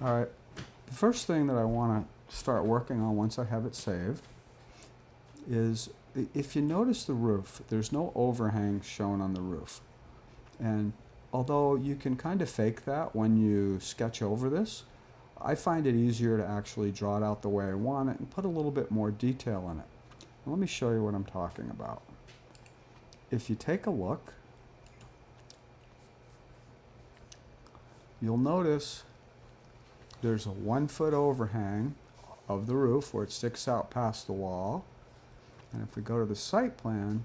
All right, the first thing that I want to start working on once I have it saved is if you notice the roof, there's no overhang shown on the roof. And although you can kind of fake that when you sketch over this, I find it easier to actually draw it out the way I want it and put a little bit more detail in it. And let me show you what I'm talking about. If you take a look, you'll notice there's a 1 foot overhang of the roof where it sticks out past the wall. And if we go to the site plan,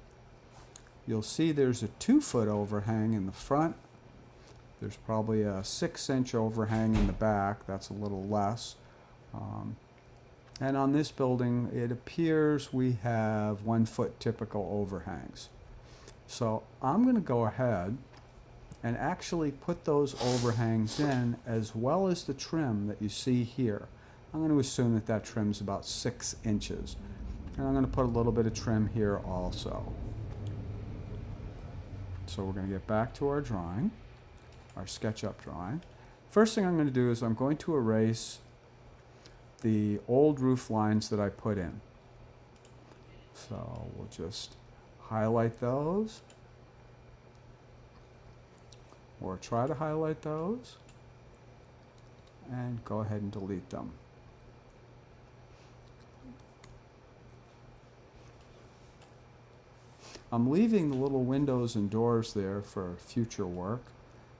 you'll see there's a 2 foot overhang in the front. There's probably a 6-inch overhang in the back. That's a little less. And on this building, it appears we have 1 foot typical overhangs. So I'm going to go ahead and actually put those overhangs in as well as the trim that you see here. I'm going to assume that that trim's about 6 inches. And I'm going to put a little bit of trim here also. So we're going to get back to our drawing, our SketchUp drawing. First thing I'm going to do is I'm going to erase the old roof lines that I put in. So we'll just highlight those, or try to highlight those, and go ahead and delete them. I'm leaving the little windows and doors there for future work,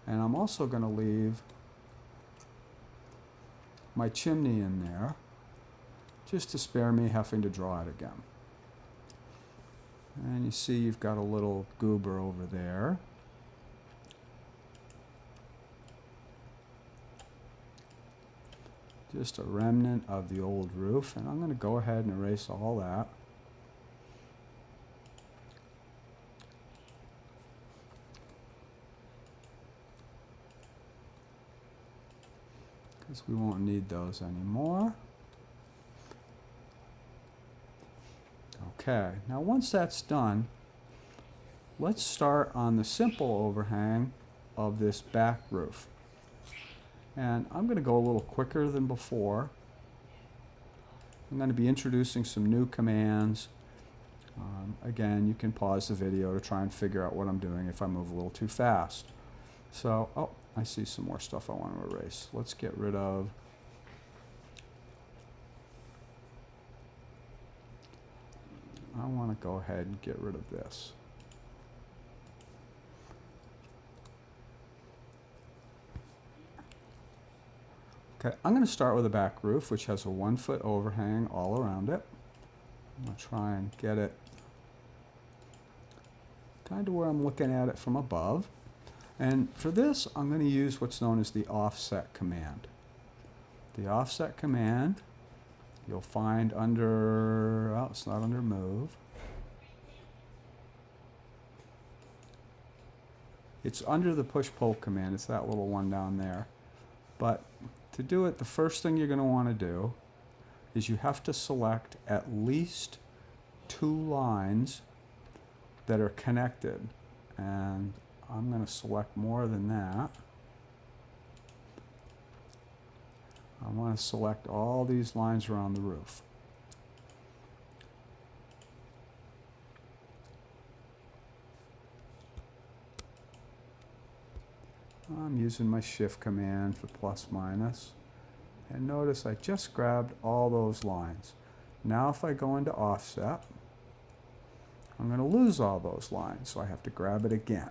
and I'm also going to leave my chimney in there just to spare me having to draw it again. And you see you've got a little goober over there. Just a remnant of the old roof, and I'm going to go ahead and erase all that. Because we won't need those anymore. Okay, now once that's done, let's start on the simple overhang of this back roof. And I'm going to go a little quicker than before. I'm going to be introducing some new commands. Again, you can pause the video to try and figure out what I'm doing if I move a little too fast. So, oh, I see some more stuff I want to erase. Let's get rid of I want to go ahead and get rid of this. Okay, I'm going to start with the back roof, which has a 1-foot overhang all around it. I'm going to try and get it kind of where I'm looking at it from above. And for this, I'm going to use what's known as the offset command. The offset command you'll find under, well, it's not under move. It's under the push-pull command. It's that little one down there. But to do it, the first thing you're going to want to do is you have to select at least 2 lines that are connected. And I'm going to select more than that. I want to select all these lines around the roof. I'm using my shift command for plus minus. And notice I just grabbed all those lines. Now if I go into offset, I'm going to lose all those lines, so I have to grab it again.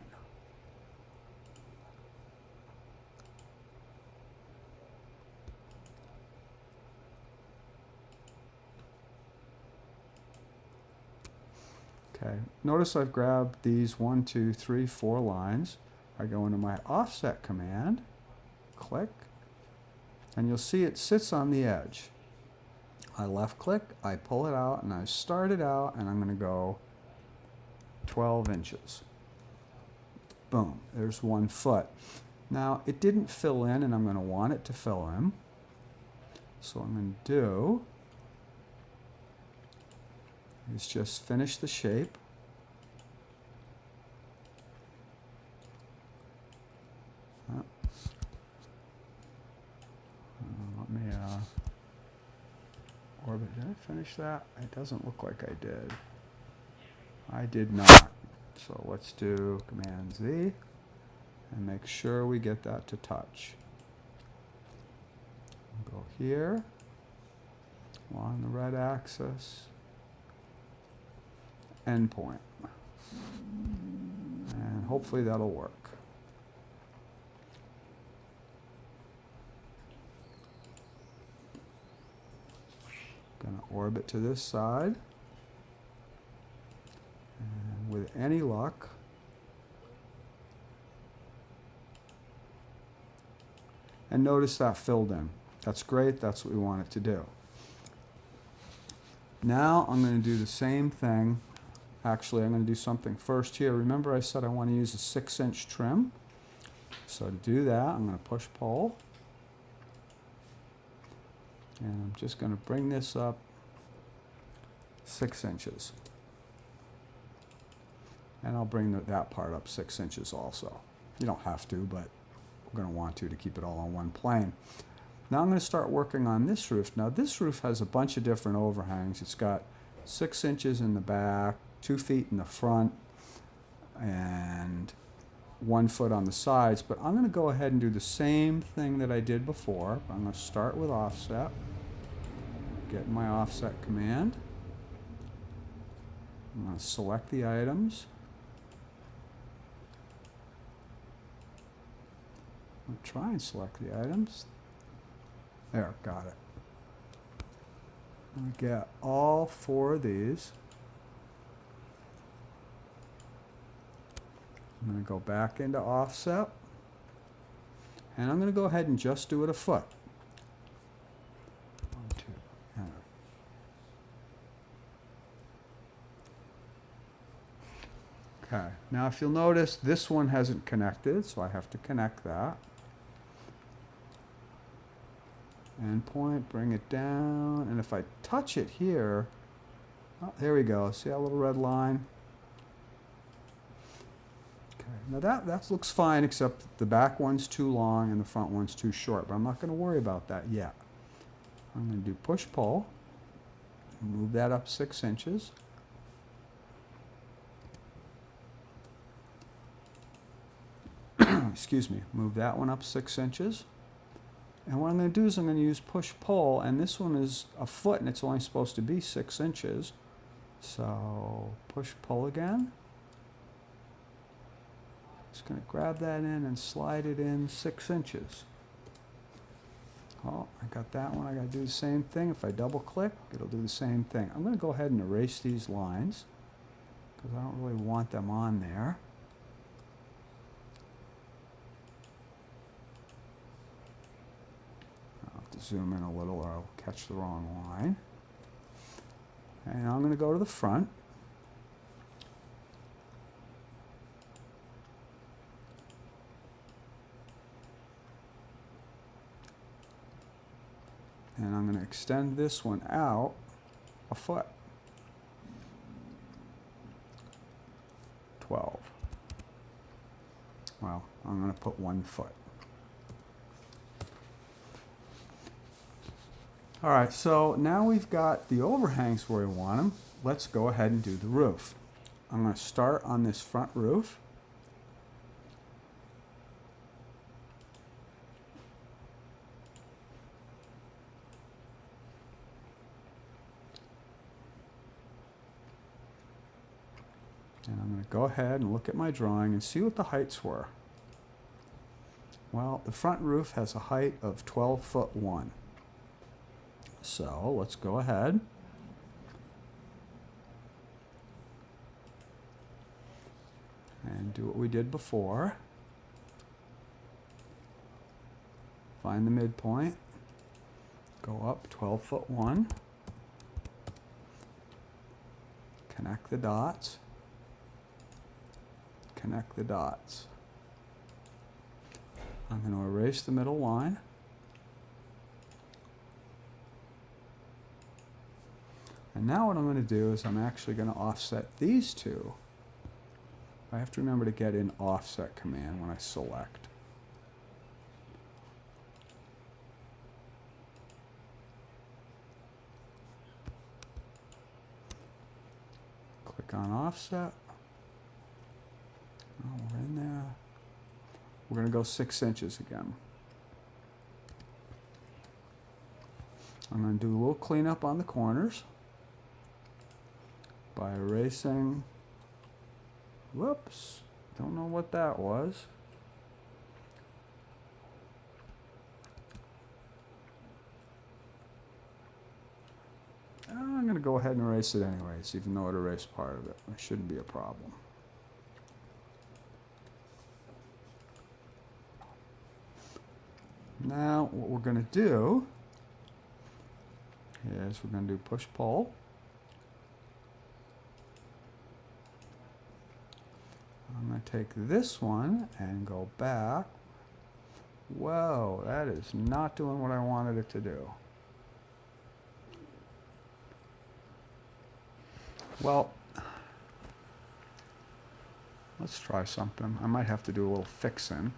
Okay, notice I've grabbed these 1, 2, 3, 4 lines. I go into my offset command, click, and you'll see it sits on the edge. I left click, I pull it out, and I start it out, and I'm going to go 12 inches. Boom, there's 1 foot. Now, it didn't fill in, and I'm going to want it to fill in. So what I'm going to do is just finish the shape. orbit. Did I finish that? It doesn't look like I did. I did not. So let's do Command Z and make sure we get that to touch. Go here, along the red axis, endpoint. And hopefully that'll work. Going to orbit to this side. And with any luck, and notice that filled in. That's great. That's what we want it to do. Now I'm going to do the same thing. Actually, I'm going to do something first here. Remember I said I want to use a 6-inch trim? So to do that, I'm going to push pull. And I'm just going to bring this up 6 inches. And I'll bring that part up 6 inches also. You don't have to, but we're going to want to keep it all on one plane. Now I'm going to start working on this roof. Now this roof has a bunch of different overhangs. It's got 6 inches in the back, 2 feet in the front, and 1 foot on the sides. But I'm going to go ahead and do the same thing that I did before. I'm going to start with offset. Get my offset command. I'm going to select the items. I'm going to try and select the items. There, got it. I'm going to get all 4 of these. I'm going to go back into offset. And I'm going to go ahead and just do it a foot. 1, 2, enter. Okay, now if you'll notice, this one hasn't connected, so I have to connect that. Endpoint, bring it down, and if I touch it here, oh, there we go. See that little red line? Okay, now that looks fine, except the back one's too long and the front one's too short, but I'm not going to worry about that yet. I'm going to do push-pull, move that up 6 inches. Excuse me, move that one up 6 inches. And what I'm going to do is I'm going to use push-pull, and this one is a foot, and it's only supposed to be 6 inches. So push-pull again. Just going to grab that in and slide it in 6 inches. Oh, I got that one. I got to do the same thing. If I double-click, it'll do the same thing. I'm going to go ahead and erase these lines because I don't really want them on there. Zoom in a little or I'll catch the wrong line. And I'm going to go to the front. And I'm going to extend this one out a foot. 12. Well, I'm going to put 1 foot. All right, so now we've got the overhangs where we want them. Let's go ahead and do the roof. I'm going to start on this front roof. And I'm going to go ahead and look at my drawing and see what the heights were. Well, the front roof has a height of 12 foot 1. So let's go ahead and do what we did before. Find the midpoint, go up 12 foot 1, connect the dots, connect the dots. I'm going to erase the middle line. And now what I'm going to do is I'm actually going to offset these two. I have to remember to get in offset command when I select. Click on offset. Oh, we're in there. We're going to go 6 inches again. I'm going to do a little cleanup on the corners by erasing. Whoops, don't know what that was. I'm going to go ahead and erase it anyways, even though it erased part of it. It shouldn't be a problem. Now what we're going to do is we're going to do push-pull. I'm going to take this one and go back. Whoa, that is not doing what I wanted it to do. Well, let's try something. I might have to do a little fixing.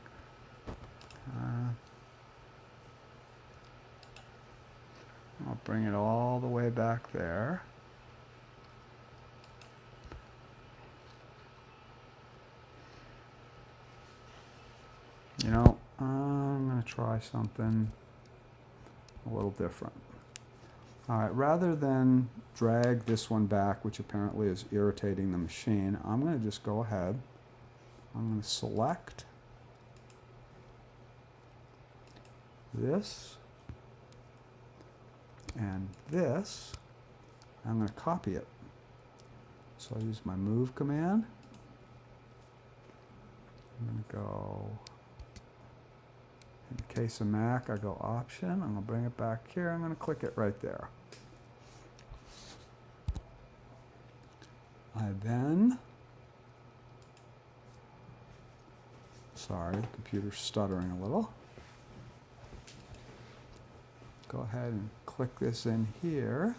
I'll bring it all the way back there. You know, I'm going to try something a little different. All right, rather than drag this one back, which apparently is irritating the machine, I'm going to just go ahead. I'm going to select this and this. I'm going to copy it. So I use my move command. I'm going to go, in the case of Mac, I go Option. I'm going to bring it back here. I'm going to click it right there. I then, sorry, the computer's stuttering a little. Go ahead and click this in here.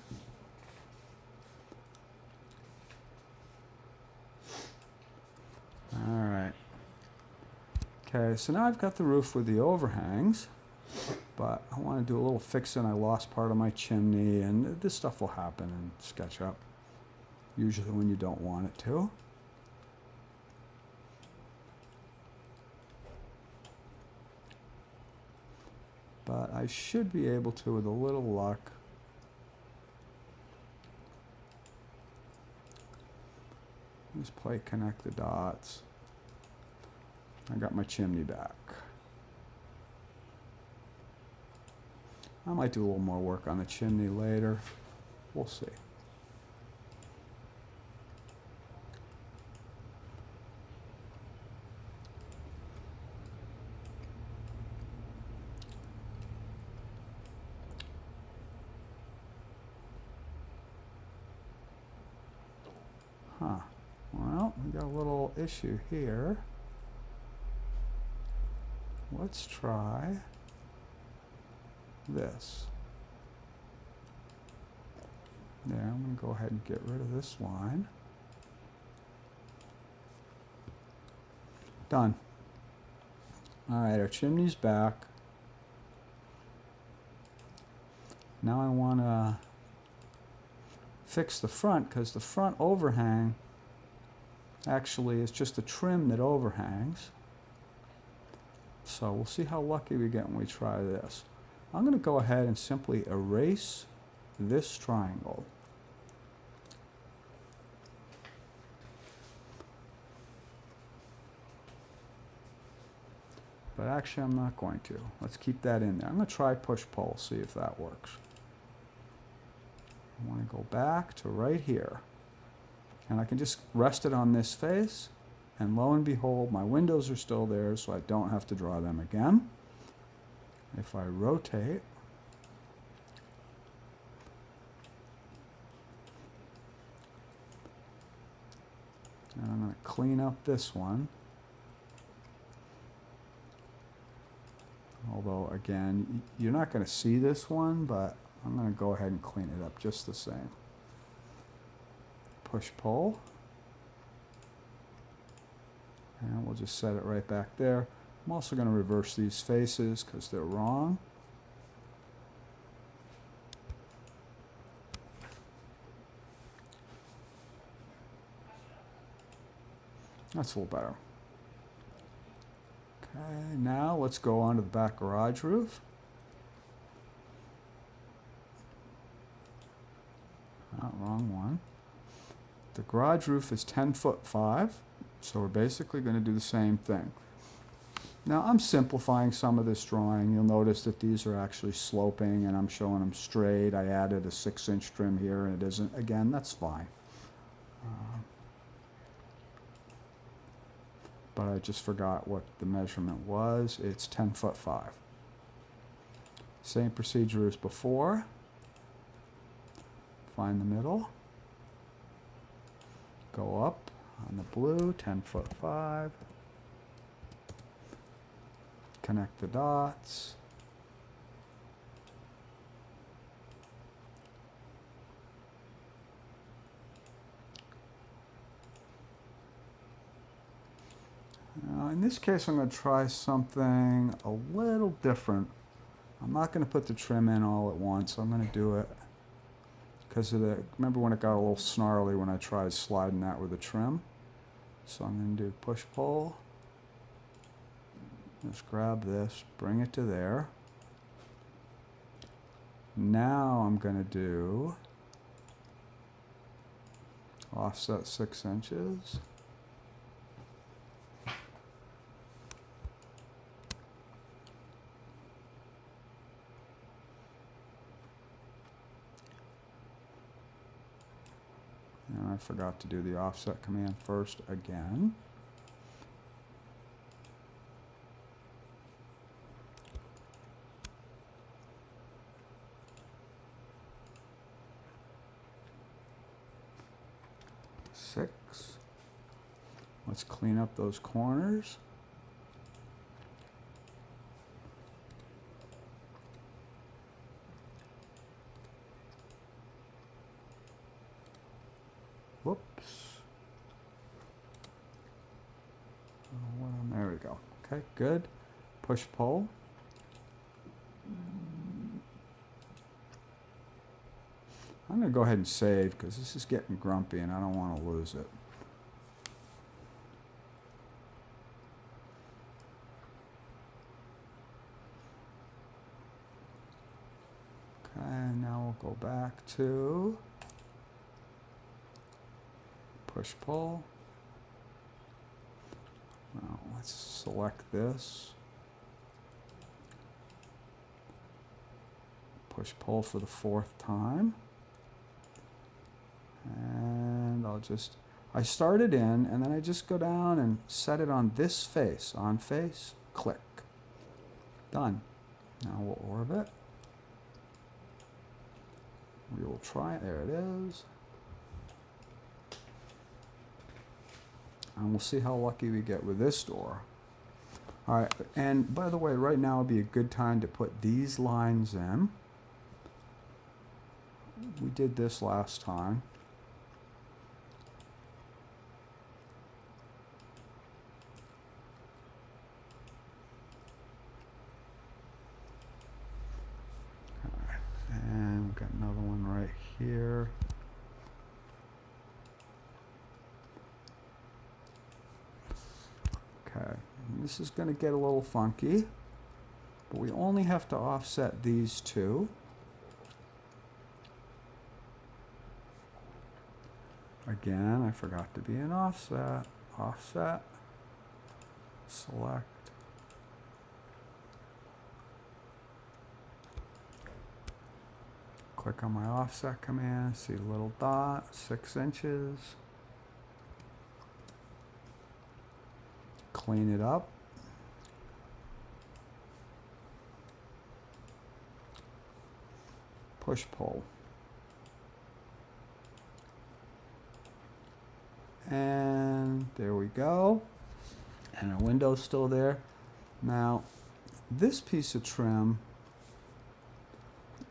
All right. Okay, so now I've got the roof with the overhangs, but I want to do a little fixing. I lost part of my chimney, and this stuff will happen in SketchUp, usually when you don't want it to. But I should be able to, with a little luck, just connect the dots. I got my chimney back. I might do a little more work on the chimney later. We'll see. Huh. Well, we got a little issue here. Let's try this. There, I'm going to go ahead and get rid of this line. Done. All right, our chimney's back. Now I want to fix the front, because the front overhang actually is just a trim that overhangs. So we'll see how lucky we get when we try this. I'm going to go ahead and simply erase this triangle. But actually I'm not going to. Let's keep that in there. I'm going to try push-pull, see if that works. I want to go back to right here. And I can just rest it on this face. And lo and behold, my windows are still there, so I don't have to draw them again. If I rotate, and I'm going to clean up this one. Although, again, you're not going to see this one, but I'm going to go ahead and clean it up just the same. Push-pull. And we'll just set it right back there. I'm also going to reverse these faces because they're wrong. That's a little better. Okay, now let's go on to the back garage roof. Wrong one. The garage roof is 10'5", so we're basically going to do the same thing. Now I'm simplifying some of this drawing. You'll notice that these are actually sloping and I'm showing them straight. I added a 6-inch trim here and it isn't. Again, that's fine. But I just forgot what the measurement was. It's 10'5". Same procedure as before. Find the middle. Go up on the blue, 10'5". Connect the dots. Now in this case, I'm going to try something a little different. I'm not going to put the trim in all at once. I'm going to do it because of the, remember when it got a little snarly when I tried sliding that with the trim? So I'm going to do push-pull. Just grab this, bring it to there. Now I'm going to do offset 6 inches. And I forgot to do the offset command first again. Let's clean up those corners. Whoops. There we go. Okay, good. Push pull. I'm going to go ahead and save because this is getting grumpy and I don't want to lose it. Okay, now we'll go back to push pull. Now let's select this. Push pull for the 4th time. And I start it in and then I just go down and set it on this face. On face, click. Done. Now we'll orbit. We will try it. There it is. And we'll see how lucky we get with this door. All right, and by the way, right now would be a good time to put these lines in. We did this last time. And we've got another one right here. Okay, and this is going to get a little funky, but we only have to offset these two. Again, I forgot to be an offset. Offset. Select. Click on my offset command, see the little dot, 6 inches. Clean it up. Push pull. And there we go. And our window's still there. Now, this piece of trim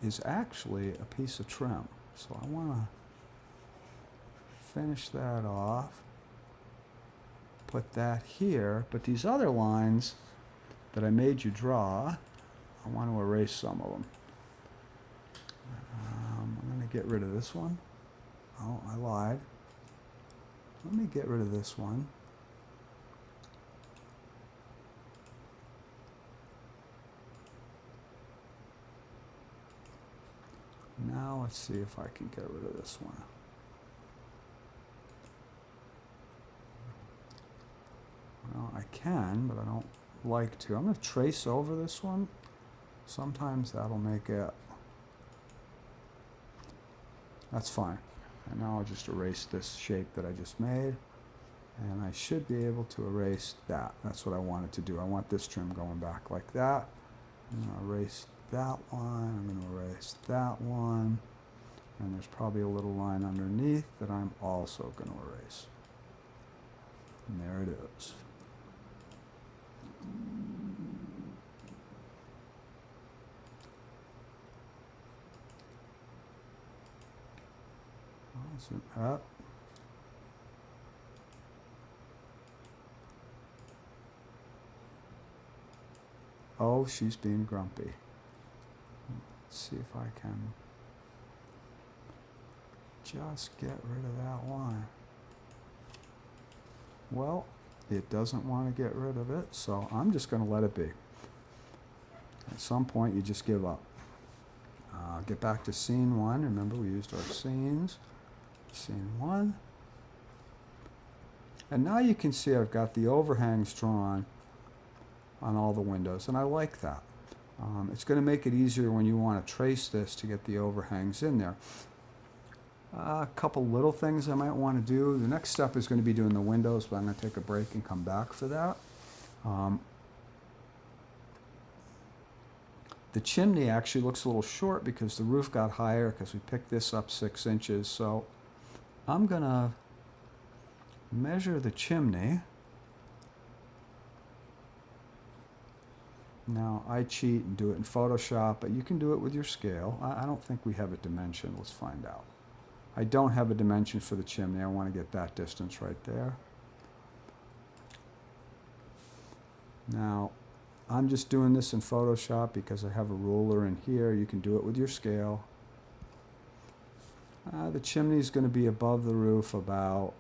is actually a piece of trim. So I want to finish that off. Put that here. But these other lines that I made you draw, I want to erase some of them. I'm going to get rid of this one. Oh, I lied. Let me get rid of this one. Now let's see if I can get rid of this one. Well, I can, but I don't like to. I'm going to trace over this one. Sometimes that'll make it. That's fine. And now I'll just erase this shape that I just made. And I should be able to erase that. That's what I wanted to do. I want this trim going back like that. I'm going to erase that one. I'm going to erase that one. And there's probably a little line underneath that I'm also going to erase. And there it is. Zoom up. Oh, she's being grumpy. Let's see if I can just get rid of that line. Well, it doesn't want to get rid of it, so I'm just going to let it be. At some point, you just give up. Get back to scene 1. Remember, we used our scenes. Scene 1. And now you can see I've got the overhangs drawn on all the windows, and I like that. It's going to make it easier when you want to trace this to get the overhangs in there. A couple little things I might want to do. The next step is going to be doing the windows, but I'm going to take a break and come back for that. The chimney actually looks a little short because the roof got higher because we picked this up 6 inches. So I'm going to measure the chimney. Now, I cheat and do it in Photoshop, but you can do it with your scale. I don't think we have a dimension. Let's find out. I don't have a dimension for the chimney. I want to get that distance right there. Now, I'm just doing this in Photoshop because I have a ruler in here. You can do it with your scale. The chimney is going to be above the roof about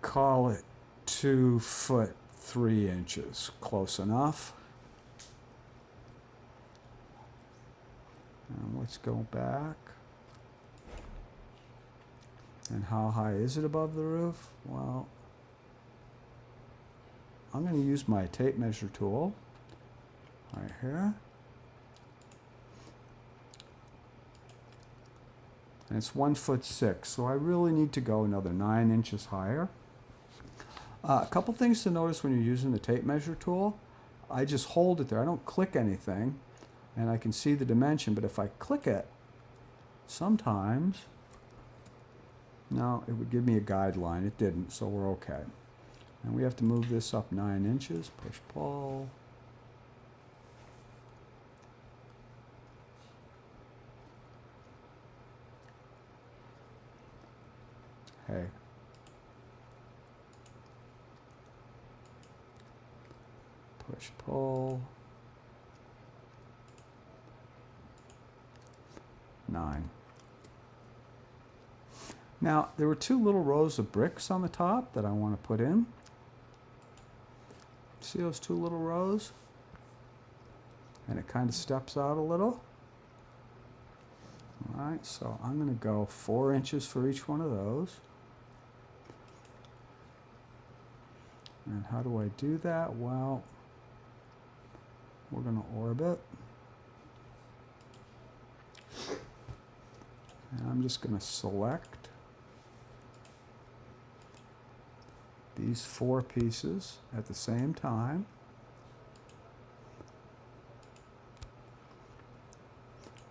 call it 2 foot 3 inches. Close enough. And let's go back. And how high is it above the roof? Well, I'm going to use my tape measure tool right here. And it's 1 foot 6, so I really need to go another 9 inches higher. A couple things to notice when you're using the tape measure tool. I just hold it there. I don't click anything, and I can see the dimension, but if I click it, sometimes, no, it would give me a guideline. It didn't, so we're okay. And we have to move this up 9 inches. Push, pull. Hey. Push, pull. 9. Now, there were 2 little rows of bricks on the top that I want to put in. See those 2 little rows? And it kind of steps out a little. All right, so I'm going to go 4 inches for each one of those. And how do I do that? Well, we're going to orbit. And I'm just going to select these 4 pieces at the same time.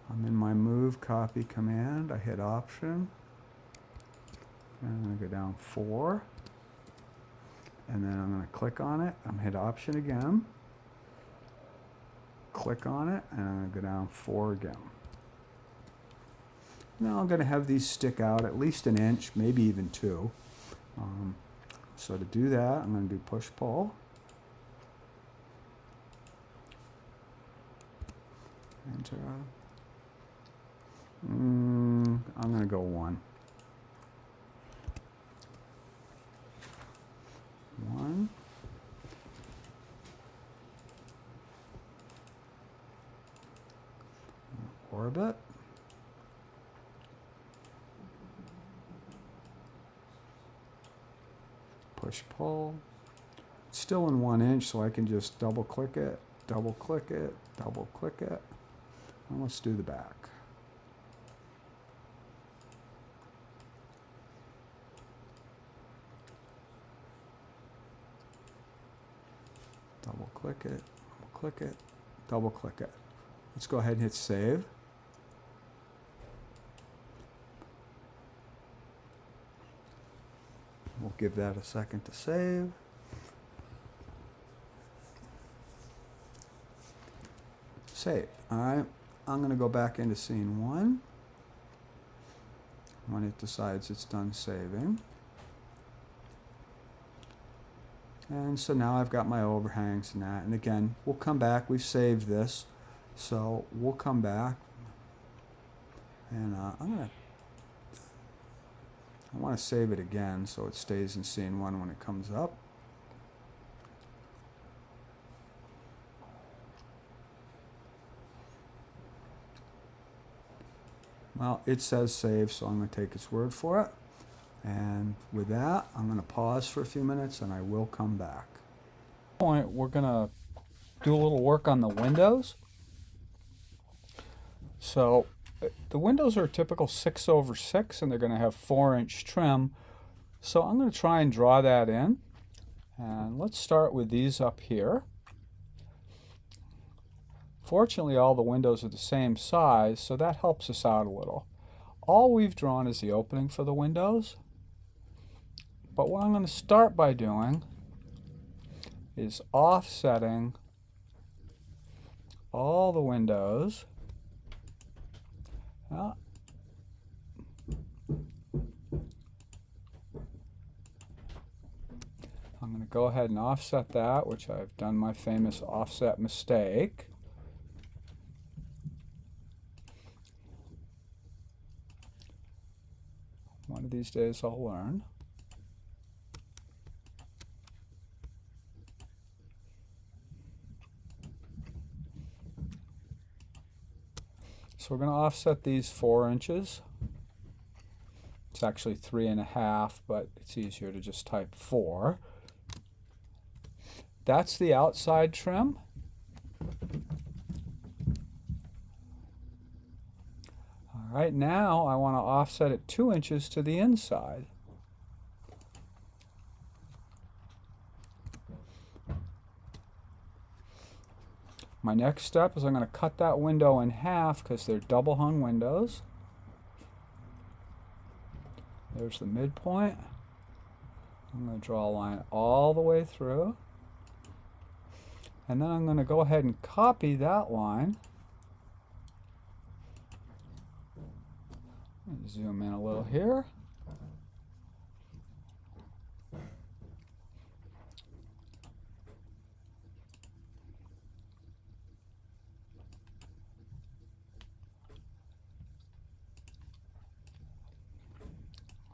I'm in my move copy command. I hit option. And I'm going to go down 4. And then I'm going to click on it. I'm hit option again. Click on it, and I'm going to go down 4 again. Now I'm going to have these stick out at least an inch, maybe even 2. So to do that, I'm going to do push-pull. Enter. I'm going to go 1. 1. a bit. Push pull. It's still in 1 inch, so I can just double click it, double click it, double click it. And let's do the back. Double click it, double click it, double click it. Let's go ahead and hit save. We'll give that a second to save. Save. All right, I'm going to go back into scene 1 when it decides it's done saving. And so now I've got my overhangs and that. And again, we'll come back. We've saved this. So we'll come back. And I want to save it again so it stays in scene 1 when it comes up. Well, it says save, so I'm going to take its word for it. And with that, I'm going to pause for a few minutes and I will come back. At this point, we're going to do a little work on the windows. So the windows are a typical 6/6 and they're going to have 4-inch trim. So I'm going to try and draw that in. And let's start with these up here. Fortunately, all the windows are the same size, so that helps us out a little. All we've drawn is the opening for the windows. But what I'm going to start by doing is offsetting all the windows. I'm going to go ahead and offset that, which I've done my famous offset mistake. One of these days I'll learn. So we're going to offset these 4 inches. It's actually 3.5, but it's easier to just type 4. That's the outside trim. All right, now I want to offset it 2 inches to the inside. My next step is I'm going to cut that window in half because they're double hung windows. There's the midpoint. I'm going to draw a line all the way through. And then I'm going to go ahead and copy that line. Zoom in a little here.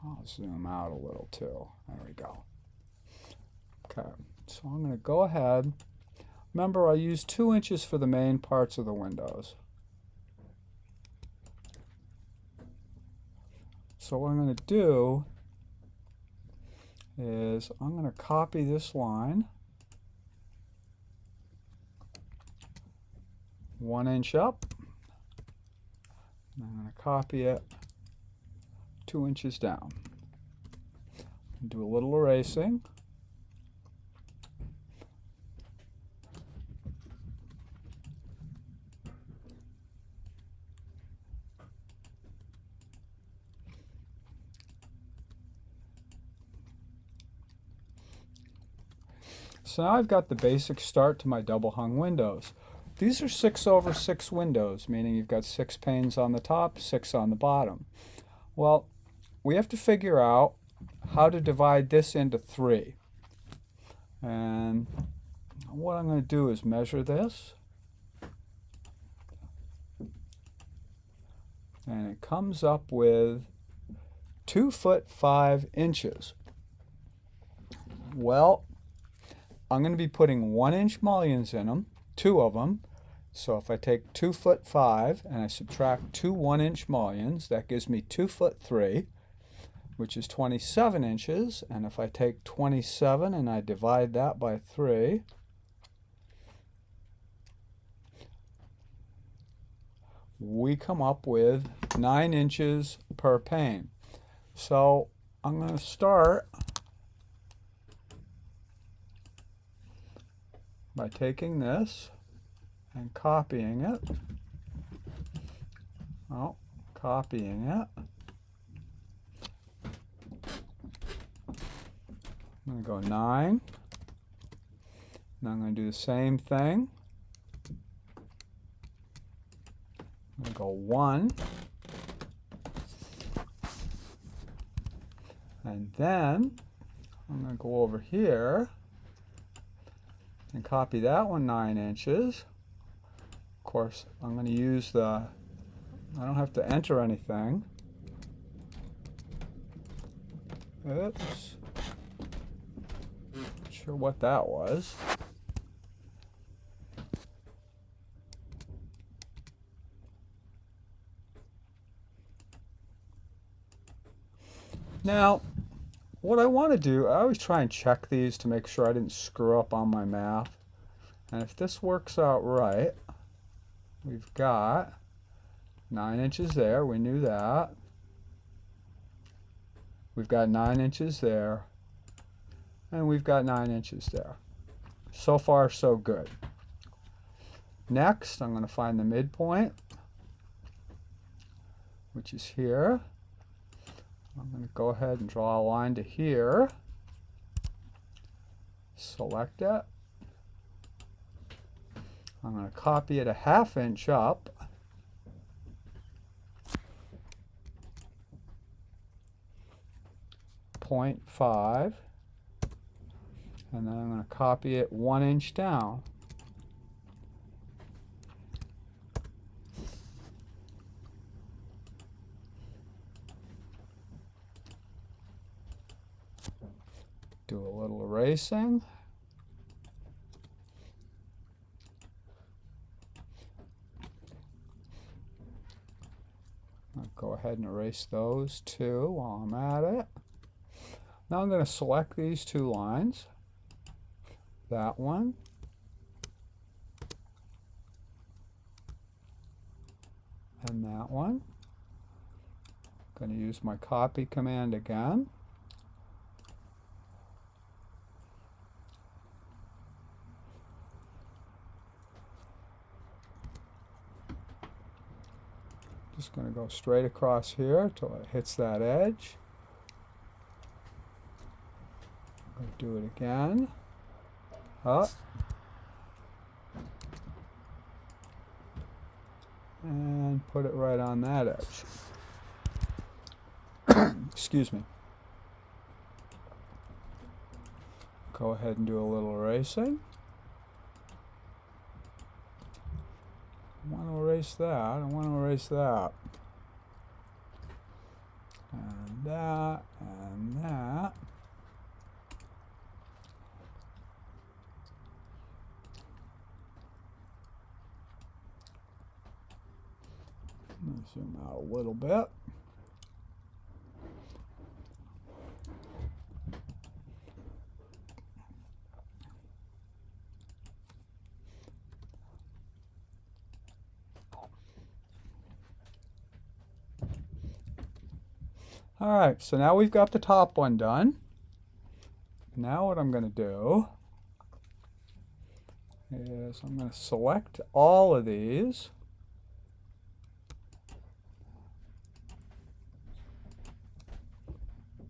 I'll zoom out a little too. There we go. Okay, so I'm going to go ahead. Remember, I used 2 inches for the main parts of the windows. So what I'm going to do is I'm going to copy this line 1 inch up. And I'm going to copy it 2 inches down. Do a little erasing. So now I've got the basic start to my double hung windows. These are 6/6 windows, meaning you've got 6 panes on the top, 6 on the bottom. Well, we have to figure out how to divide this into 3. And what I'm going to do is measure this. And it comes up with 2 foot 5 inches. Well, I'm going to be putting 1 inch mullions in them, 2 of them. So if I take 2'5" and I subtract two 1-inch mullions, that gives me 2'3", which is 27 inches. And if I take 27 and I divide that by 3, we come up with 9 inches per pane. So I'm going to start by taking this and copying it. Oh, copying it. I'm going to go 9. Now I'm going to do the same thing. I'm going to go 1. And then I'm going to go over here and copy that one 9 inches. Of course, I'm going to use I don't have to enter anything. Oops. Not sure what that was. Now, what I want to do, I always try and check these to make sure I didn't screw up on my math. And if this works out right, we've got 9 inches there. We knew that. We've got 9 inches there. And we've got 9 inches there. So far, so good. Next, I'm going to find the midpoint, which is here. I'm going to go ahead and draw a line to here. Select it. I'm going to copy it a 1/2 inch up. .5. And then I'm going to copy it 1 inch down. Do a little erasing. I'll go ahead and erase those two while I'm at it. Now I'm going to select these two lines. That one. And that one. I'm going to use my copy command again. Just going to go straight across here until it hits that edge. I'll do it again. Up. And put it right on that edge. Excuse me. Go ahead and do a little erasing. I want to erase that. I want to erase that. And that. And that. Let me zoom out a little bit. All right, so now we've got the top one done. Now what I'm going to do is I'm going to select all of these.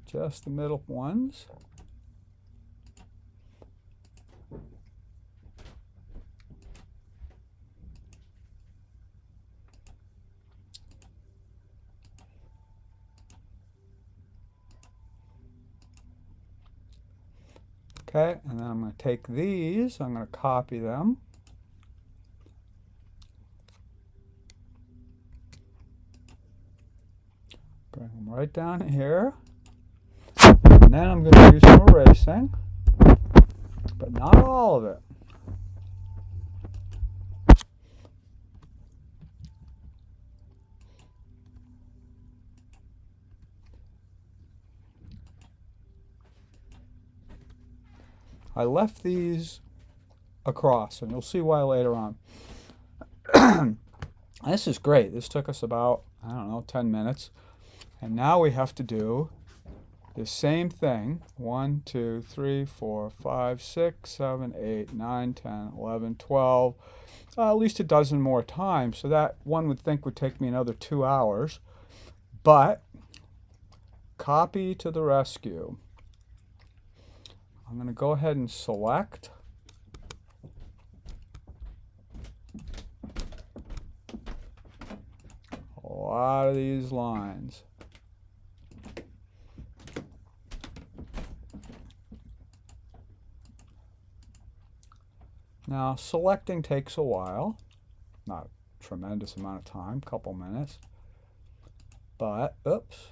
Just the middle ones. Okay, and then I'm going to take these, I'm going to copy them. Bring them right down here. And then I'm going to do some erasing, but not all of it. I left these across, and you'll see why later on. This is great. This took us about, I don't know, 10 minutes. And now we have to do the same thing. 1, 2, 3, 4, 5, 6, 7, 8, 9, 10, 11, 12. At least a dozen more times. So that one would think would take me another 2 hours. But copy to the rescue. I'm going to go ahead and select. A lot of these lines. Now, selecting takes a while. Not a tremendous amount of time, couple minutes. But, oops.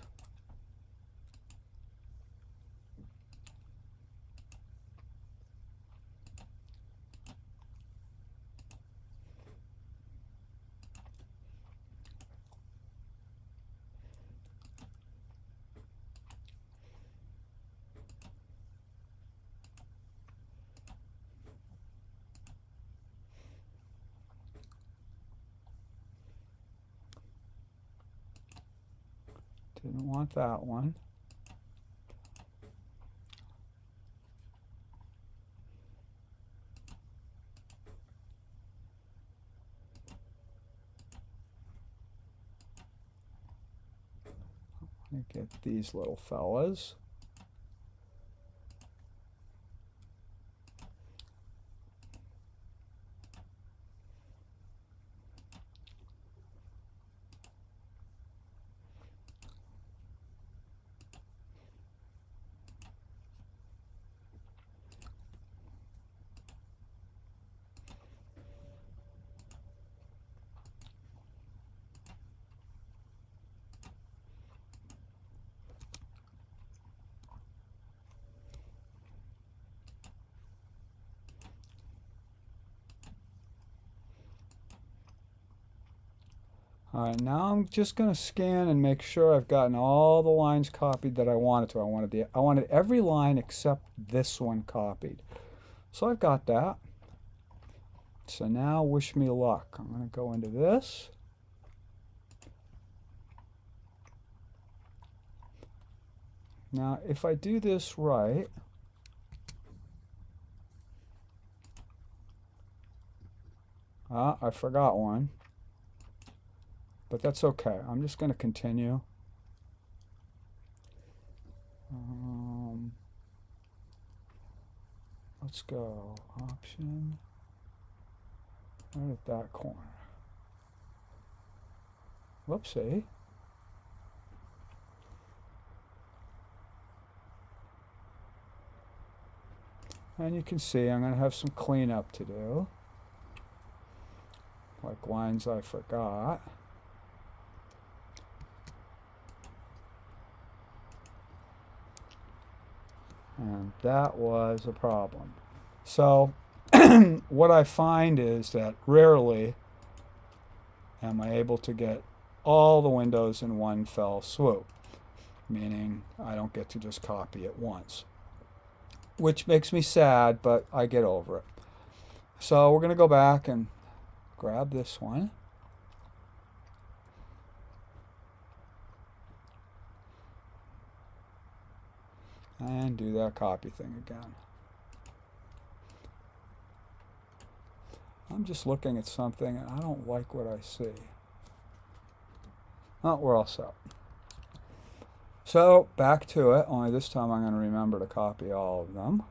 Didn't want that one. Let me get these little fellas. All right, now I'm just going to scan and make sure I've gotten all the lines copied that I wanted to. I wanted every line except this one copied. So I've got that. So now wish me luck. I'm going to go into this. Now, if I do this right, I forgot one. But that's okay. I'm just going to continue. Let's go. Option. Right at that corner. Whoopsie. And you can see I'm going to have some cleanup to do. Like lines I forgot. And that was a problem. So what I find is that rarely am I able to get all the windows in one fell swoop, meaning I don't get to just copy it once, which makes me sad, but I get over it. So we're going to go back and grab this one. And do that copy thing again. I'm just looking at something and I don't like what I see. Oh, we're all set. So back to it, only this time I'm going to remember to copy all of them,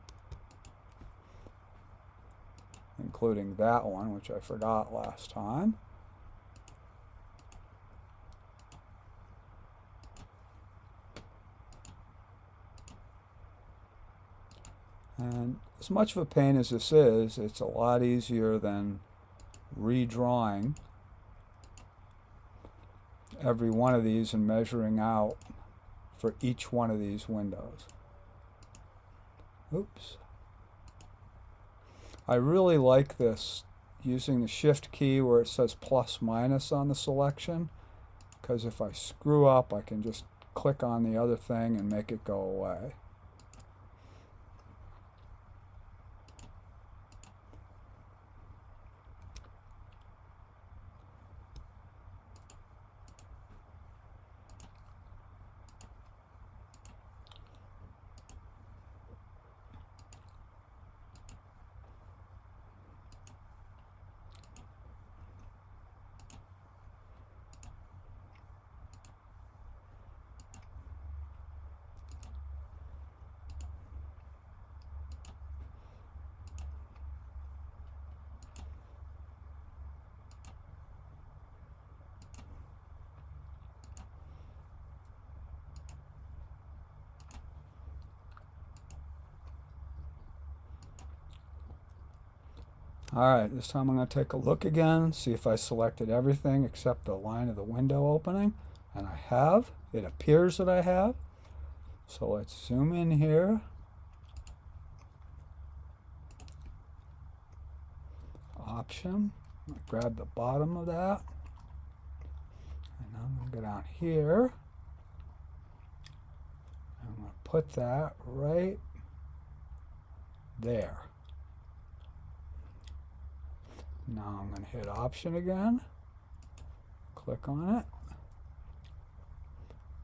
including that one, which I forgot last time. And as much of a pain as this is, it's a lot easier than redrawing every one of these and measuring out for each one of these windows. Oops. I really like this, using the shift key where it says plus minus on the selection, because if I screw up, I can just click on the other thing and make it go away. Alright, this time I'm going to take a look again, see if I selected everything except the line of the window opening. And I have. It appears that I have. So let's zoom in here. Option. Grab the bottom of that. And I'm going to go down here. I'm going to put that right there. Now I'm going to hit Option again. Click on it.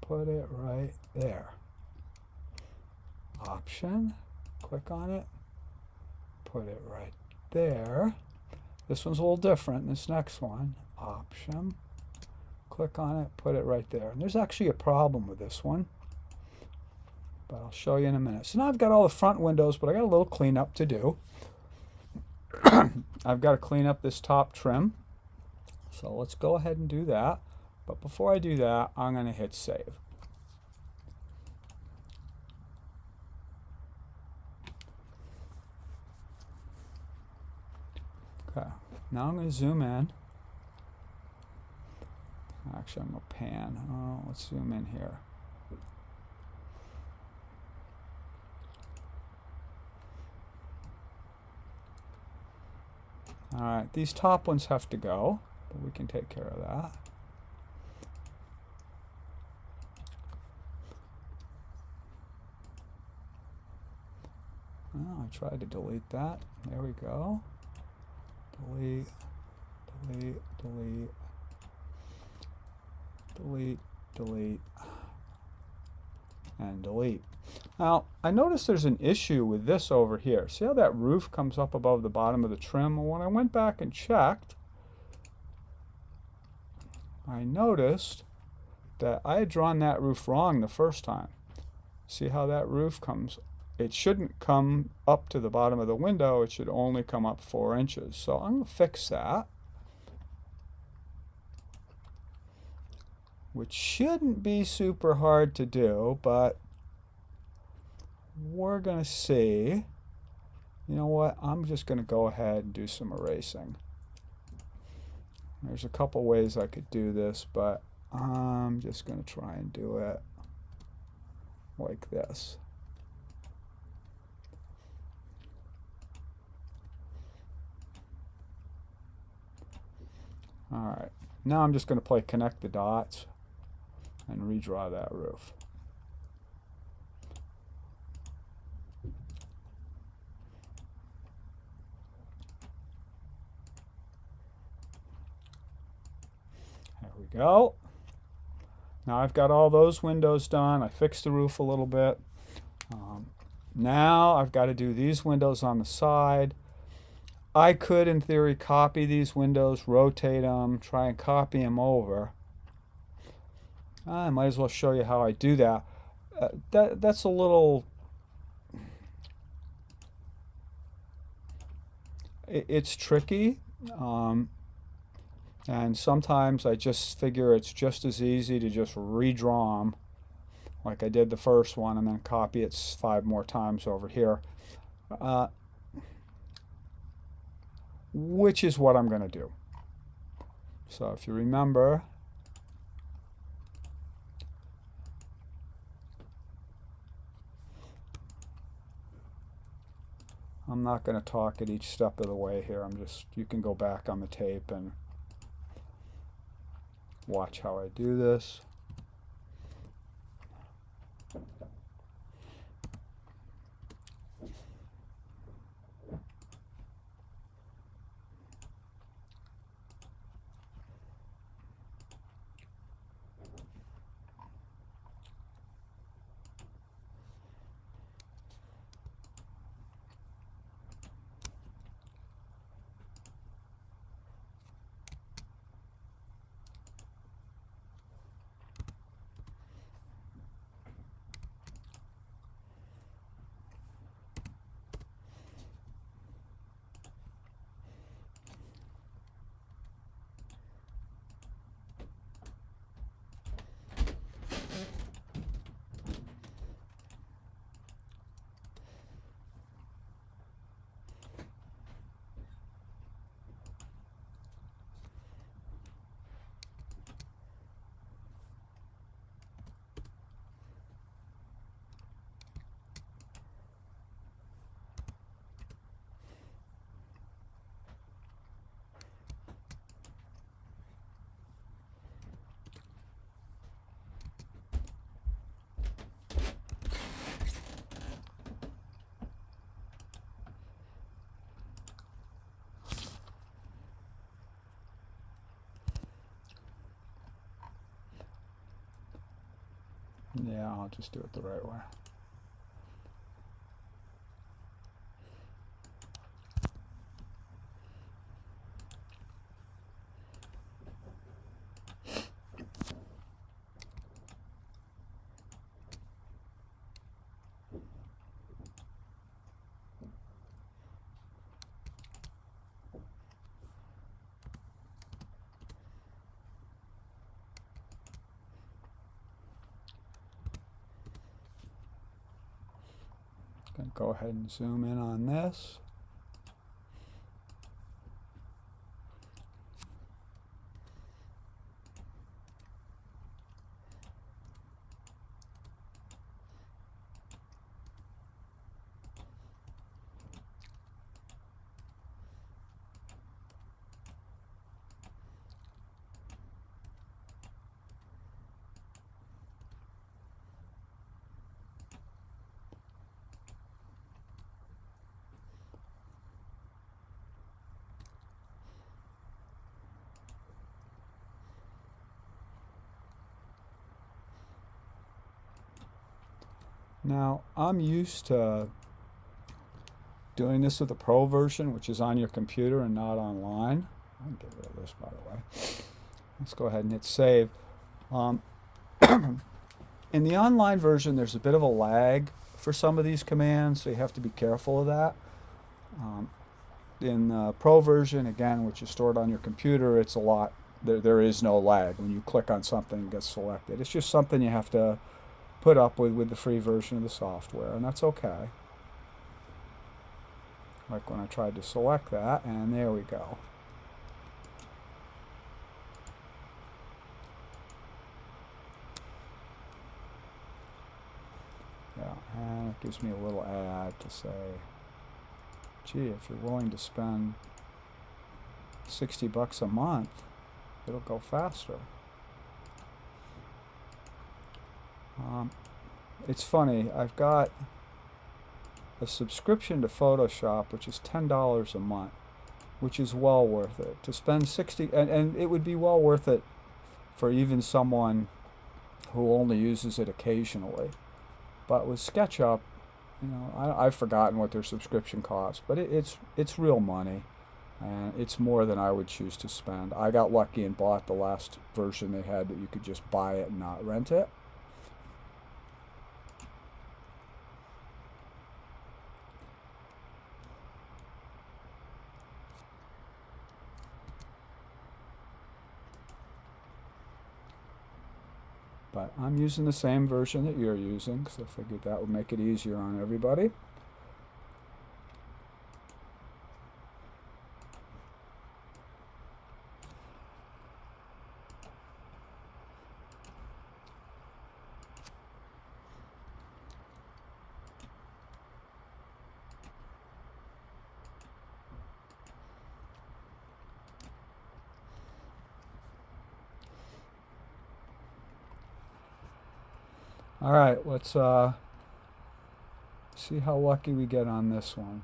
Put it right there. Option. Click on it. Put it right there. This one's a little different. This next one. Option. Click on it. Put it right there. And there's actually a problem with this one, but I'll show you in a minute. So now I've got all the front windows, but I got a little cleanup to do. I've got to clean up this top trim. So let's go ahead and do that. But before I do that, I'm going to hit Save. Okay, now I'm going to zoom in. Actually, I'm going to pan. Oh, let's zoom in here. Alright, these top ones have to go, but we can take care of that. Oh, I tried to delete that. There we go. Delete, delete, delete, delete, delete, and delete. Now, I noticed there's an issue with this over here. See how that roof comes up above the bottom of the trim? Well, when I went back and checked, I noticed that I had drawn that roof wrong the first time. See how that roof comes? It shouldn't come up to the bottom of the window. It should only come up 4 inches. So I'm going to fix that, which shouldn't be super hard to do, but we're going to see. You know what? I'm just going to go ahead and do some erasing. There's a couple ways I could do this, but I'm just going to try and do it like this. Alright, now I'm just going to play connect the dots and redraw that roof. There we go. Now I've got all those windows done. I fixed the roof a little bit. Now I've got to do these windows on the side. I could, in theory, copy these windows, rotate them, try and copy them over. I might as well show you how I do that. That's a little... It's tricky. And sometimes I just figure it's just as easy to just redraw them like I did the first one and then copy it 5 more times over here. Which is what I'm going to do. So if you remember, I'm not going to talk at each step of the way here. You can go back on the tape and watch how I do this. Yeah, I'll just do it the right way. Gonna go ahead and zoom in on this. Now, I'm used to doing this with the Pro version, which is on your computer and not online. I'll get rid of this, by the way. Let's go ahead and hit save. Um, in the online version, there's a bit of a lag for some of these commands, so you have to be careful of that. In the Pro version, again, which is stored on your computer, it's a lot. There is no lag. When you click on something, it gets selected. It's just something you have to put up with the free version of the software, and that's okay. Like when I tried to select that, and there we go. Yeah, and it gives me a little ad to say, gee, if you're willing to spend $60 a month, it'll go faster. It's funny, I've got a subscription to Photoshop, which is $10 a month, which is well worth it. To spend 60, and it would be well worth it for even someone who only uses it occasionally. But with Sketchup, you know, I've forgotten what their subscription costs, but it's real money, and it's more than I would choose to spend. I got lucky and bought the last version they had that you could just buy it and not rent it. But I'm using the same version that you're using, because I figured that would make it easier on everybody. All right, let's see how lucky we get on this one.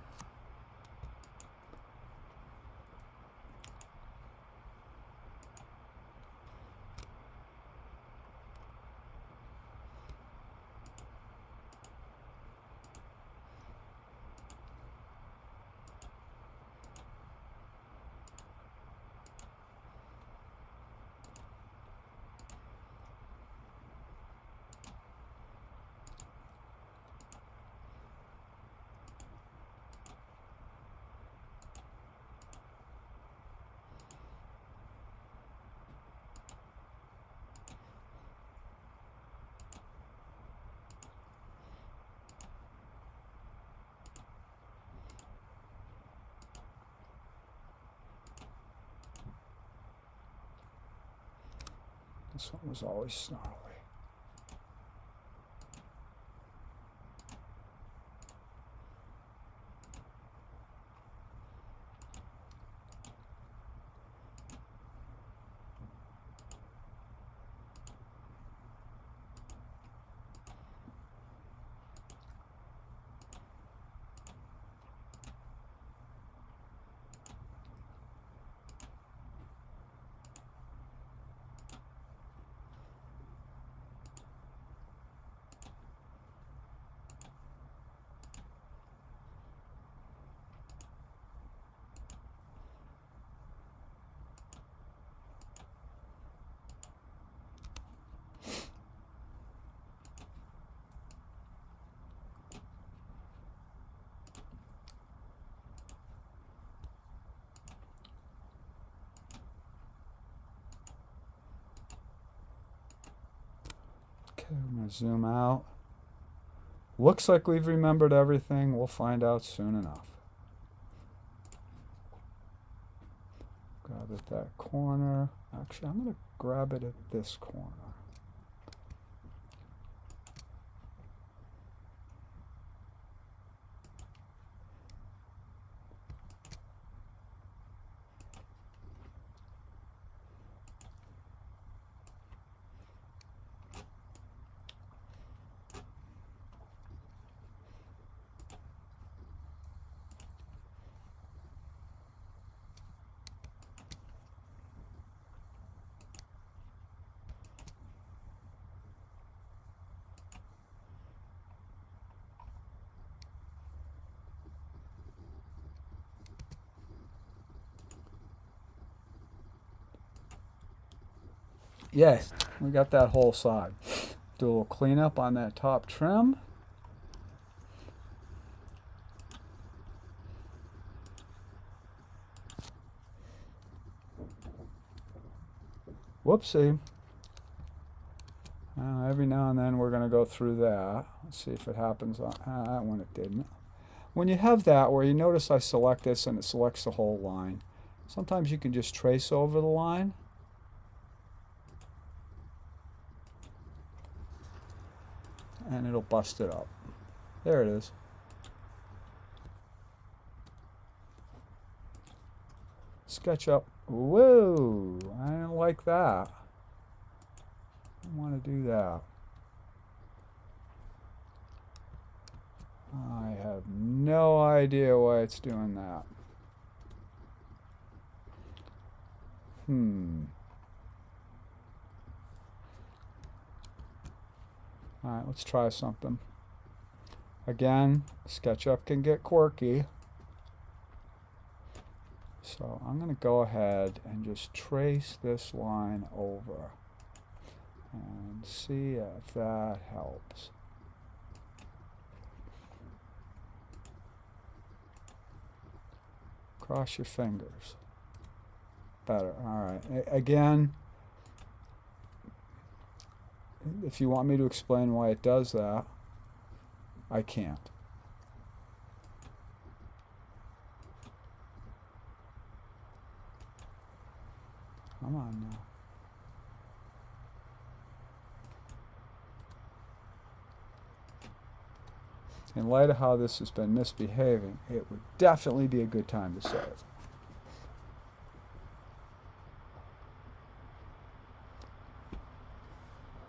This one was always snarly. going to zoom out. Looks like we've remembered everything. We'll find out soon enough. Grab it at that corner. Actually, I'm going to grab it at this corner. Yay, we got that whole side. Do a little cleanup on that top trim. Whoopsie. Every now and then we're going to go through that. Let's see if it happens on that one. It didn't. When you have that where you notice I select this and it selects the whole line, sometimes you can just trace over the line. And it'll bust it up. There it is. Sketchup. Whoa, I didn't like that. I want to do that. I have no idea why it's doing that. Alright, let's try something. Again, SketchUp can get quirky. So I'm going to go ahead and just trace this line over and see if that helps. Cross your fingers. Better. Alright. Again, if you want me to explain why it does that, I can't. Come on now. In light of how this has been misbehaving, it would definitely be a good time to save.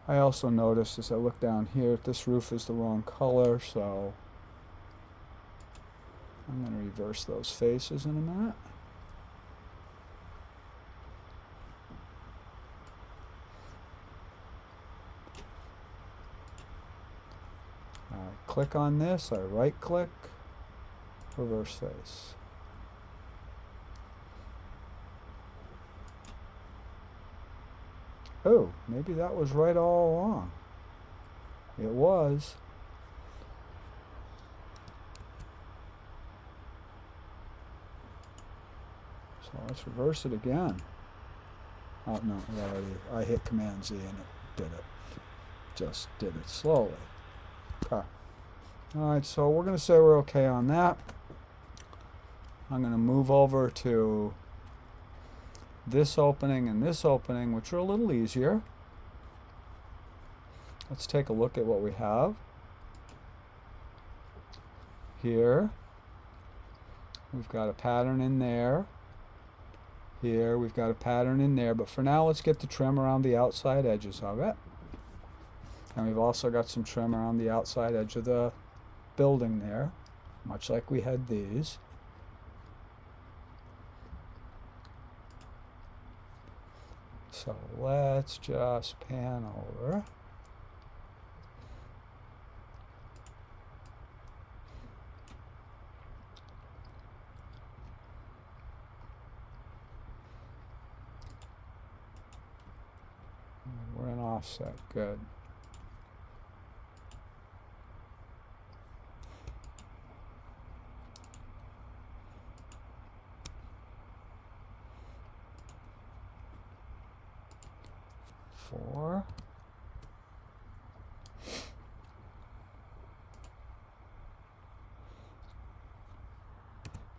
I also noticed as I look down here, this roof is the wrong color, so I'm going to reverse those faces in a minute. I click on this, I right click, reverse face. Oh, maybe that was right all along. It was. So let's reverse it again. Oh, no, I hit Command Z and it did it. Just did it slowly. Okay. Alright, so we're going to say we're okay on that. I'm going to move over to this opening and this opening, which are a little easier. Let's take a look at what we have. Here, we've got a pattern in there. Here, we've got a pattern in there. But for now, let's get the trim around the outside edges of it. And we've also got some trim around the outside edge of the building there, much like we had these. So let's just pan over. We're in offset, good.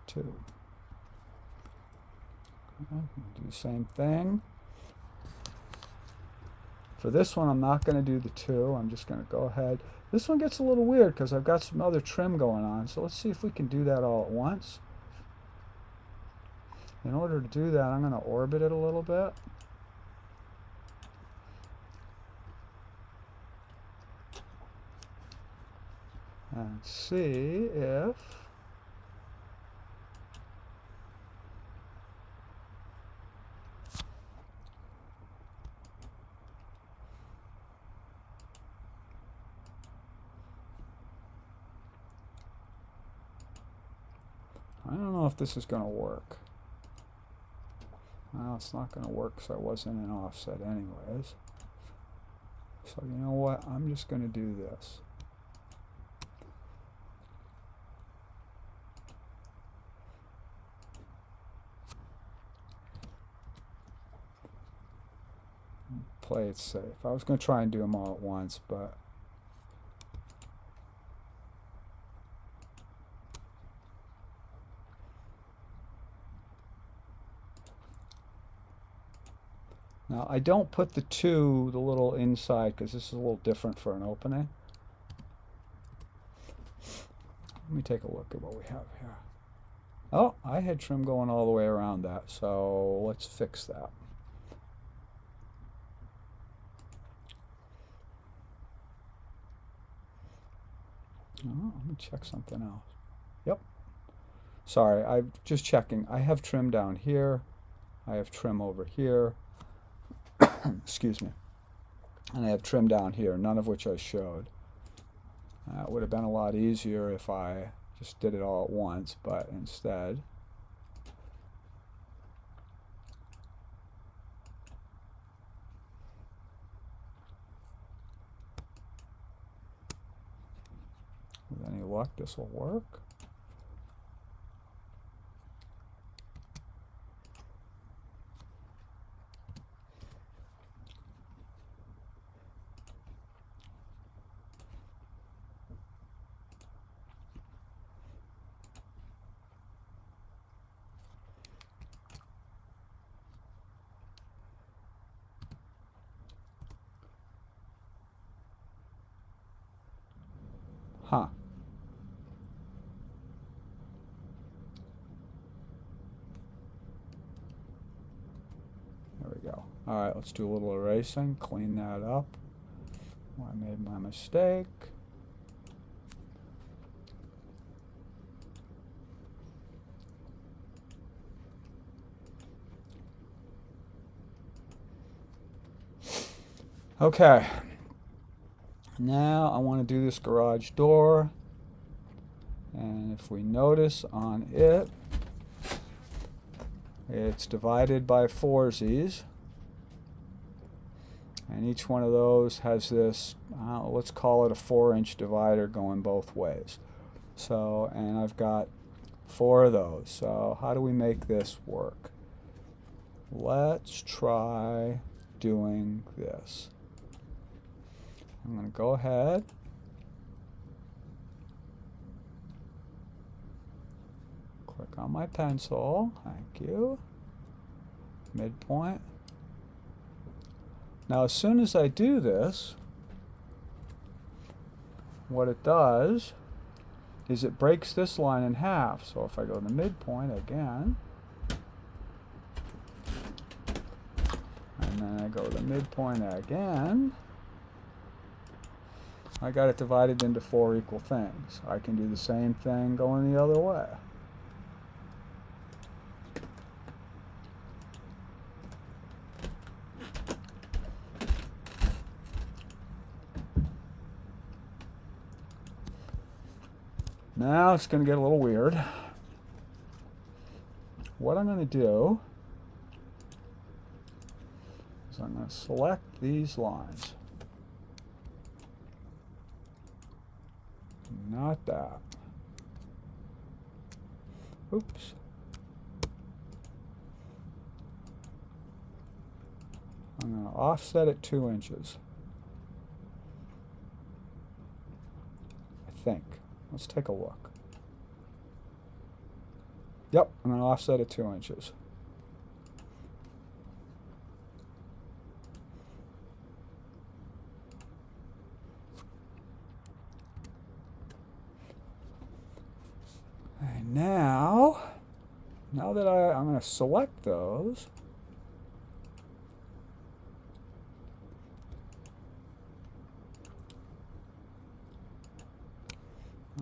2. Okay, do the same thing. For this one, I'm not going to do the 2. I'm just going to go ahead. This one gets a little weird because I've got some other trim going on. So let's see if we can do that all at once. In order to do that, I'm going to orbit it a little bit. And see if I don't know if this is going to work. Well, it's not going to work because I wasn't in offset anyways. So you know what? I'm just going to do this. Play it safe. I was going to try and do them all at once, but now I don't put the 2, the little inside, because this is a little different for an opening. Let me take a look at what we have here. Oh, I had trim going all the way around that, so let's fix that. Oh, let me check something else. Yep. Sorry, I'm just checking. I have trim down here. I have trim over here. Excuse me. And I have trim down here, none of which I showed. It would have been a lot easier if I just did it all at once, but instead with any luck this will work. Huh. There we go. All right, let's do a little erasing, clean that up. I made my mistake. Okay. Now I want to do this garage door. And if we notice on it, it's divided by 4s. And each one of those has this, let's call it a 4-inch divider going both ways. So, and I've got 4 of those. So how do we make this work? Let's try doing this. I'm going to go ahead. Click on my pencil. Thank you. Midpoint. Now, as soon as I do this, what it does is it breaks this line in half. So if I go to the midpoint again, and then I go to the midpoint again, I got it divided into 4 equal things. I can do the same thing going the other way. Now it's going to get a little weird. What I'm going to do is I'm going to select these lines. Not that. Oops. I'm going to offset it 2 inches. I think. Let's take a look. Yep, I'm going to offset it 2 inches. And now that I'm going to select those,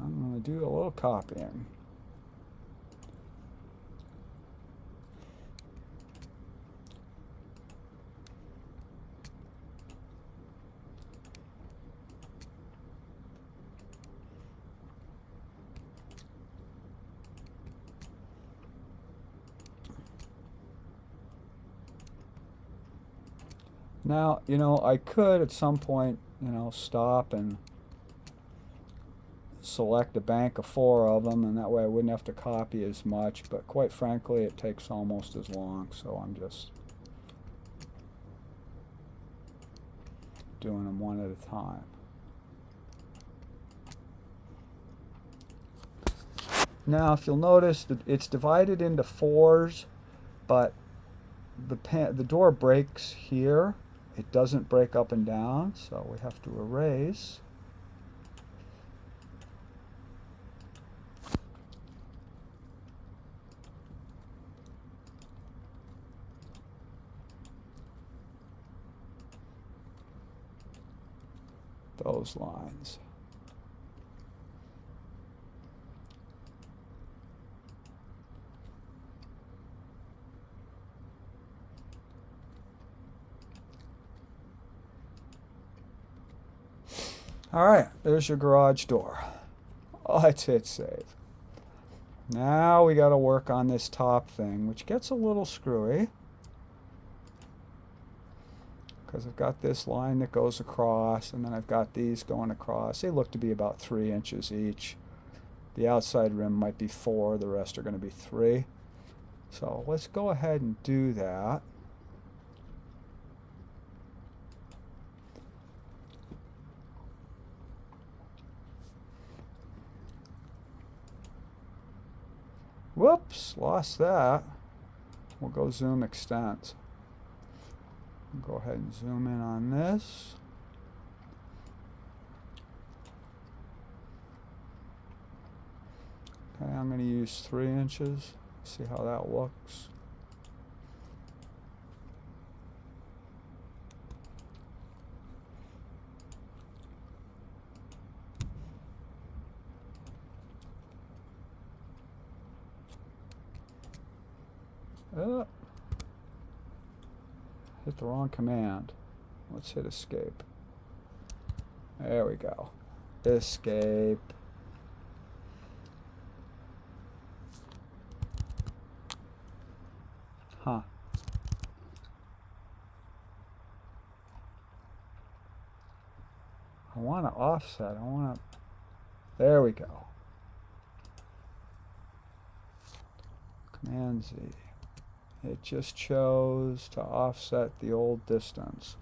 I'm going to do a little copying. Now, I could at some point, stop and select a bank of 4 of them, and that way I wouldn't have to copy as much, but quite frankly, it takes almost as long, so I'm just doing them one at a time. Now, if you'll notice that it's divided into 4s, but the door breaks here. It doesn't break up and down, so we have to erase. Those lines. All right, there's your garage door. Let's hit save. Now we got to work on this top thing, which gets a little screwy, because I've got this line that goes across, and then I've got these going across. They look to be about 3 inches each. The outside rim might be 4, the rest are going to be 3. So let's go ahead and do that. Whoops, lost that. We'll go zoom extent. Go ahead and zoom in on this. Okay, I'm going to use 3 inches. See how that looks. Hit the wrong command. Let's hit escape. There we go. Escape. Huh. I want to offset. There we go. Command Z. It just chose to offset the old distance.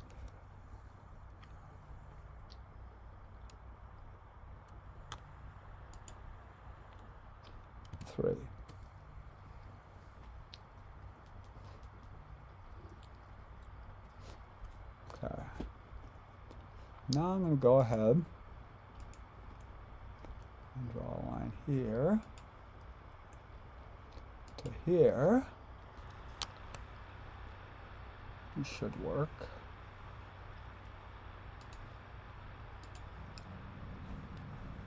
Three. Okay. Now I'm going to go ahead and draw a line here to here. It should work.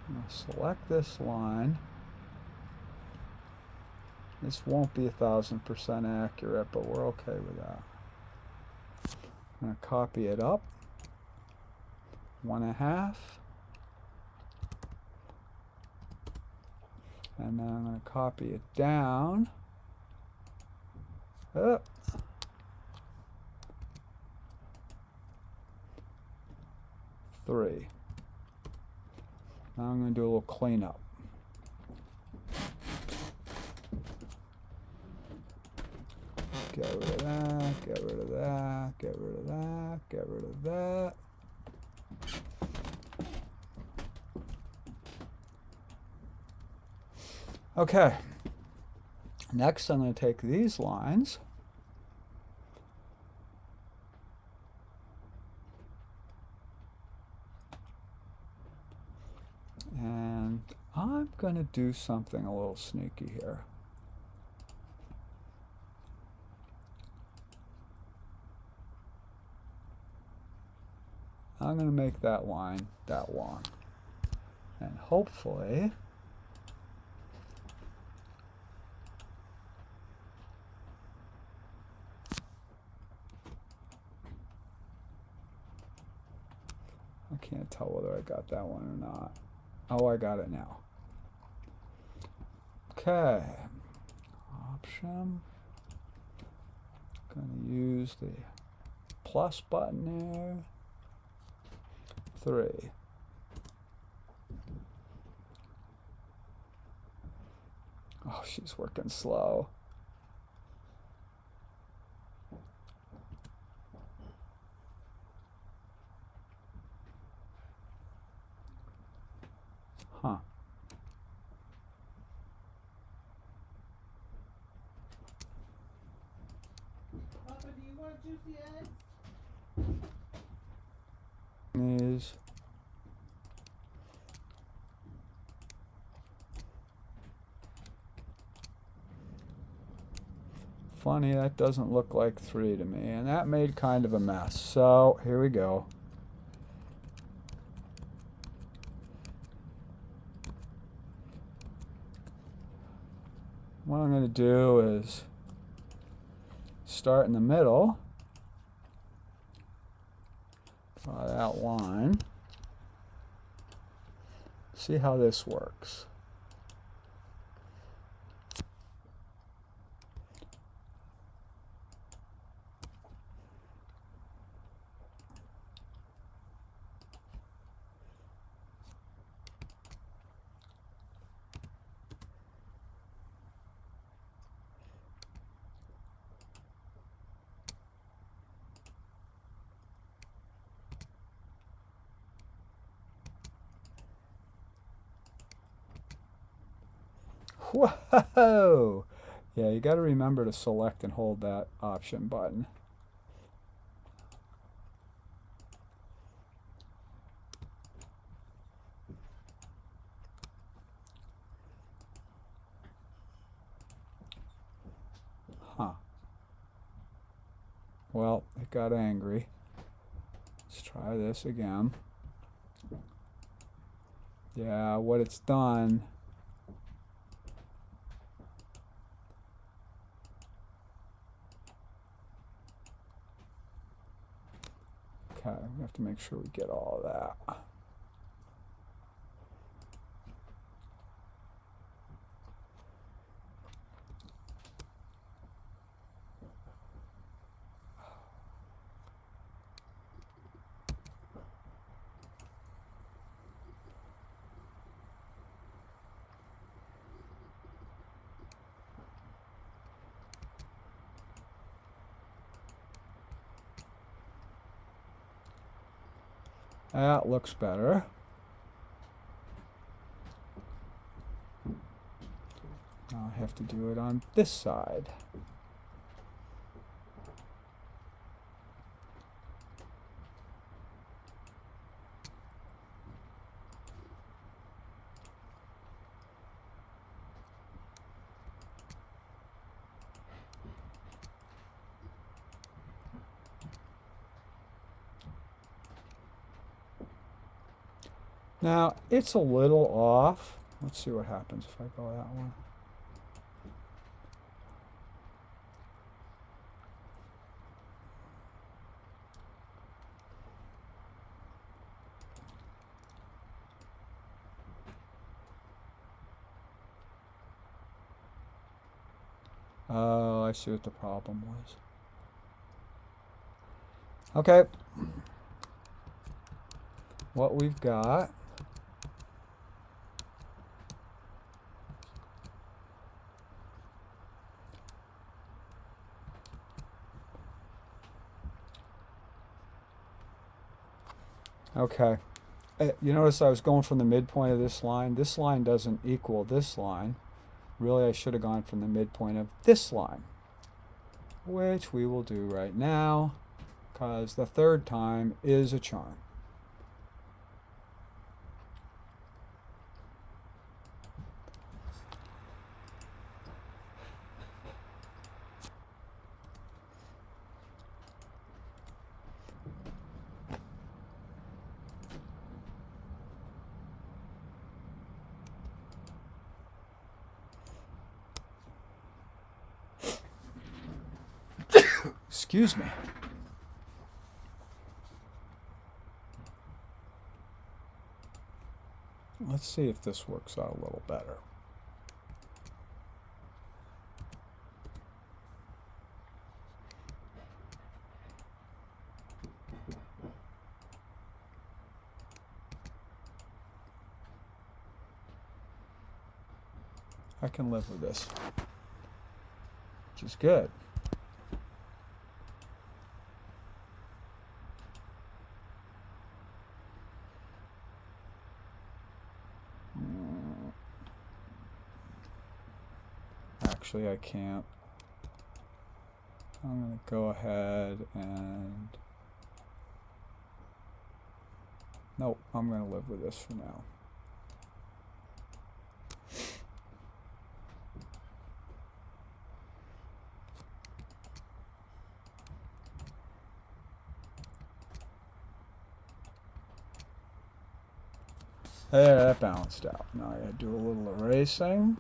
I'm going to select this line. This won't be 1000% accurate, but we're okay with that. I'm going to copy it up 1.5, and then I'm going to copy it down. Up. 3. Now I'm going to do a little cleanup. Get rid of that, get rid of that, get rid of that, get rid of that. Okay. Next, I'm going to take these lines and I'm going to do something a little sneaky here. I'm going to make that line that long. And hopefully I can't tell whether I got that one or not. Oh, I got it now. Okay. Option. Going to use the plus button there. 3. Oh, she's working slow. Huh. Papa, do you want juicy eggs? Is funny, that doesn't look like 3 to me, and that made kind of a mess. So here we go. What I'm going to do is start in the middle, draw that line, see how this works. Whoa! Yeah, you got to remember to select and hold that option button. Huh. Well, it got angry. Let's try this again. Yeah, what it's done. Okay, we have to make sure we get all of that. That looks better. Now I have to do it on this side. Now, it's a little off. Let's see what happens if I go that one. Oh, I see what the problem was. Okay. What we've got okay. You notice I was going from the midpoint of this line. This line doesn't equal this line. Really, I should have gone from the midpoint of this line, which we will do right now, because the third time is a charm. Excuse me. Let's see if this works out a little better. I can live with this, which is good. Actually, I can't. I'm going to go ahead and... Nope, I'm going to live with this for now. There, that balanced out. Now I gotta do a little erasing.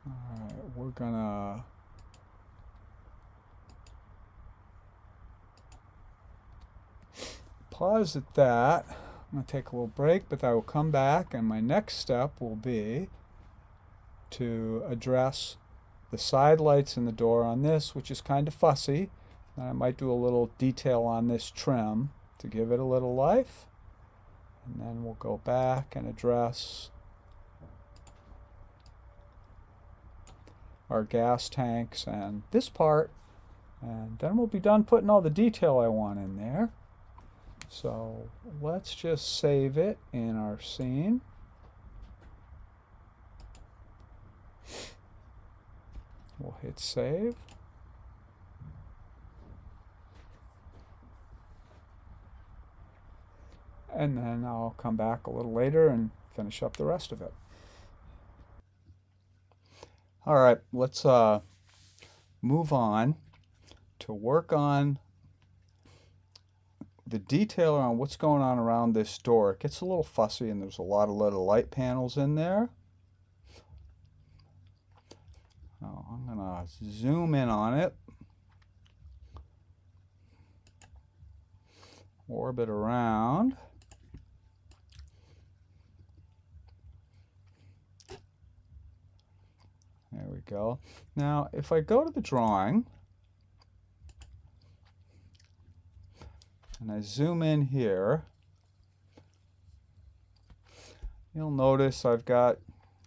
Alright, we're gonna pause at that. I'm gonna take a little break, but I will come back, and my next step will be to address the side lights in the door on this, which is kind of fussy. And I might do a little detail on this trim to give it a little life. And then we'll go back and address our gas tanks and this part. And then we'll be done putting all the detail I want in there. So let's just save it in our scene. We'll hit save. And then I'll come back a little later and finish up the rest of it. All right, let's move on to work on the detail on what's going on around this door. It gets a little fussy and there's a lot of little light panels in there. Oh, I'm gonna zoom in on it, orbit around. There we go. Now, if I go to the drawing and I zoom in here, you'll notice I've got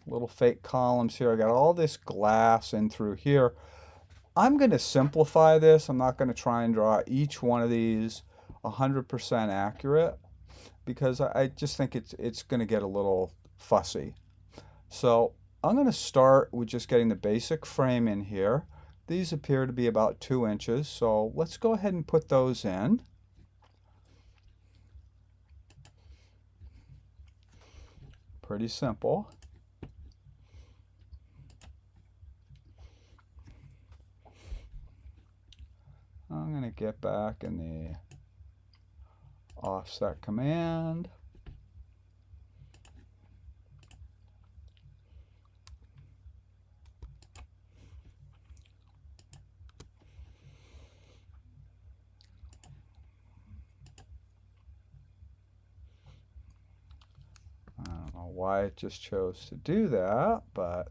little fake columns here. I got all this glass in through here. I'm going to simplify this. I'm not going to try and draw each one of these 100% accurate because I just think it's going to get a little fussy. So I'm going to start with just getting the basic frame in here. These appear to be about 2 inches, so let's go ahead and put those in. Pretty simple. I'm going to get back in the offset command. I don't know why it just chose to do that, but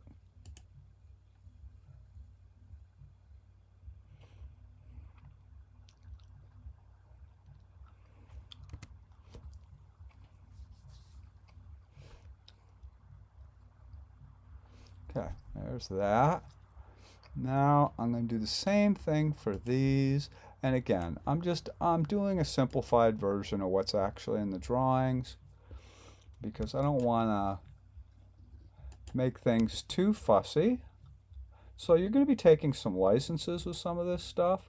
okay, there's that. Now I'm going to do the same thing for these. And again, I'm doing a simplified version of what's actually in the drawings because I don't want to make things too fussy. So you're going to be taking some licenses with some of this stuff.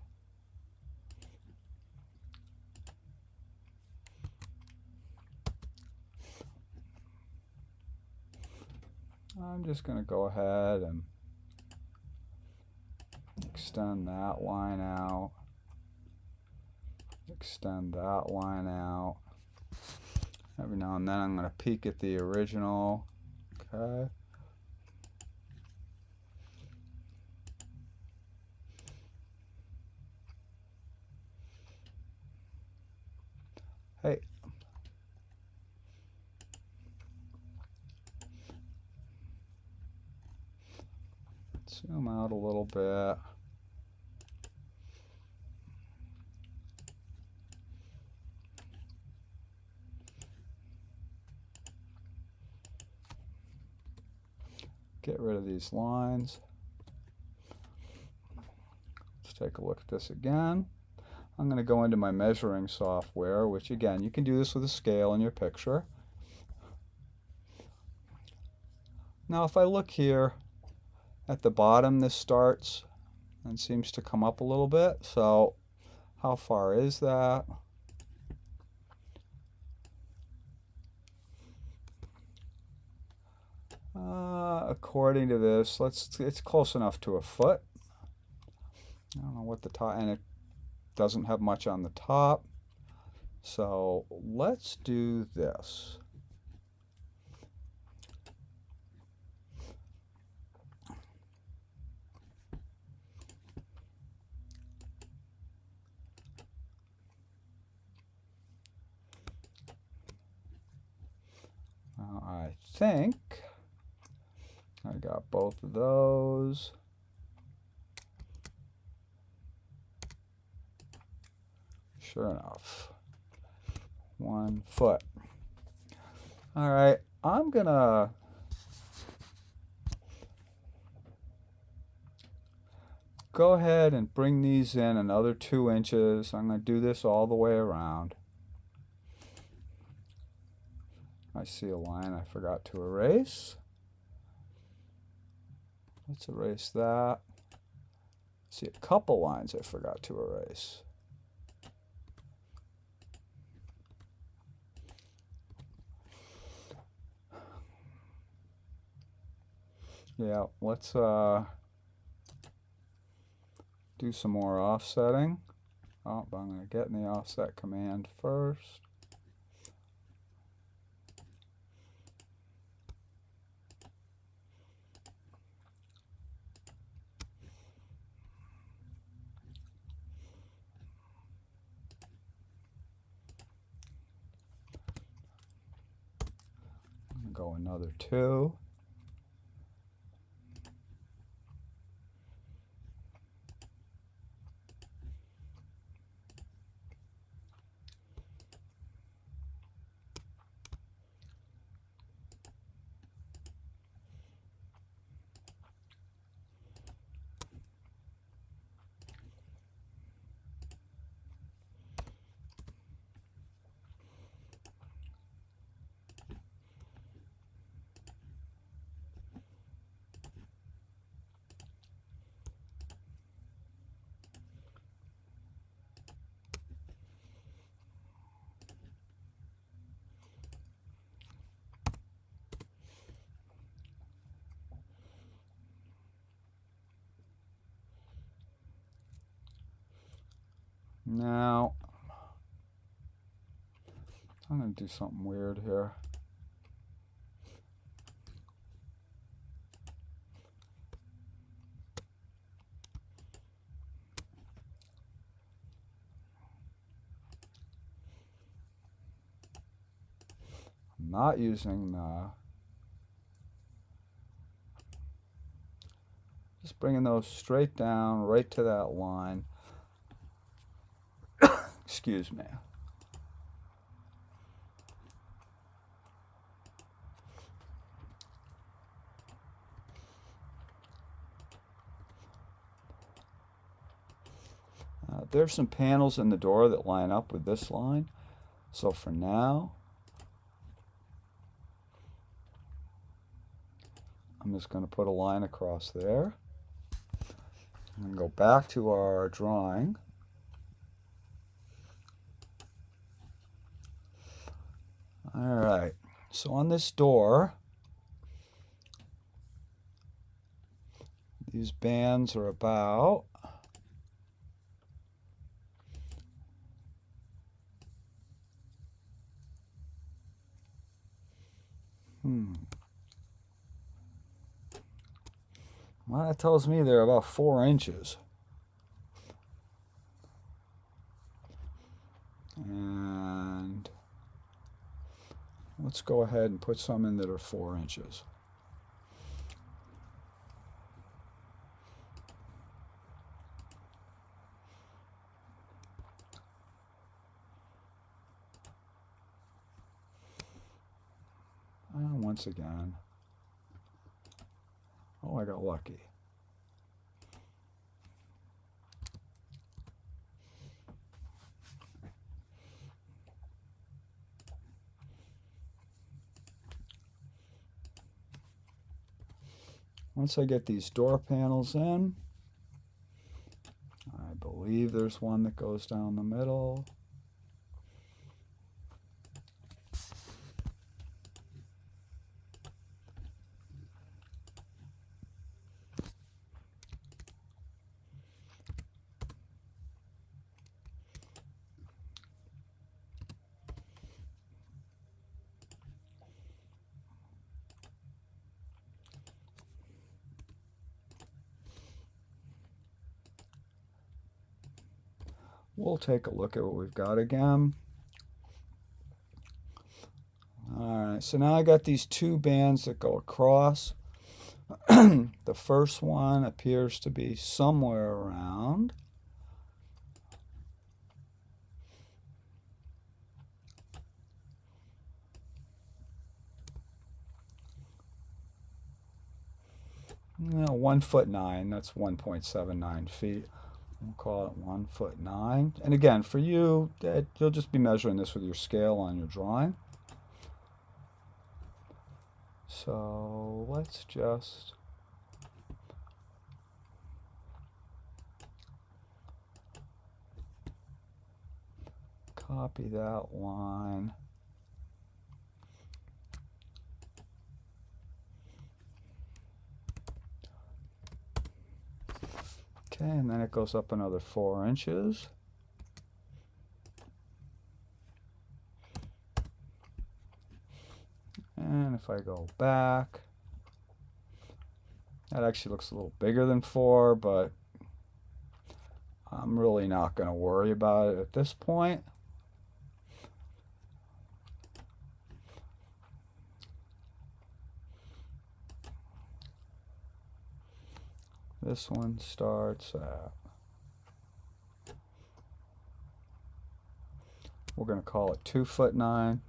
I'm just going to go ahead and extend that line out. Extend that line out. Every now and then I'm going to peek at the original. Okay. Hey. Zoom out a little bit. Get rid of these lines. Let's take a look at this again. I'm going to go into my measuring software, which again, you can do this with a scale in your picture. Now if I look here at the bottom, this starts and seems to come up a little bit. So how far is that? According to this, it's close enough to a foot. I don't know what the top, and it doesn't have much on the top. So let's do this. I think I got both of those. Sure enough, 1 foot. All right, I'm gonna go ahead and bring these in another 2 inches. I'm gonna do this all the way around. I see a line I forgot to erase. Let's erase that. See a couple lines I forgot to erase. Yeah, let's do some more offsetting. Oh, but I'm going to get in the offset command first. I'm going to go another 2. Now, I'm going to do something weird here. I'm not using just bringing those straight down, right to that line. Excuse me. there's some panels in the door that line up with this line. So for now, I'm just going to put a line across there. And go back to our drawing. All right, so on this door, these bands are about well, that tells me they're about 4 inches. And let's go ahead and put some in that are 4 inches. And once again, oh, I got lucky. Once I get these door panels in, I believe there's one that goes down the middle. We'll take a look at what we've got again. Alright, so now I got these 2 bands that go across. The first one appears to be somewhere around. No, 1'9". That's 1.79 feet. We'll call it 1'9". And again, for you, you'll just be measuring this with your scale on your drawing. So let's just copy that line. Okay, and then it goes up another 4 inches. And if I go back, that actually looks a little bigger than 4, but I'm really not going to worry about it at this point. This one starts at, we're going to call it 2'9".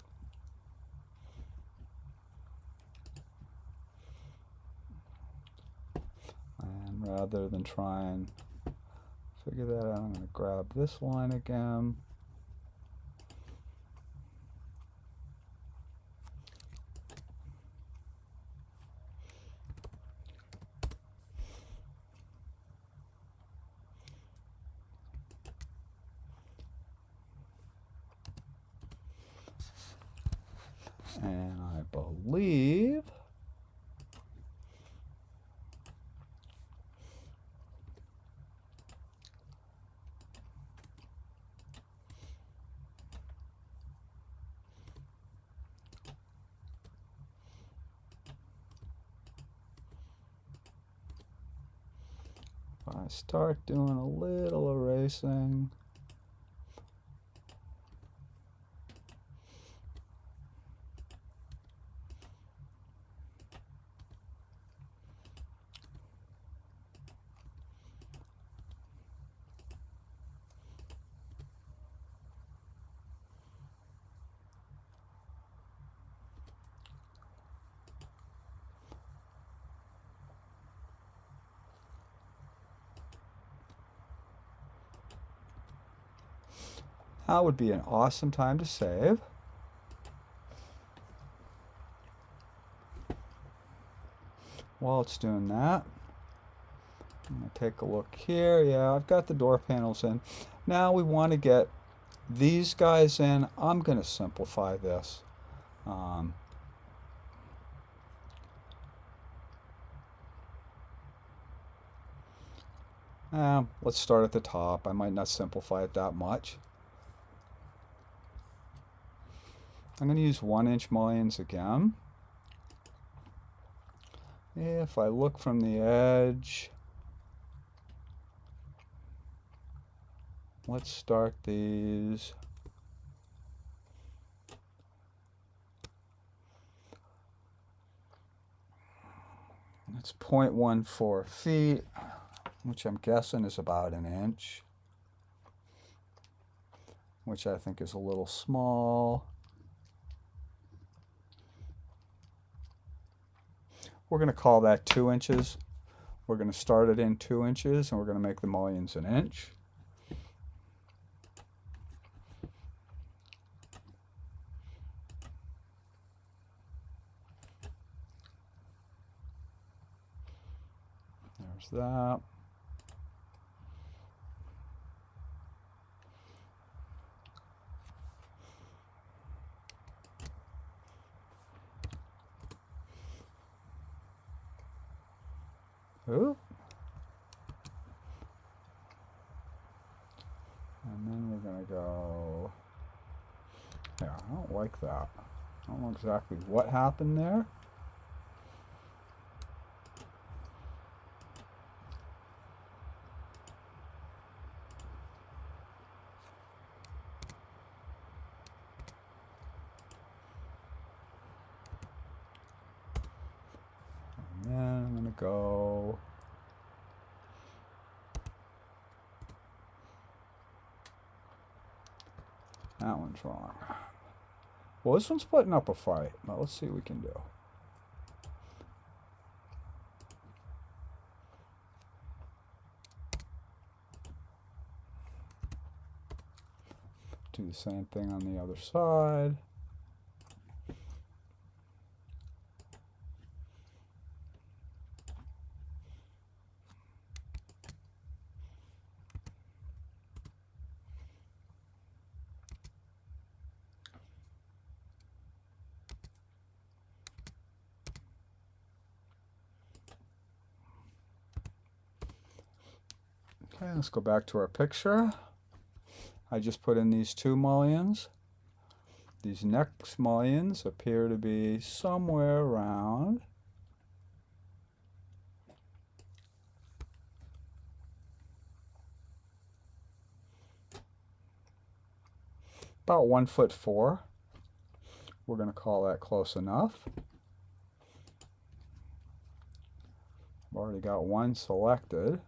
And rather than try and figure that out, I'm going to grab this line again. And I believe if I start doing a little erasing, Now would be an awesome time to save. While it's doing that, I'm going to take a look here. Yeah, I've got the door panels in. Now we want to get these guys in. I'm going to simplify this. Let's start at the top. I might not simplify it that much. I'm going to use 1-inch mullions again. If I look from the edge, let's start these. It's 0.14 feet, which I'm guessing is about an inch, which I think is a little small. We're going to call that 2 inches. We're going to start it in 2 inches, and we're going to make the mullions an inch. There's that. Ooh. And then we're going to go, yeah, I don't like that. I don't know exactly what happened there. And then I'm going to go that one's wrong. Well, this one's putting up a fight. Well, let's see what we can do. Do the same thing on the other side. Okay, let's go back to our picture. I just put in these 2 mullions. These next mullions appear to be somewhere around about 1'4". We're going to call that close enough. I've already got one selected.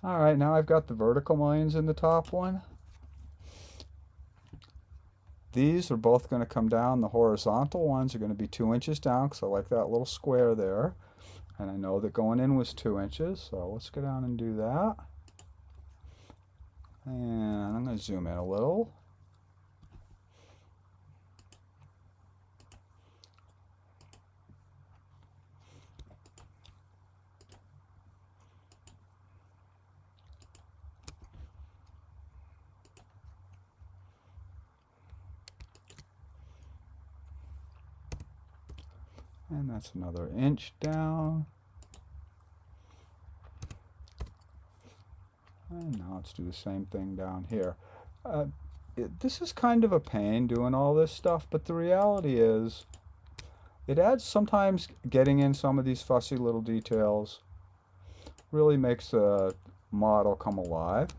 Alright, now I've got the vertical mullions in the top one. These are both going to come down. The horizontal ones are going to be 2 inches down because I like that little square there. And I know that going in was 2 inches, so let's go down and do that. And I'm going to zoom in a little. And that's another inch down. And now let's do the same thing down here. This is kind of a pain doing all this stuff, but the reality is it adds sometimes getting in some of these fussy little details really makes the model come alive.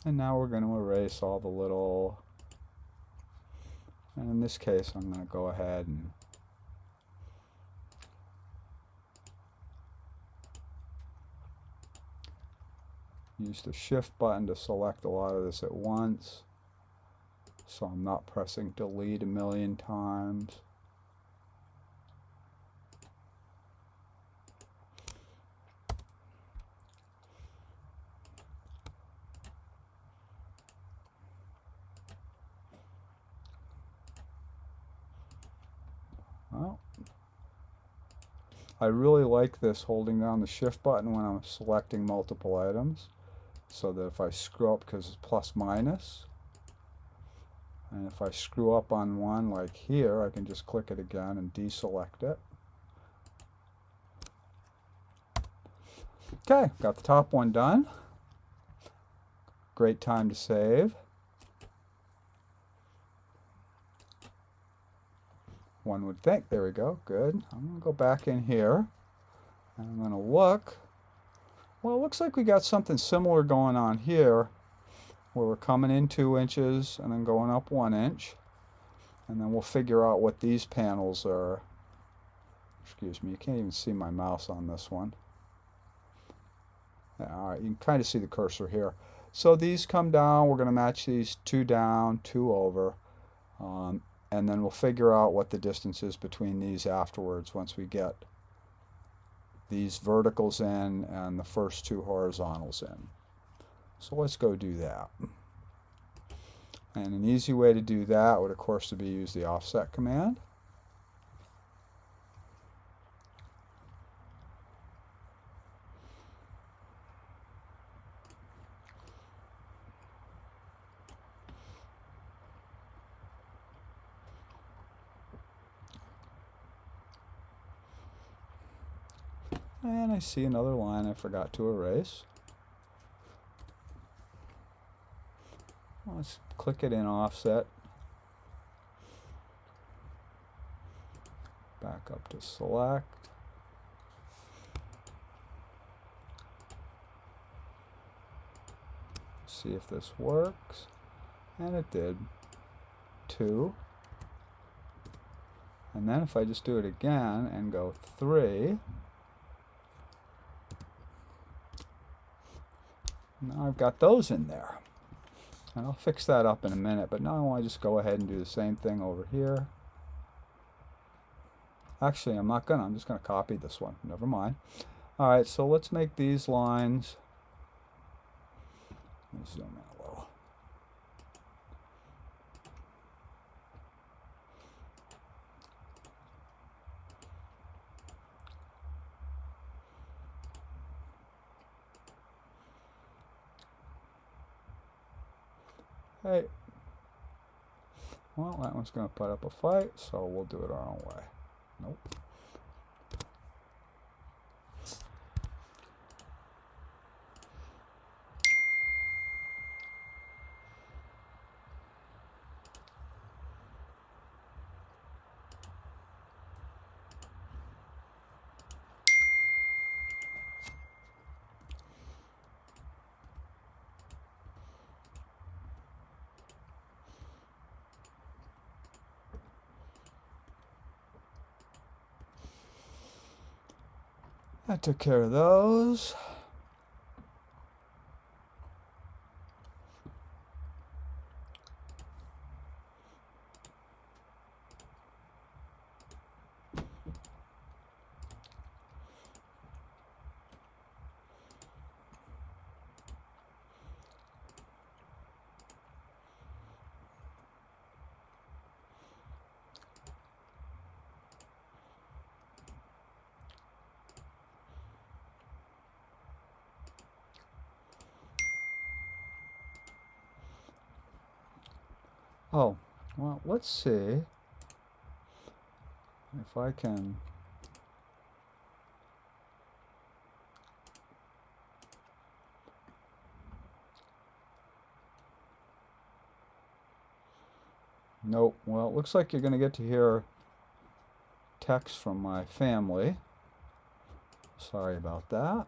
And now we're going to erase all the little, and in this case I'm going to go ahead and use the shift button to select a lot of this at once, so I'm not pressing delete a million times. Well, I really like this holding down the shift button when I'm selecting multiple items, so that if I screw up, because it's plus minus, and if I screw up on one like here, I can just click it again and deselect it. Okay, got the top one done. Great time to save. One would think. There we go. Good. I'm going to go back in here, and I'm going to look. Well, it looks like we got something similar going on here, where we're coming in 2 inches and then going up 1 inch. And then we'll figure out what these panels are. Excuse me, you can't even see my mouse on this one. Yeah, all right, you can kind of see the cursor here. So these come down. We're going to match these 2 down, 2 over. And then we'll figure out what the distance is between these afterwards once we get these verticals in and the first 2 horizontals in. So let's go do that. And an easy way to do that would, of course, be use the offset command. And I see another line I forgot to erase. Let's click it in offset. Back up to select. See if this works. And it did. 2. And then if I just do it again and go 3, now I've got those in there. And I'll fix that up in a minute, but now I want to just go ahead and do the same thing over here. Actually, I'm not gonna. I'm just gonna copy this one. Never mind. All right, so let's make these lines. Let me zoom in a little. Hey. Well, that one's going to put up a fight, so we'll do it our own way. Nope. That took care of those. Oh, well, let's see if I can. Nope. Well, it looks like you're going to get to hear text from my family. Sorry about that.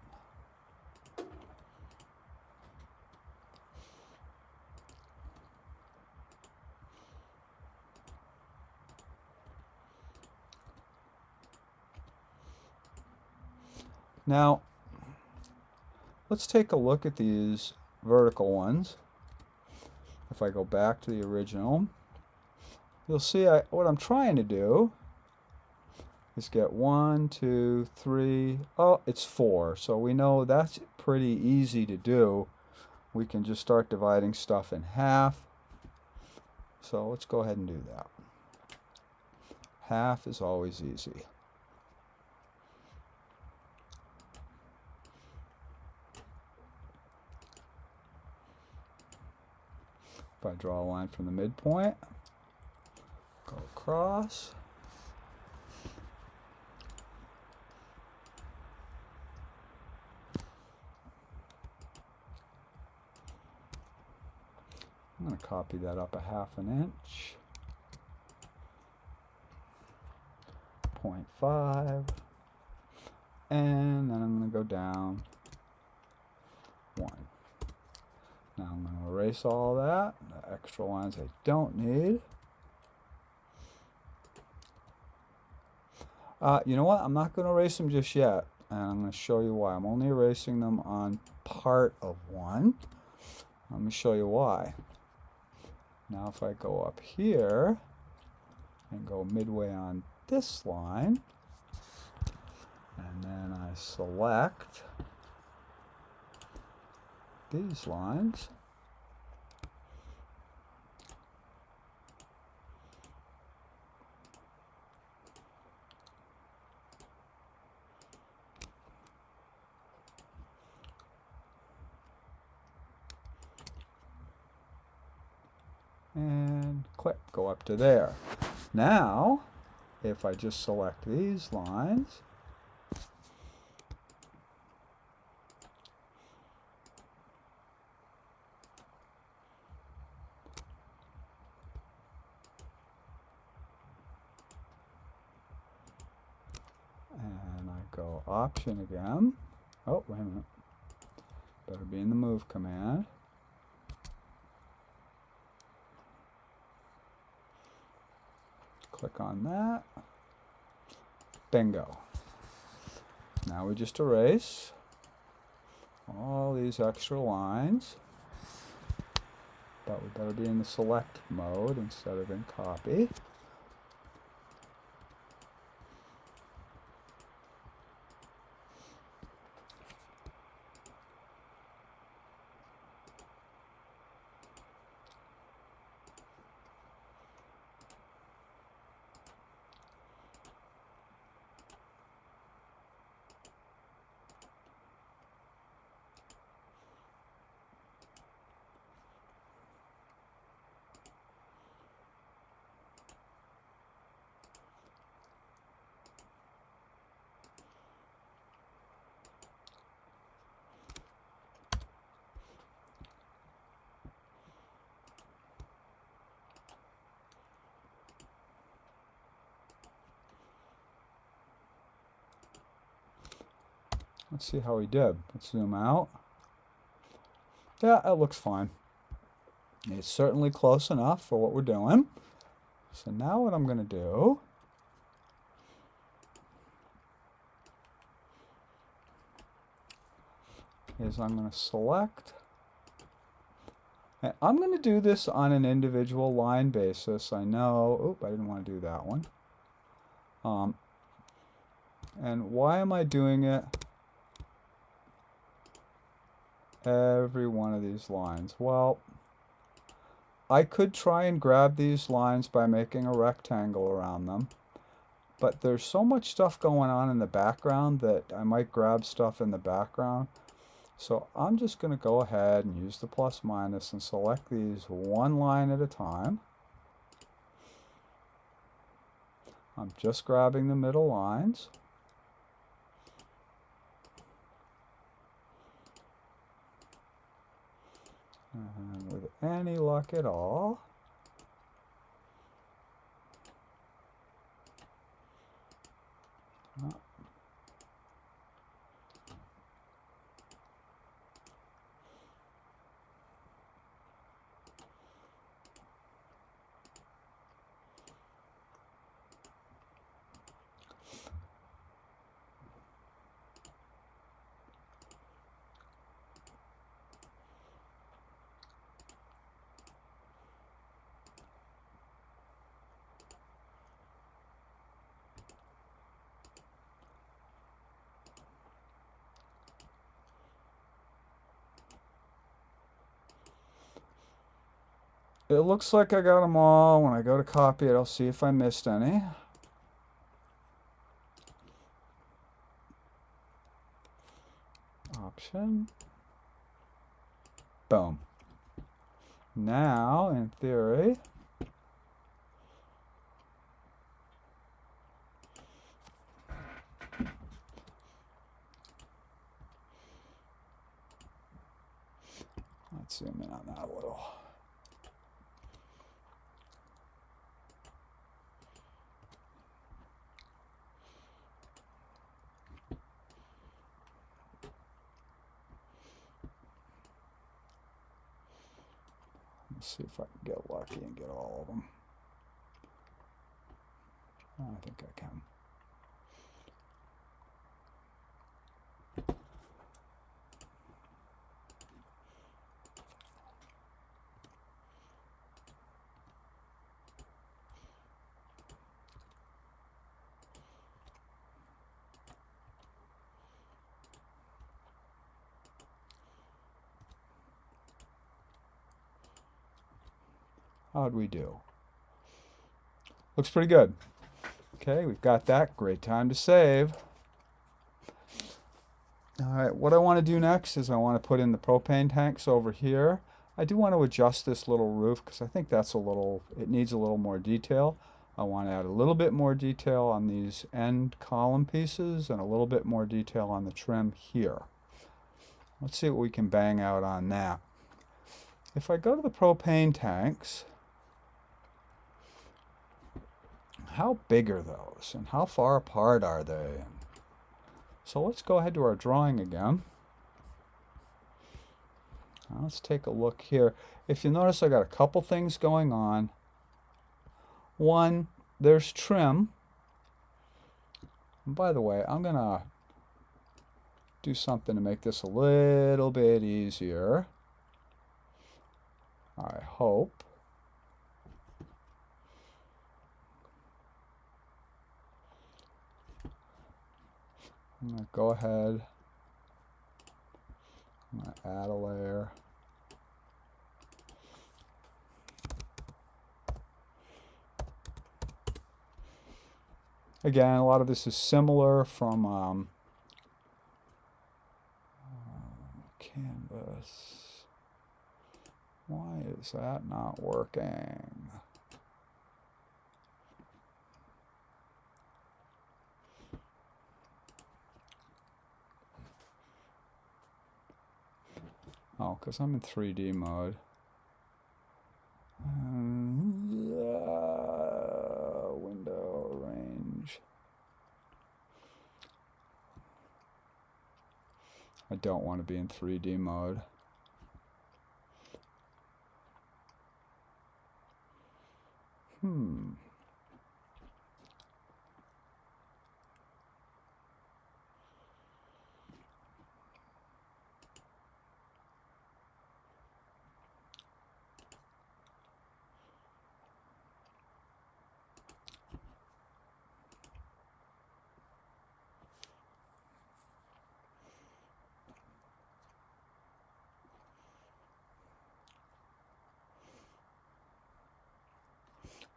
Now, let's take a look at these vertical ones. If I go back to the original, you'll see what I'm trying to do is get 1, 2, 3, oh, it's 4. So we know that's pretty easy to do. We can just start dividing stuff in half. So let's go ahead and do that. Half is always easy. If I draw a line from the midpoint, go across. I'm going to copy that up a 1/2 inch. 0.5. And then I'm going to go down 1. Now I'm going to erase all that, the extra lines I don't need. You know what? I'm not going to erase them just yet, and I'm going to show you why. I'm only erasing them on part of one. Let me show you why. Now if I go up here and go midway on this line, and then I select these lines, and click, go up to there. Now, if I just select these lines, and I go Option again. Oh, wait a minute. Better be in the Move command. Click on that. Bingo. Now we just erase all these extra lines. But we better be in the Select mode instead of in Copy. Let's see how we did. Let's zoom out. Yeah, it looks fine. It's certainly close enough for what we're doing. So now what I'm going to do is I'm going to select, and I'm going to do this on an individual line basis. I know, oop, I didn't want to do that one. And why am I doing it every one of these lines? Well, I could try and grab these lines by making a rectangle around them, but there's so much stuff going on in the background that I might grab stuff in the background. So I'm just going to go ahead and use the plus minus and select these one line at a time. I'm just grabbing the middle lines. And with any luck at all, It looks like I got them all. When I go to copy it, I'll see if I missed any. Option. Boom. Now, in theory, let's zoom in on that a little. Let's see if I can get lucky and get all of them. I think I can. How'd we do? Looks pretty good. Okay, we've got that. Great time to save. All right, what I want to do next is I want to put in the propane tanks over here. I do want to adjust this little roof because I think that's it needs a little more detail. I want to add a little bit more detail on these end column pieces and a little bit more detail on the trim here. Let's see what we can bang out on that. If I go to the propane tanks, how big are those and how far apart are they? So let's go ahead to our drawing again. Now let's take a look here. If you notice, I got a couple things going on. One, there's trim. And by the way, I'm going to do something to make this a little bit easier. I hope. I'm going to go ahead. I'm going to add a layer. Again, a lot of this is similar from Canvas. Why is that not working? Oh, because I'm in 3D mode. Window range. I don't want to be in 3D mode.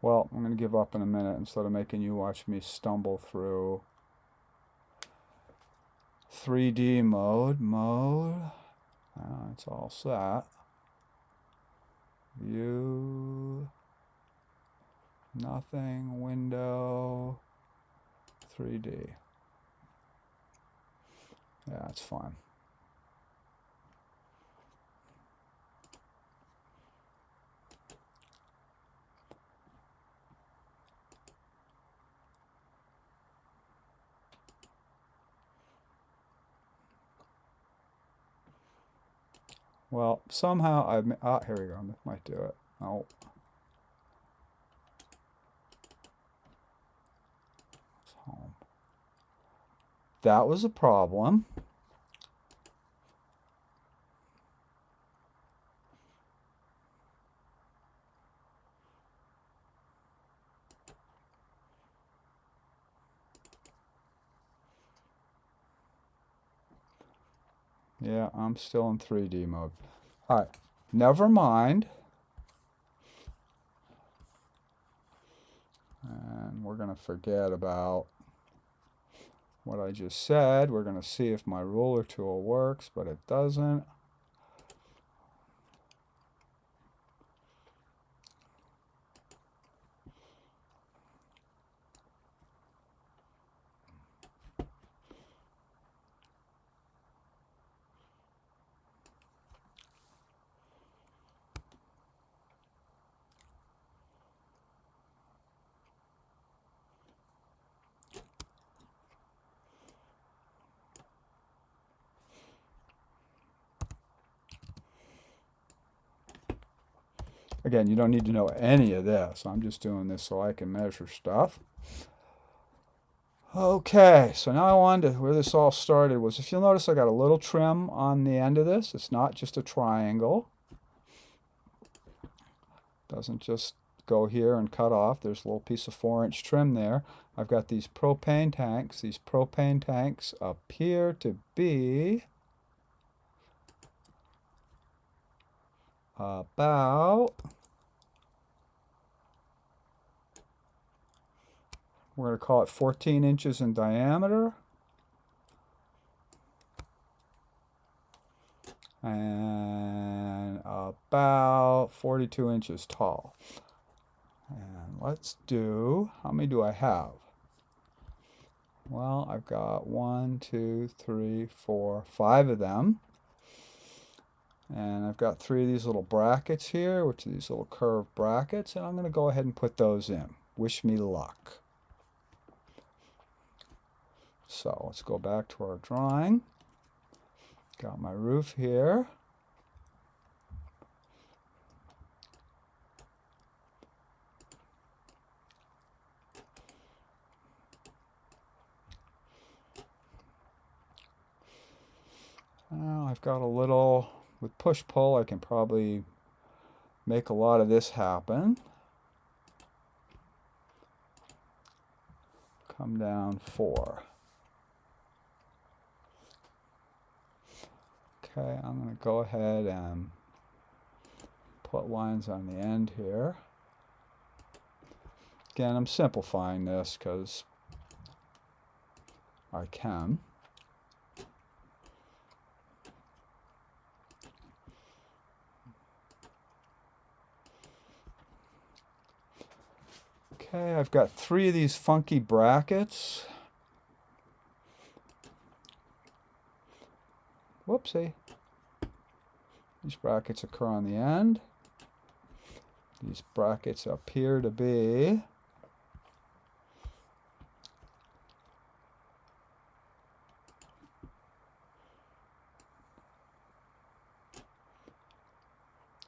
Well, I'm going to give up in a minute instead of making you watch me stumble through 3D mode. It's all set. View. Nothing. Window. 3D. Yeah, it's fine. Well, somehow here we go. This might do it. Oh. It's home. That was a problem. Yeah, I'm still in 3D mode. All right, never mind. we're going to forget about what I just said. We're going to see if my ruler tool works, but it doesn't. Again, you don't need to know any of this. I'm just doing this so I can measure stuff. Okay, so now on to where this all started was, if you'll notice, I got a little trim on the end of this. It's not just a triangle. Doesn't just go here and cut off. There's a little piece of 4-inch trim there. I've got these propane tanks. These propane tanks appear to be about, we're going to call it 14 inches in diameter and about 42 inches tall. And let's do, how many do I have? Well, I've got 1, 2, 3, 4, 5 of them. And I've got 3 of these little brackets here, which are these little curved brackets, and I'm going to go ahead and put those in. Wish me luck. So let's go back to our drawing. Got my roof here. Now I've got a little, with push-pull I can probably make a lot of this happen. Come down 4. Okay, I'm going to go ahead and put lines on the end here. Again, I'm simplifying this because I can. Okay, I've got 3 of these funky brackets. Whoopsie. These brackets occur on the end. These brackets appear to be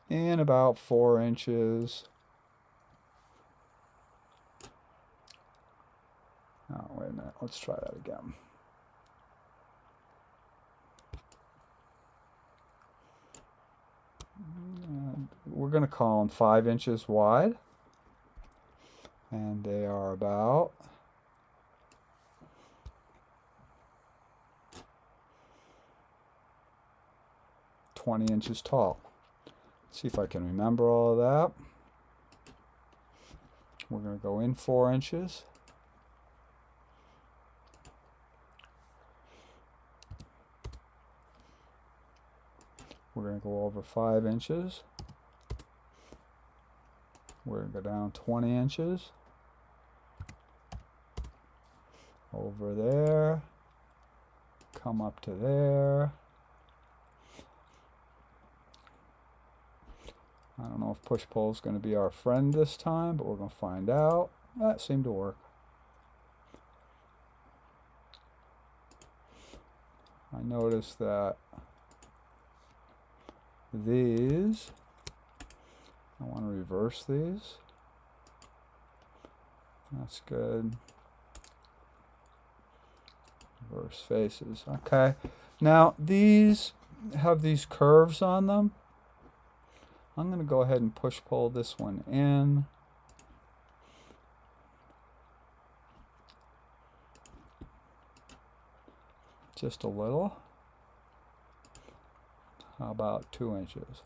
in about 4 inches. Oh, wait a minute. Let's try that again. And we're going to call them 5 inches wide. And they are about 20 inches tall. Let's see if I can remember all of that. We're going to go in 4 inches. We're going to go over 5 inches. We're going to go down 20 inches. Over there. Come up to there. I don't know if push-pull is going to be our friend this time, but we're going to find out. That seemed to work. I noticed that these, I want to reverse these. That's good. Reverse faces. Okay. Now these have these curves on them. I'm going to go ahead and push-pull this one in. Just a little. How about 2 inches?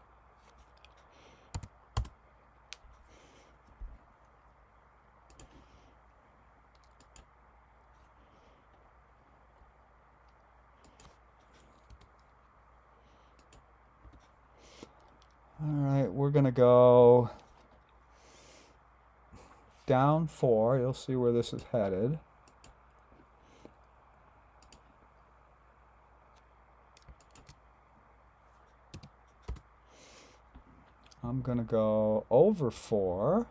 Alright, we're going to go down 4. You'll see where this is headed. I'm going to go over 4.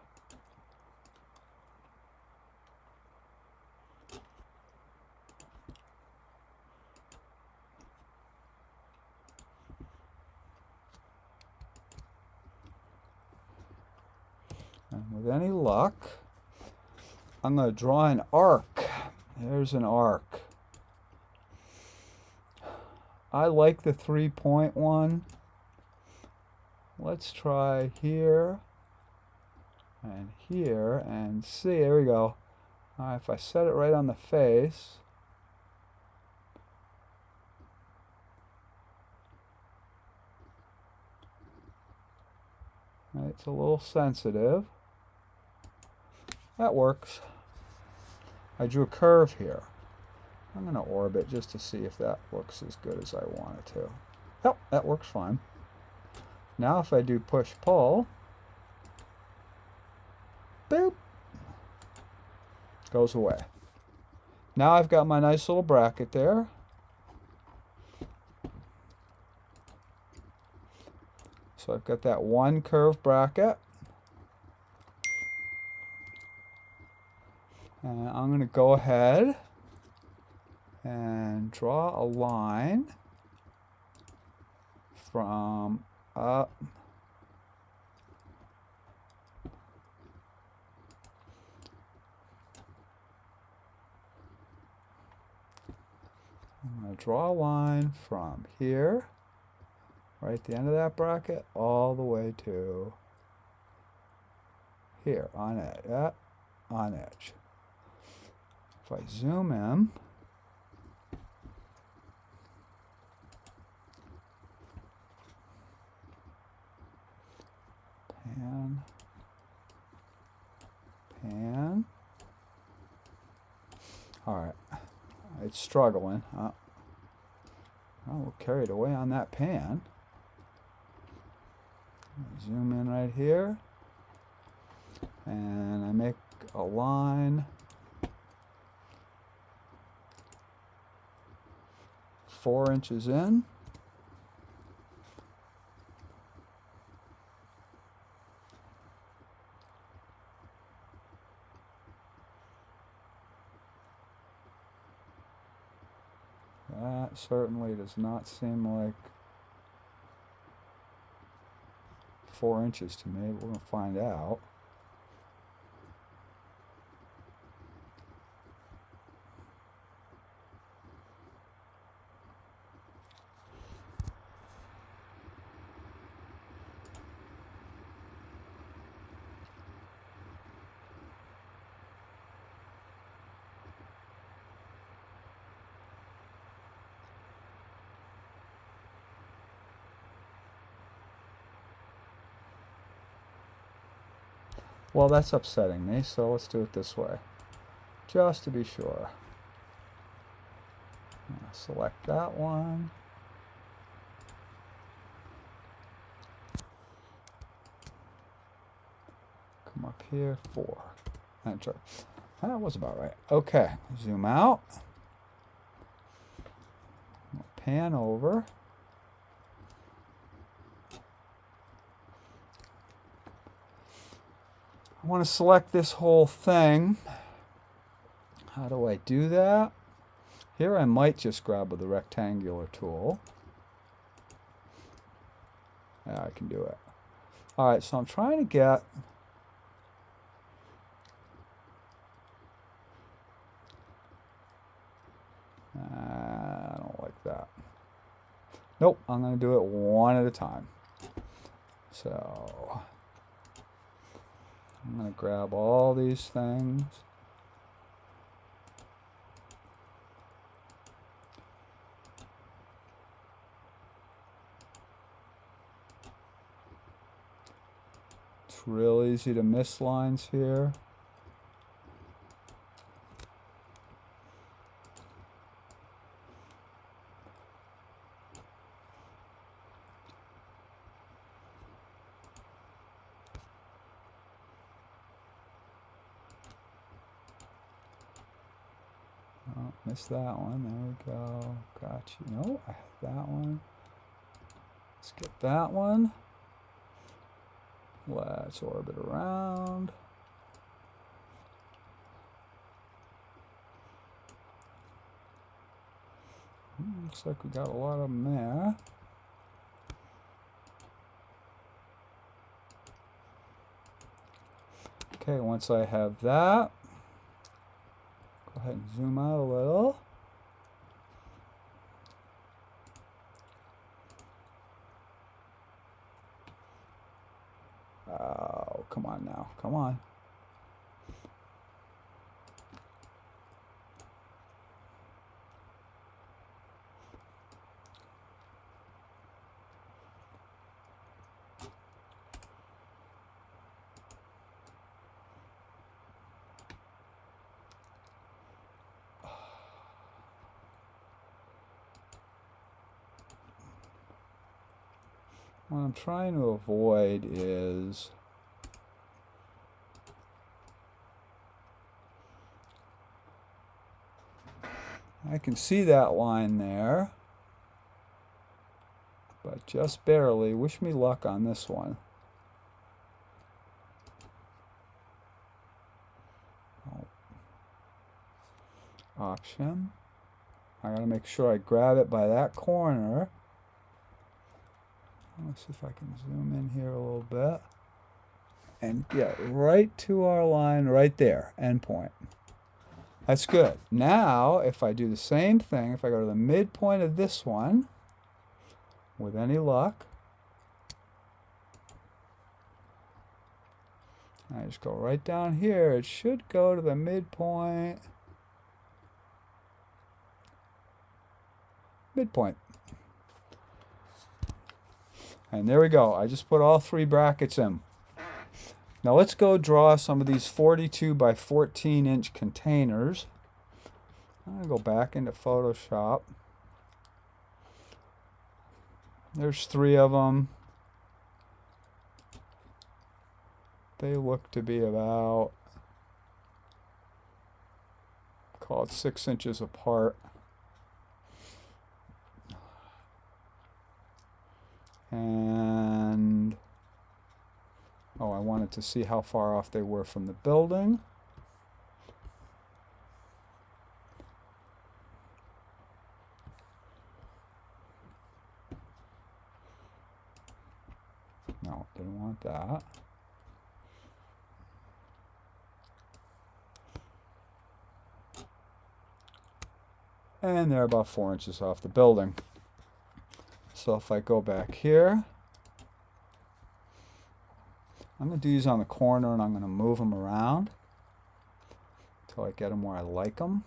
And with any luck, I'm going to draw an arc. There's an arc. I like the 3-point one. Let's try here and here and see. There we go. If I set it right on the face, it's a little sensitive. That works. I drew a curve here. I'm going to orbit just to see if that looks as good as I want it to. Yep, that works fine. Now if I do push-pull, boop, goes away. Now I've got my nice little bracket there. So I've got that one curved bracket. And I'm going to go ahead and draw a line from up I'm going to draw a line from here, right at the end of that bracket, all the way to here, on edge, on edge. If I zoom in, pan, pan. All right, it's struggling. We're carried away on that pan. Zoom in right here, and I make a line 4 inches in. That certainly does not seem like 4 inches to me, but we're going to find out. Well, that's upsetting me, so let's do it this way, just to be sure. Select that one. Come up here, 4. Enter. That was about right. Okay, zoom out. Pan over. I want to select this whole thing. How do I do that? Here I might just grab with the rectangular tool. Yeah, I can do it. Alright, so I'm trying to get I don't like that. Nope, I'm going to do it one at a time. So I'm going to grab all these things. It's real easy to miss lines here. Oh, missed that one. There we go. Got you. No, I have that one. Let's get that one. Let's orbit around. Looks like we got a lot of them there. Okay, once I have that, go ahead and zoom out a little. Oh, come on now. Come on. What I'm trying to avoid is I can see that line there, but just barely. Wish me luck on this one. Oh. Option. I gotta make sure I grab it by that corner. Let's see if I can zoom in here a little bit and get right to our line right there, endpoint. That's good. Now, if I do the same thing, if I go to the midpoint of this one, with any luck, I just go right down here. It should go to the midpoint. Midpoint. And there we go. I just put all 3 brackets in. Now let's go draw some of these 42 by 14 inch containers. I'm going to go back into Photoshop. There's 3 of them. They look to be about, call it 6 inches apart. And oh, I wanted to see how far off they were from the building. No, didn't want that. And they're about 4 inches off the building. So if I go back here, I'm going to do these on the corner and I'm going to move them around until I get them where I like them.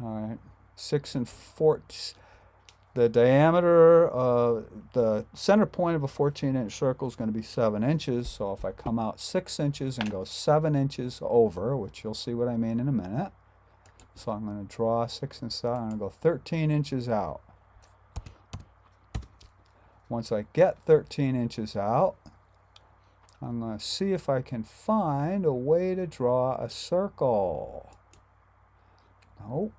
All right, 6 and 4. The diameter, the center point of a 14-inch circle is going to be 7 inches. So if I come out 6 inches and go 7 inches over, which you'll see what I mean in a minute. So I'm going to draw 6 and 7. I'm going to go 13 inches out. Once I get 13 inches out, I'm going to see if I can find a way to draw a circle. Nope.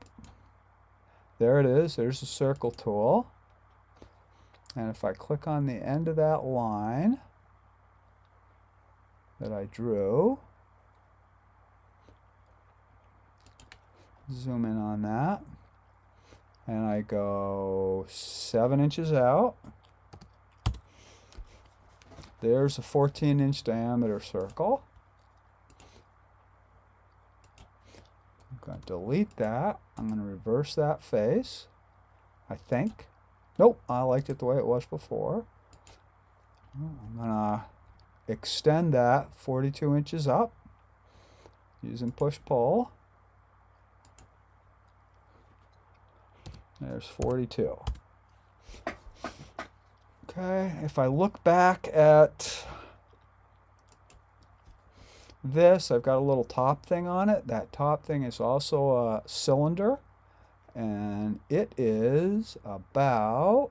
There it is. There's the circle tool. And if I click on the end of that line that I drew, zoom in on that, and I go 7 inches out. There's a 14-inch diameter circle. I'm going to delete that. I'm going to reverse that face, I think. Nope, I liked it the way it was before. I'm going to extend that 42 inches up using push-pull. There's 42. Okay, if I look back at this, I've got a little top thing on it. That top thing is also a cylinder, and it is about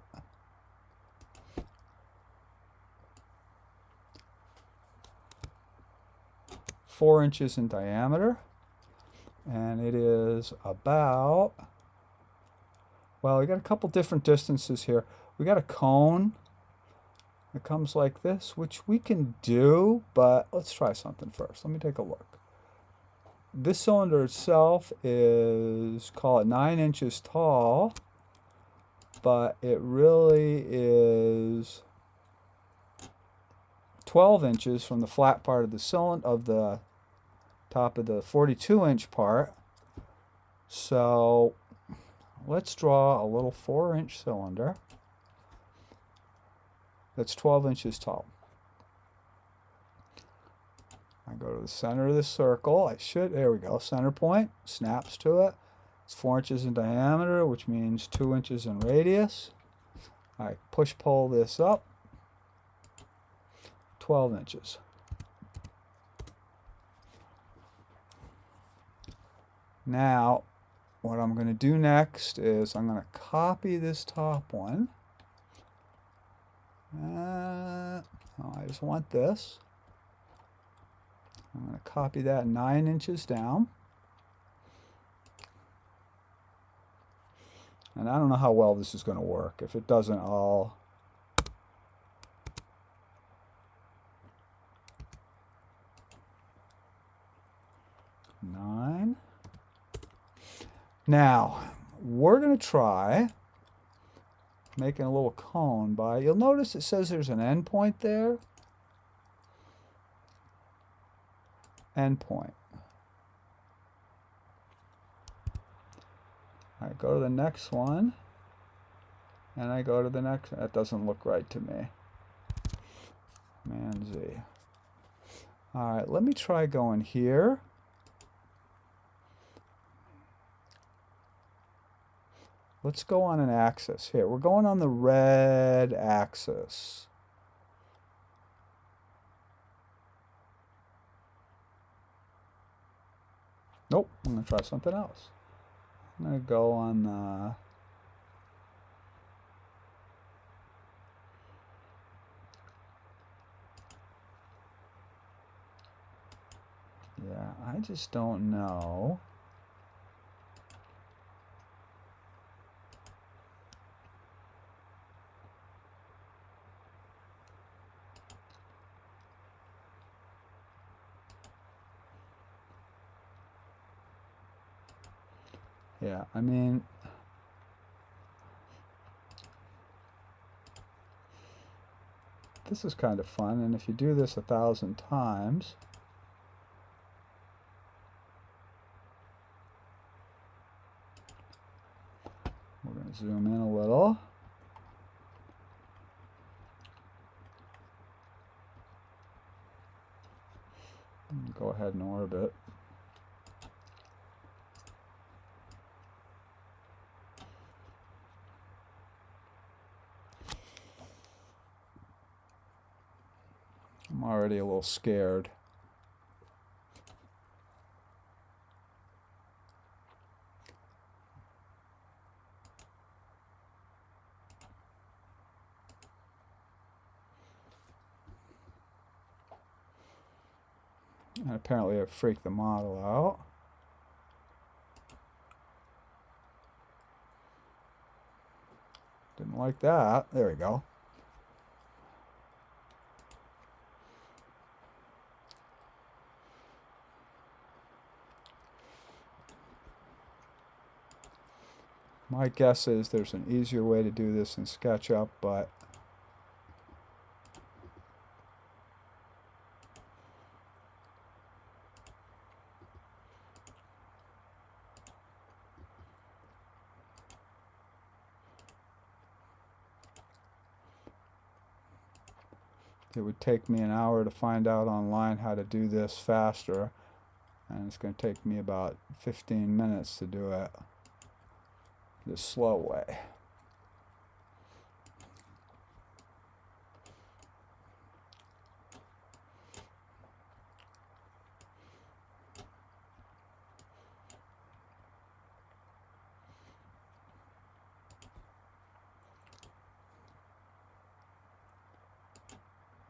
4 inches in diameter, and it is about, well, we got a couple different distances here. We got a cone that comes like this, which we can do, but let's try something first. Let me take a look. This cylinder itself is, call it 9 inches tall, but it really is 12 inches from the flat part of the cylinder, of the top of the 42-inch part. So let's draw a little 4-inch cylinder that's 12 inches tall. I go to the center of the circle. There we go, center point, snaps to it. It's 4 inches in diameter, which means 2 inches in radius. I push pull this up, 12 inches. Now, what I'm going to do next is I'm going to copy this top one. I just want this. I'm going to copy that 9 inches down. And I don't know how well this is going to work. If it doesn't, I'll... Nine. Now, we're going to try making a little cone by, you'll notice it says there's an end point there. End point. I go to the next one, and I go to the next. That doesn't look right to me. Command Z. All right, let me try going here. Let's go on an axis here. We're going on the red axis. Nope, I'm going to try something else. I'm going to go on the... Yeah, I just don't know. Yeah, I mean, this is kind of fun, and if you do this 1,000 times, we're going to zoom in a little. Go ahead and orbit. I'm already a little scared. And apparently I've freaked the model out. Didn't like that. There we go. My guess is there's an easier way to do this in SketchUp, but it would take me an hour to find out online how to do this faster, and it's going to take me about 15 minutes to do it the slow way.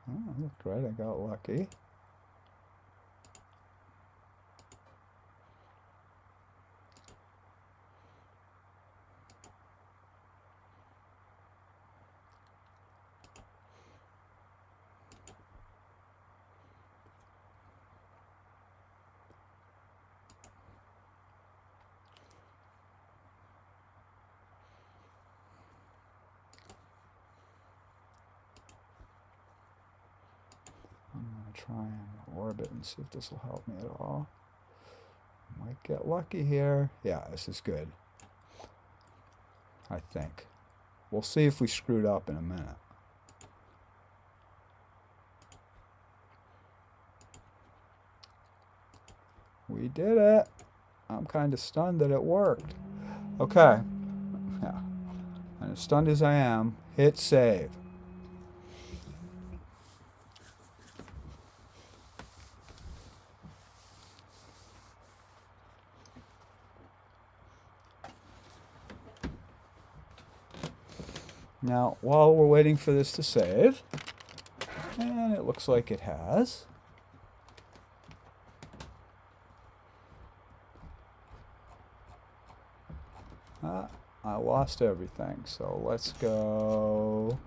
Oh, looked right, I got lucky. going to try and orbit and see if this will help me at all. Might get lucky here. Yeah, this is good. I think. We'll see if we screwed up in a minute. We did it. I'm kind of stunned that it worked. Okay. Yeah. And as stunned as I am, hit save. Now, while we're waiting for this to save, and it looks like it has. I lost everything, so let's go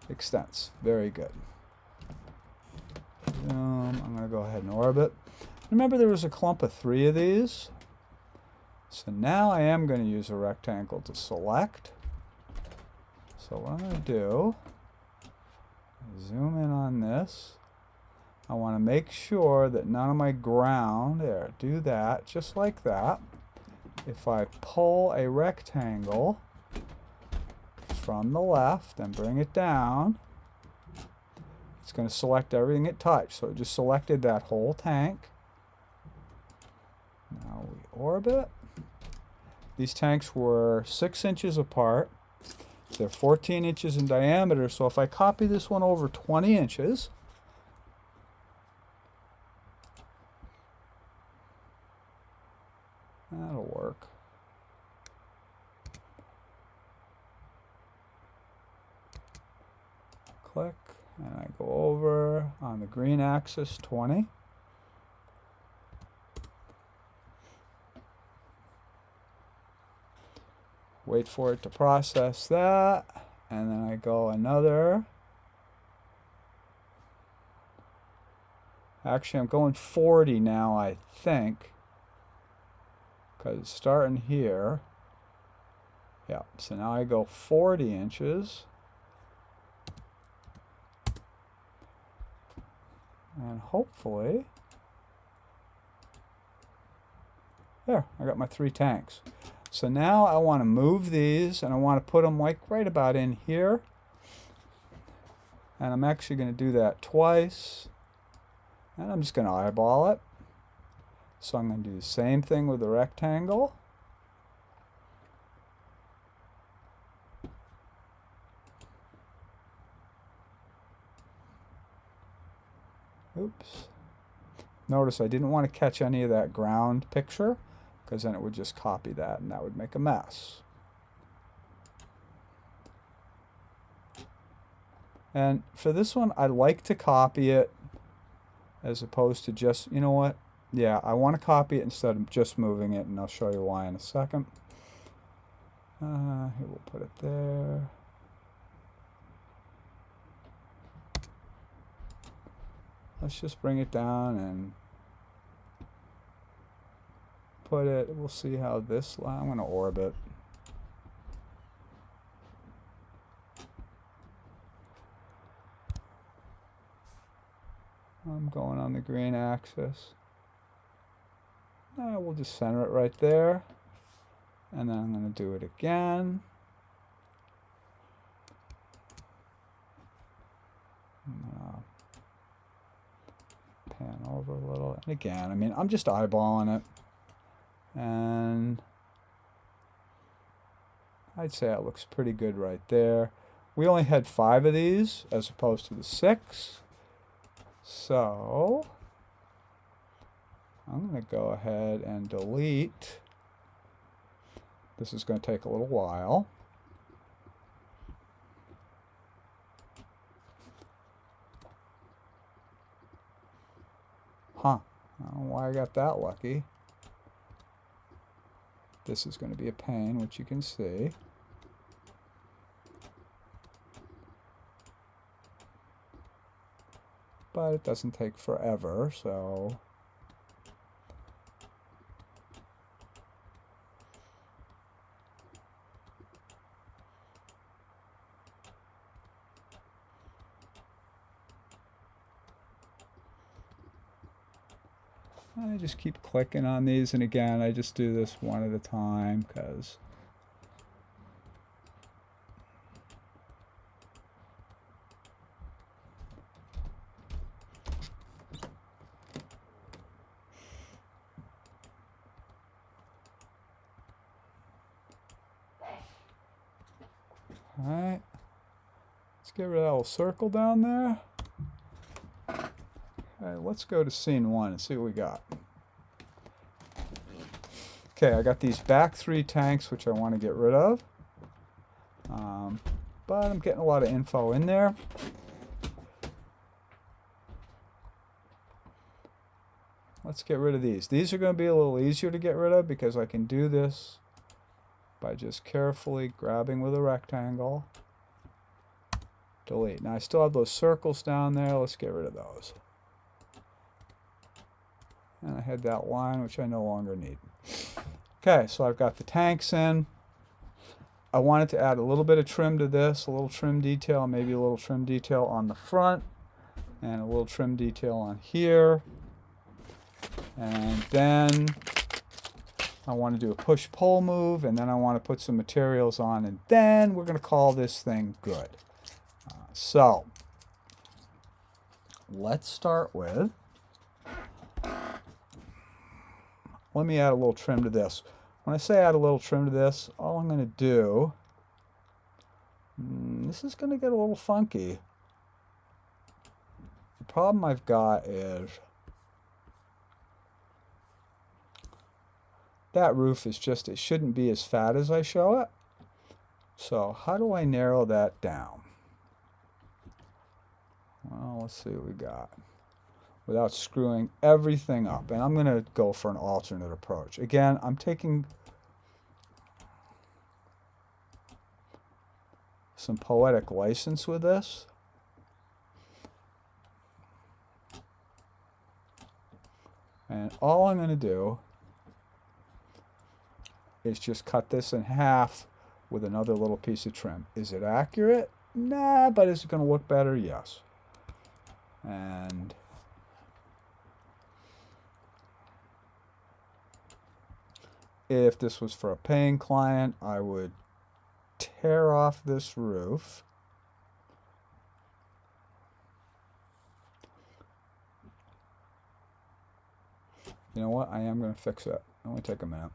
extents. Very good. I'm going to go ahead and orbit. Remember there was a clump of 3 of these? So now I am going to use a rectangle to select. So what I'm going to do, zoom in on this. I want to make sure that none of my ground, there, do that, just like that. If I pull a rectangle from the left and bring it down, it's going to select everything it touched. So it just selected that whole tank. Now we orbit. These tanks were 6 inches apart. They're 14 inches in diameter. So if I copy this one over 20 inches, that'll work. Click, and I go over on the green axis 20. Wait for it to process that, and then I go another. Actually, I'm going 40 now, I think, because it's starting here. Yeah, so now I go 40 inches. And hopefully, there, I got my 3 tanks. So now I want to move these, and I want to put them like right about in here. And I'm actually going to do that twice. And I'm just going to eyeball it. So I'm going to do the same thing with the rectangle. Oops. Notice I didn't want to catch any of that ground picture, because then it would just copy that and that would make a mess. And for this one, I like to copy it as opposed to just, you know what? Yeah, I want to copy it instead of just moving it, and I'll show you why in a second. Here, we'll put it there. Let's just bring it down and put it. We'll see how this, I'm going to orbit. I'm going on the green axis. We'll just center it right there. And then I'm going to do it again. Pan over a little. And again, I mean, I'm just eyeballing it. And I'd say it looks pretty good right there. We only had 5 of these as opposed to the 6. So I'm going to go ahead and delete. This is going to take a little while. Huh. I don't know why I got that lucky. This is going to be a pain, which you can see. But it doesn't take forever, so I just keep clicking on these, and again, I just do this one at a time because all right. Let's get rid of that little circle down there. Okay, let's go to scene 1 and see what we got. Okay, I got these back 3 tanks, which I want to get rid of. But I'm getting a lot of info in there. Let's get rid of these. These are going to be a little easier to get rid of because I can do this by just carefully grabbing with a rectangle. Delete. Now I still have those circles down there. Let's get rid of those. And I had that line, which I no longer need. Okay, so I've got the tanks in. I wanted to add a little bit of trim to this, a little trim detail, maybe a little trim detail on the front, and a little trim detail on here. And then I want to do a push-pull move, and then I want to put some materials on, and then we're going to call this thing good. So let's start with, let me add a little trim to this. When I say add a little trim to this, all I'm going to do, this is going to get a little funky. The problem I've got is that roof is just, it shouldn't be as fat as I show it. So how do I narrow that down? Well, let's see what we got without screwing everything up. And I'm going to go for an alternate approach. Again, I'm taking some poetic license with this. And all I'm going to do is just cut this in half with another little piece of trim. Is it accurate? Nah, but is it going to look better? Yes. And if this was for a paying client, I would tear off this roof. You know what? I am going to fix it. Only take a minute.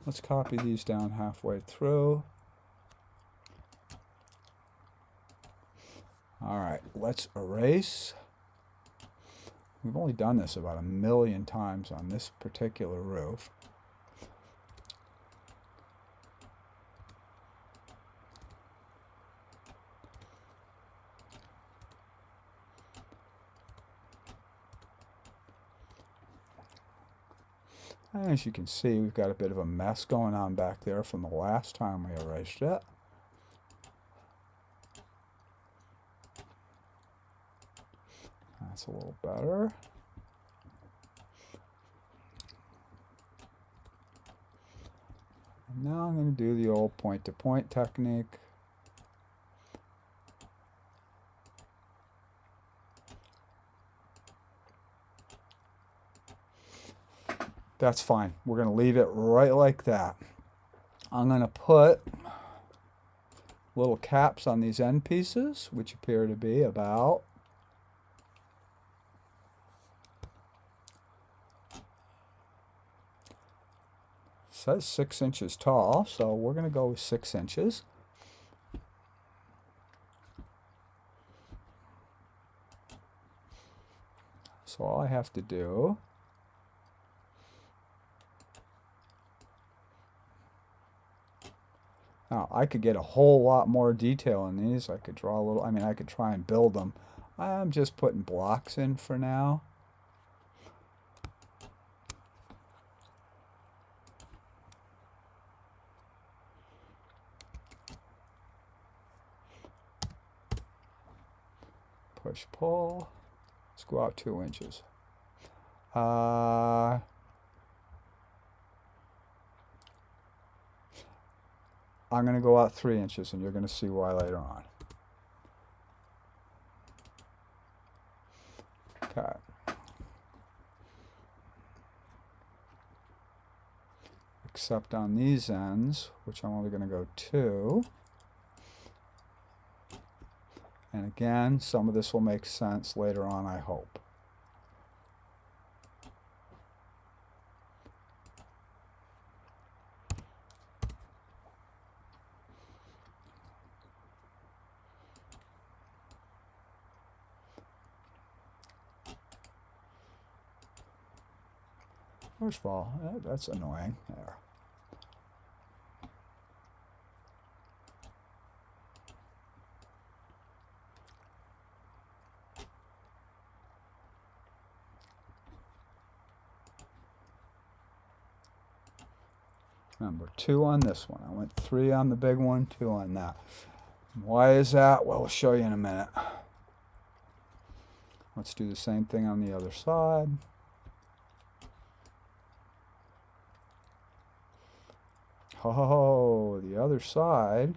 Let's copy these down halfway through. All right, let's erase. We've only done this about 1,000,000 times on this particular roof. And as you can see, we've got a bit of a mess going on back there from the last time we erased it. That's a little better. And now I'm going to do the old point-to-point technique. That's fine. We're going to leave it right like that. I'm going to put little caps on these end pieces, which appear to be about says 6 inches tall, so we're going to go with 6 inches. So all I have to do now, I could get a whole lot more detail in these. I could draw a little, I mean, I could try and build them. I'm just putting blocks in for now. Push, pull. Let's go out 2 inches. I'm going to go out 3 inches, and you're going to see why later on. except on these ends, which I'm only going to go 2. And again, some of this will make sense later on, I hope. First of all, that's annoying. There. Remember, 2 on this one. I went 3 on the big one, 2 on that. Why is that? Well, we'll show you in a minute. Let's do the same thing on the other side. Oh, the other side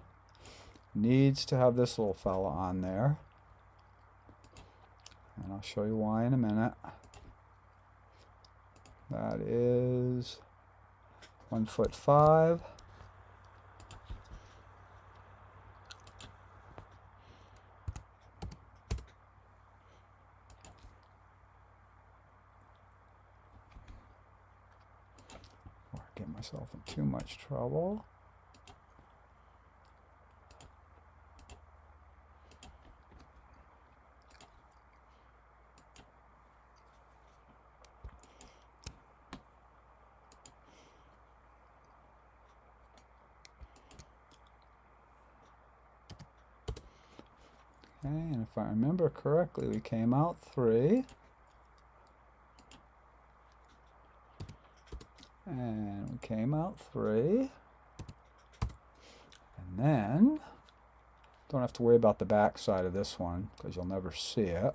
needs to have this little fella on there. And I'll show you why in a minute. That is 1'5". Get myself in too much trouble. Okay, and if I remember correctly, we came out 3. And we came out 3. And then, don't have to worry about the back side of this one, because you'll never see it.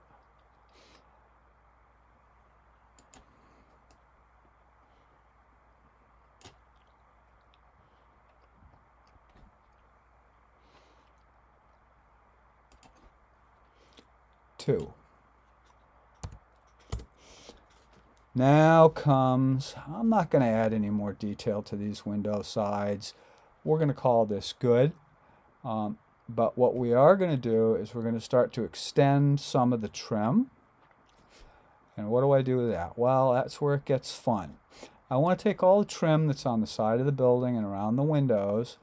Two. Now comes, I'm not going to add any more detail to these window sides. We're going to call this good. But what we are going to do is we're going to start to extend some of the trim. And what do I do with that? Well, that's where it gets fun. I want to take all the trim that's on the side of the building and around the windows,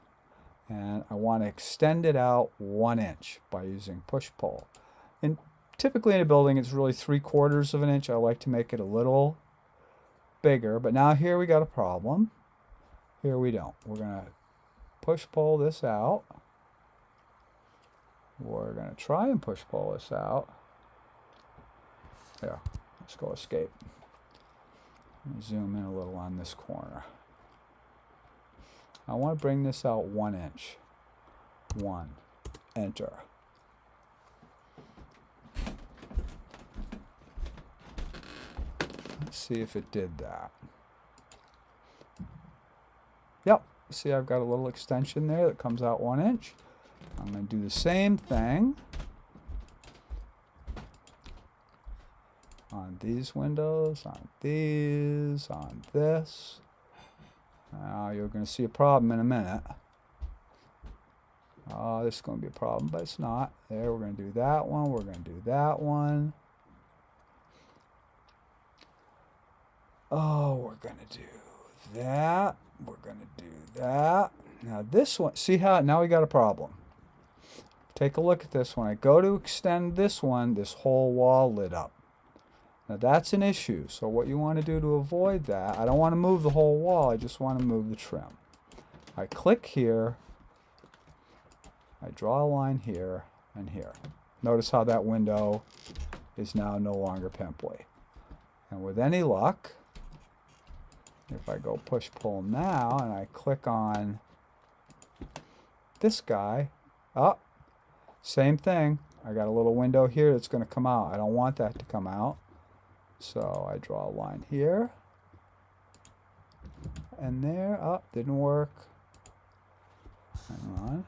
and I want to extend it out 1 inch by using push-pull. And typically in a building it's really 3/4 of an inch. I like to make it a little bigger, but now here we got a problem. Here we don't. We're going to push-pull this out. We're going to try and push-pull this out. There. Let's go escape. Let me zoom in a little on this corner. I want to bring this out 1 inch. 1. Enter. Let's see if it did that. Yep. See, I've got a little extension there that comes out 1 inch. I'm going to do the same thing on these windows, on these, on this. Now you're going to see a problem in a minute. Oh, this is going to be a problem, but it's not. There, we're going to do that one. We're going to do that one. Oh, we're going to do that. We're going to do that. Now this one, see how, now we got a problem. Take a look at this. When I go to extend this one, this whole wall lit up. Now that's an issue. So what you want to do to avoid that, I don't want to move the whole wall, I just want to move the trim. I click here, I draw a line here and here. Notice how that window is now no longer pimply. And with any luck, if I go push-pull now and I click on this guy, oh, same thing. I got a little window here that's going to come out. I don't want that to come out. So I draw a line here and there. Oh, didn't work. Hang on.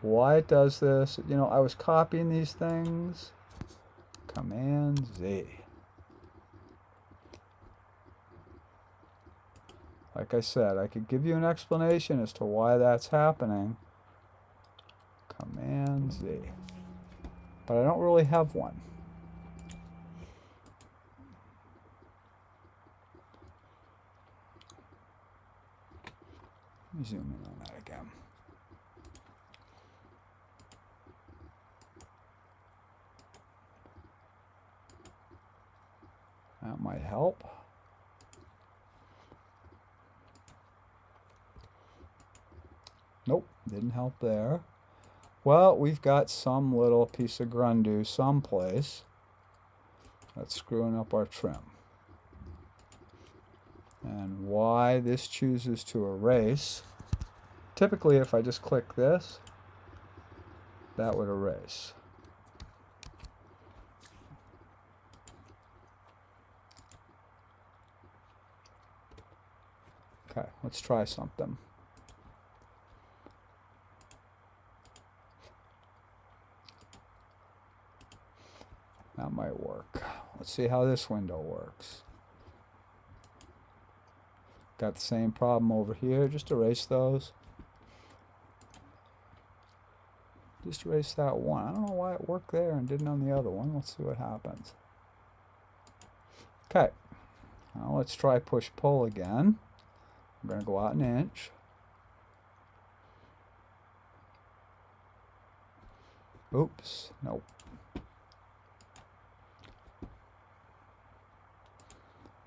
Why it does this, you know, I was copying these things. Command Z. Like I said, I could give you an explanation as to why that's happening. Command Z. But I don't really have one. Let me zoom in on that again. That might help. Nope, didn't help there. Well, we've got some little piece of grundu someplace that's screwing up our trim. And why this chooses to erase, typically if I just click this, that would erase. Okay, let's try something. That might work. Let's see how this window works. Got the same problem over here. Just erase those. Just erase that one. I don't know why it worked there and didn't on the other one. Let's see what happens. Okay. Now let's try push-pull again. I'm going to go out an inch. Oops. Nope.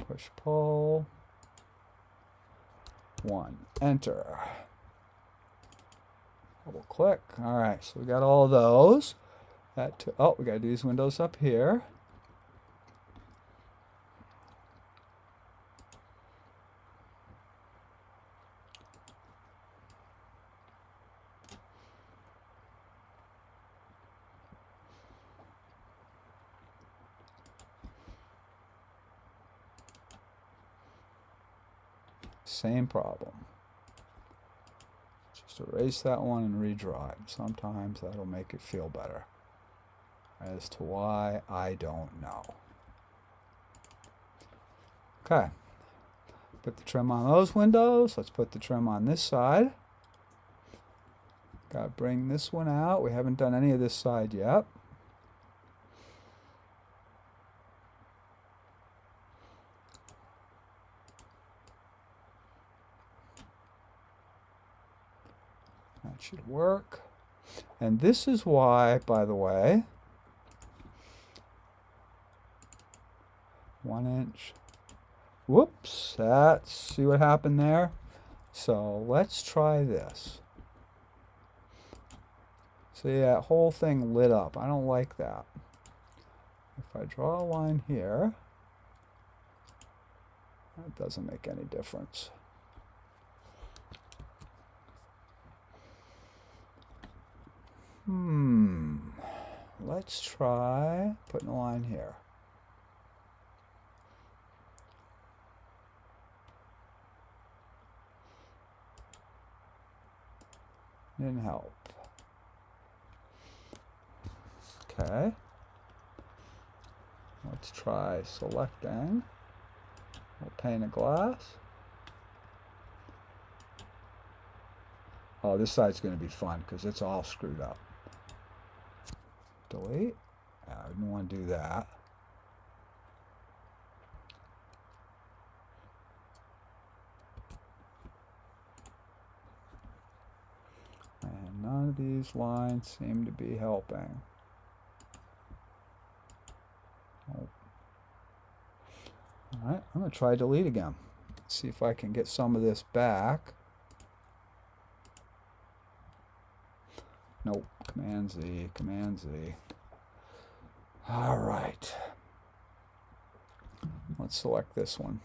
Push-pull. 1. Enter. Double click. All right, so we got all of those. Oh, we got to do these windows up here. Same problem. Just erase that one and redraw it. Sometimes that'll make it feel better. As to why, I don't know. Okay. Put the trim on those windows. Let's put the trim on this side. Got to bring this one out. We haven't done any of this side yet. That should work. And this is why, by the way, 1 inch. Whoops, see what happened there? So let's try this. See, that whole thing lit up. I don't like that. If I draw a line here, that doesn't make any difference. Let's try putting a line here. Didn't help. Okay. Let's try selecting. We'll pane of glass. Oh, this side's going to be fun because it's all screwed up. Delete. I didn't want to do that. And none of these lines seem to be helping. Oh. All right, I'm going to try delete again. See if I can get some of this back. Nope. Command Z, Command Z. All right. Let's select this one.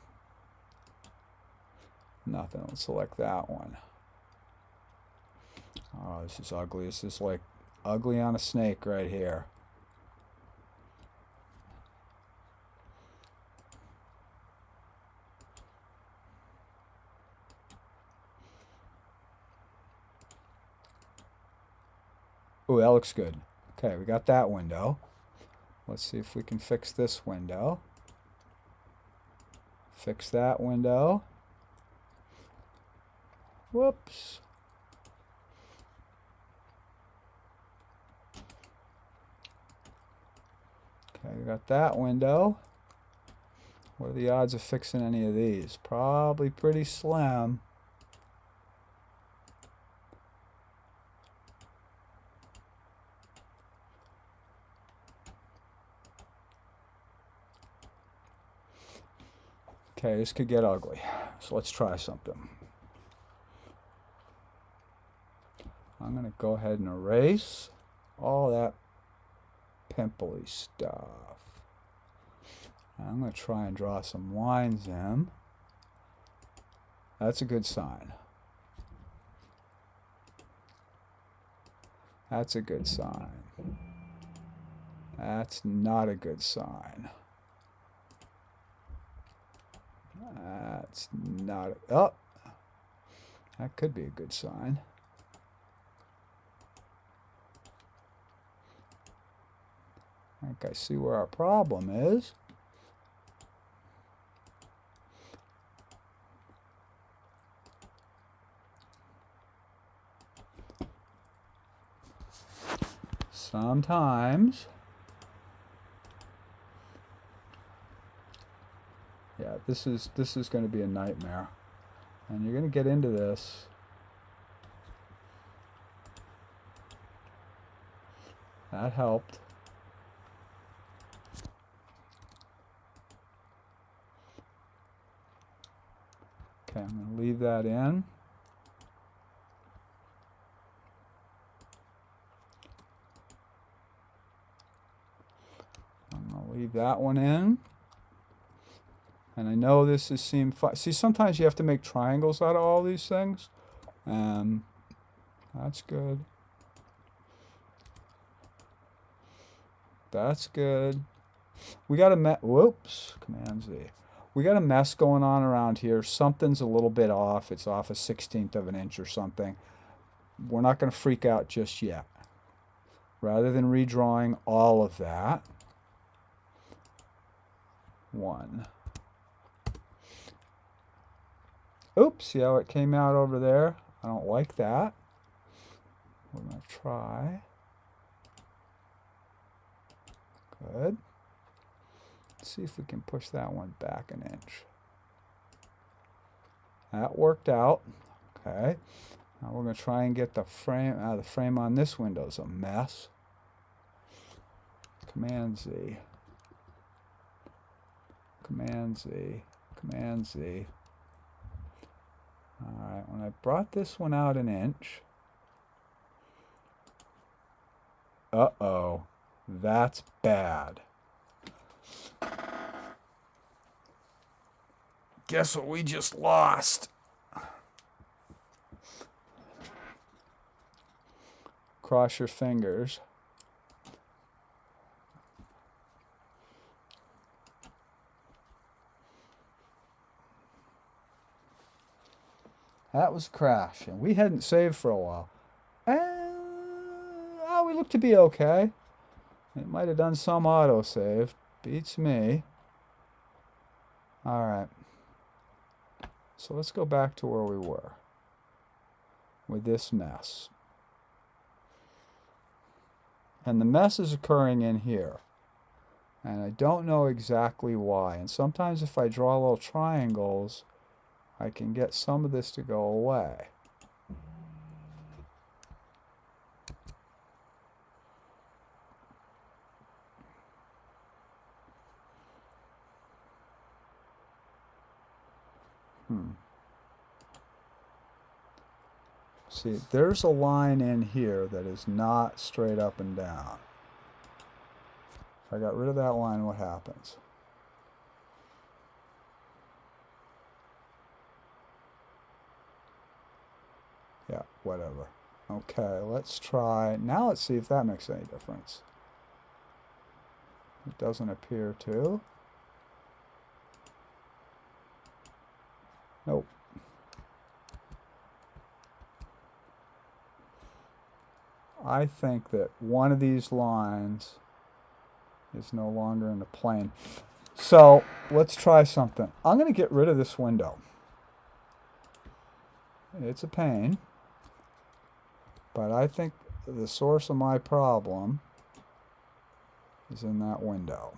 Nothing. Let's select that one. Oh, this is ugly. This is like ugly on a snake right here. Oh, that looks good. Okay, we got that window. Let's see if we can fix this window. Fix that window. Whoops. Okay, we got that window. What are the odds of fixing any of these? Probably pretty slim. Okay, this could get ugly. So let's try something. I'm going to go ahead and erase all that pimply stuff. I'm going to try and draw some lines in. That's a good sign. That's a good sign. That's not a good sign. That's not a, oh, that could be a good sign. I think I see where our problem is. Sometimes, yeah, this is going to be a nightmare, and you're going to get into this. That helped. Okay, I'm going to leave that in. I'm going to leave that one in. And I know this is fun. See, sometimes you have to make triangles out of all these things. That's good. That's good. We got a whoops, Command Z. We got a mess going on around here. Something's a little bit off. It's off a 1/16 of an inch or something. We're not going to freak out just yet. Rather than redrawing all of that, one. Oops, see how it came out over there? I don't like that. We're going to try. Good. Let's see if we can push that one back an inch. That worked out. Okay. Now we're going to try and get the frame. The frame on this window's a mess. Command Z. Command Z. Command Z. Alright, when I brought this one out an inch. Uh-oh. That's bad. Guess what we just lost? Cross your fingers. That was a crash, and we hadn't saved for a while. We look to be okay. It might have done some autosave. Beats me. Alright. So let's go back to where we were with this mess. And the mess is occurring in here. And I don't know exactly why. And sometimes if I draw little triangles, I can get some of this to go away. See, there's a line in here that is not straight up and down. If I got rid of that line, what happens? Yeah, whatever. Okay, let's try. Now let's see if that makes any difference. It doesn't appear to. Nope. I think that one of these lines is no longer in the plane. So let's try something. I'm going to get rid of this window. It's a pain, but I think the source of my problem is in that window.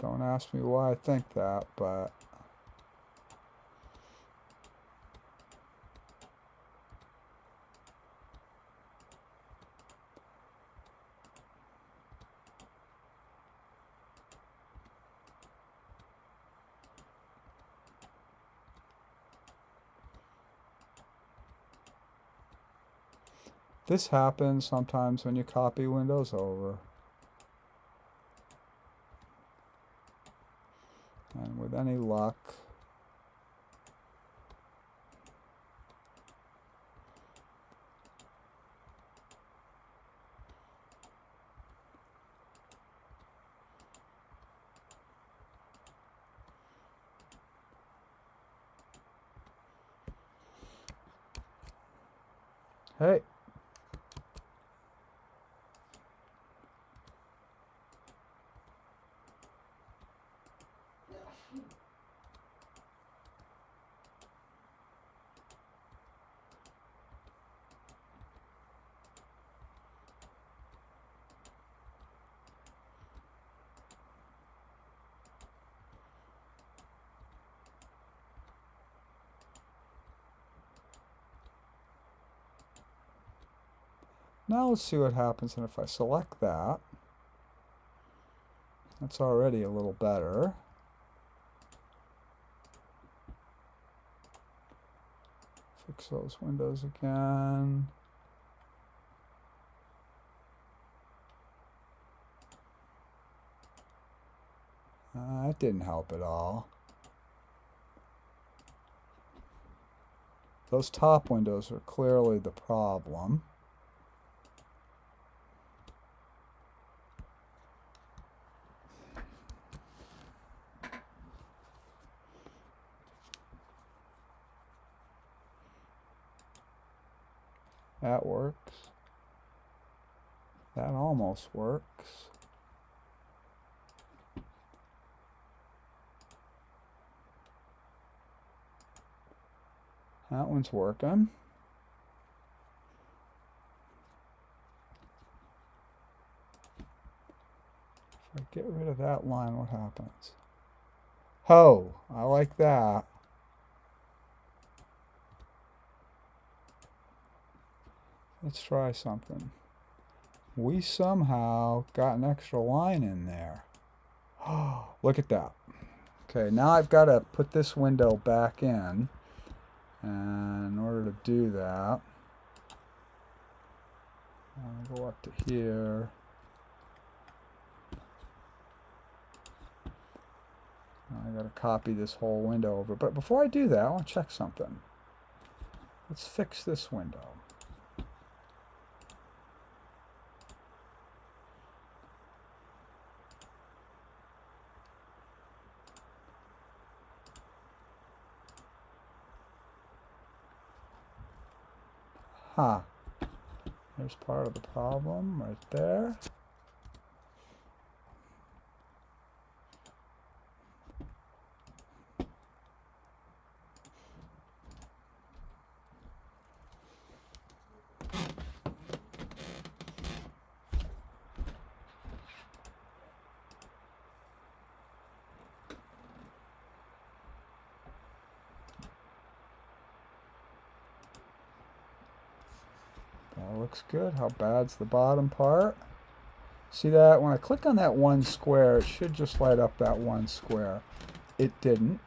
Don't ask me why I think that, but this happens sometimes when you copy windows over. And with any luck, hey, now let's see what happens. And if I select that, that's already a little better. Fix those windows again. That didn't help at all. Those top windows are clearly the problem. That works. That almost works. That one's working. If I get rid of that line, what happens? Oh, I like that. Let's try something. We somehow got an extra line in there. Oh, look at that. Okay, now I've got to put this window back in. And in order to do that, I'll go up to here. Now I got to copy this whole window over. But before I do that, I want to check something. Let's fix this window. Ha. There's part of the problem right there. That looks good. How bad's the bottom part? See that? When I click on that one square, it should just light up that one square. It didn't.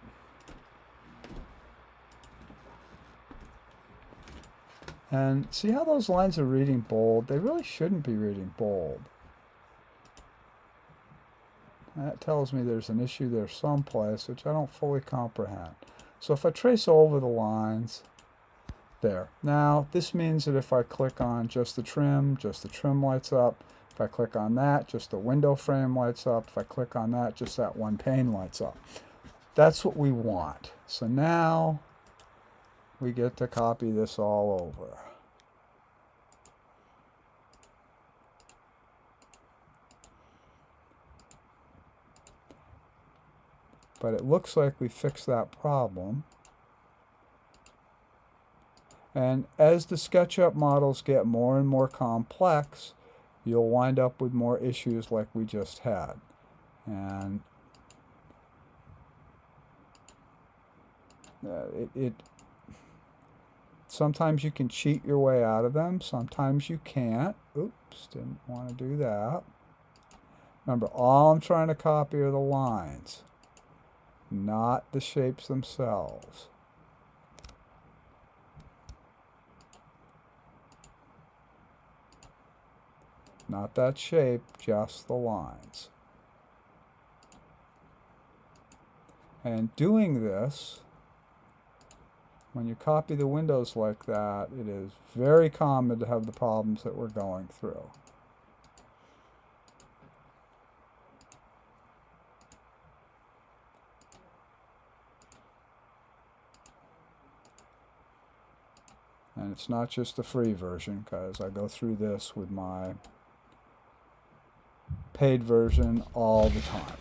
And see how those lines are reading bold? They really shouldn't be reading bold. That tells me there's an issue there someplace, which I don't fully comprehend. So if I trace over the lines, there. Now, this means that if I click on just the trim lights up. If If I click on that, just the window frame lights up. If I click on that, just that one pane lights up. That's what we want. So now we get to copy this all over. But it looks like we fixed that problem. And as the SketchUp models get more and more complex, you'll wind up with more issues like we just had. And sometimes you can cheat your way out of them. Sometimes you can't. Oops, didn't want to do that. Remember, all I'm trying to copy are the lines, not the shapes themselves. Not that shape, just the lines. And doing this, when you copy the windows like that, it is very common to have the problems that we're going through. And it's not just the free version, because I go through this with my paid version all the time.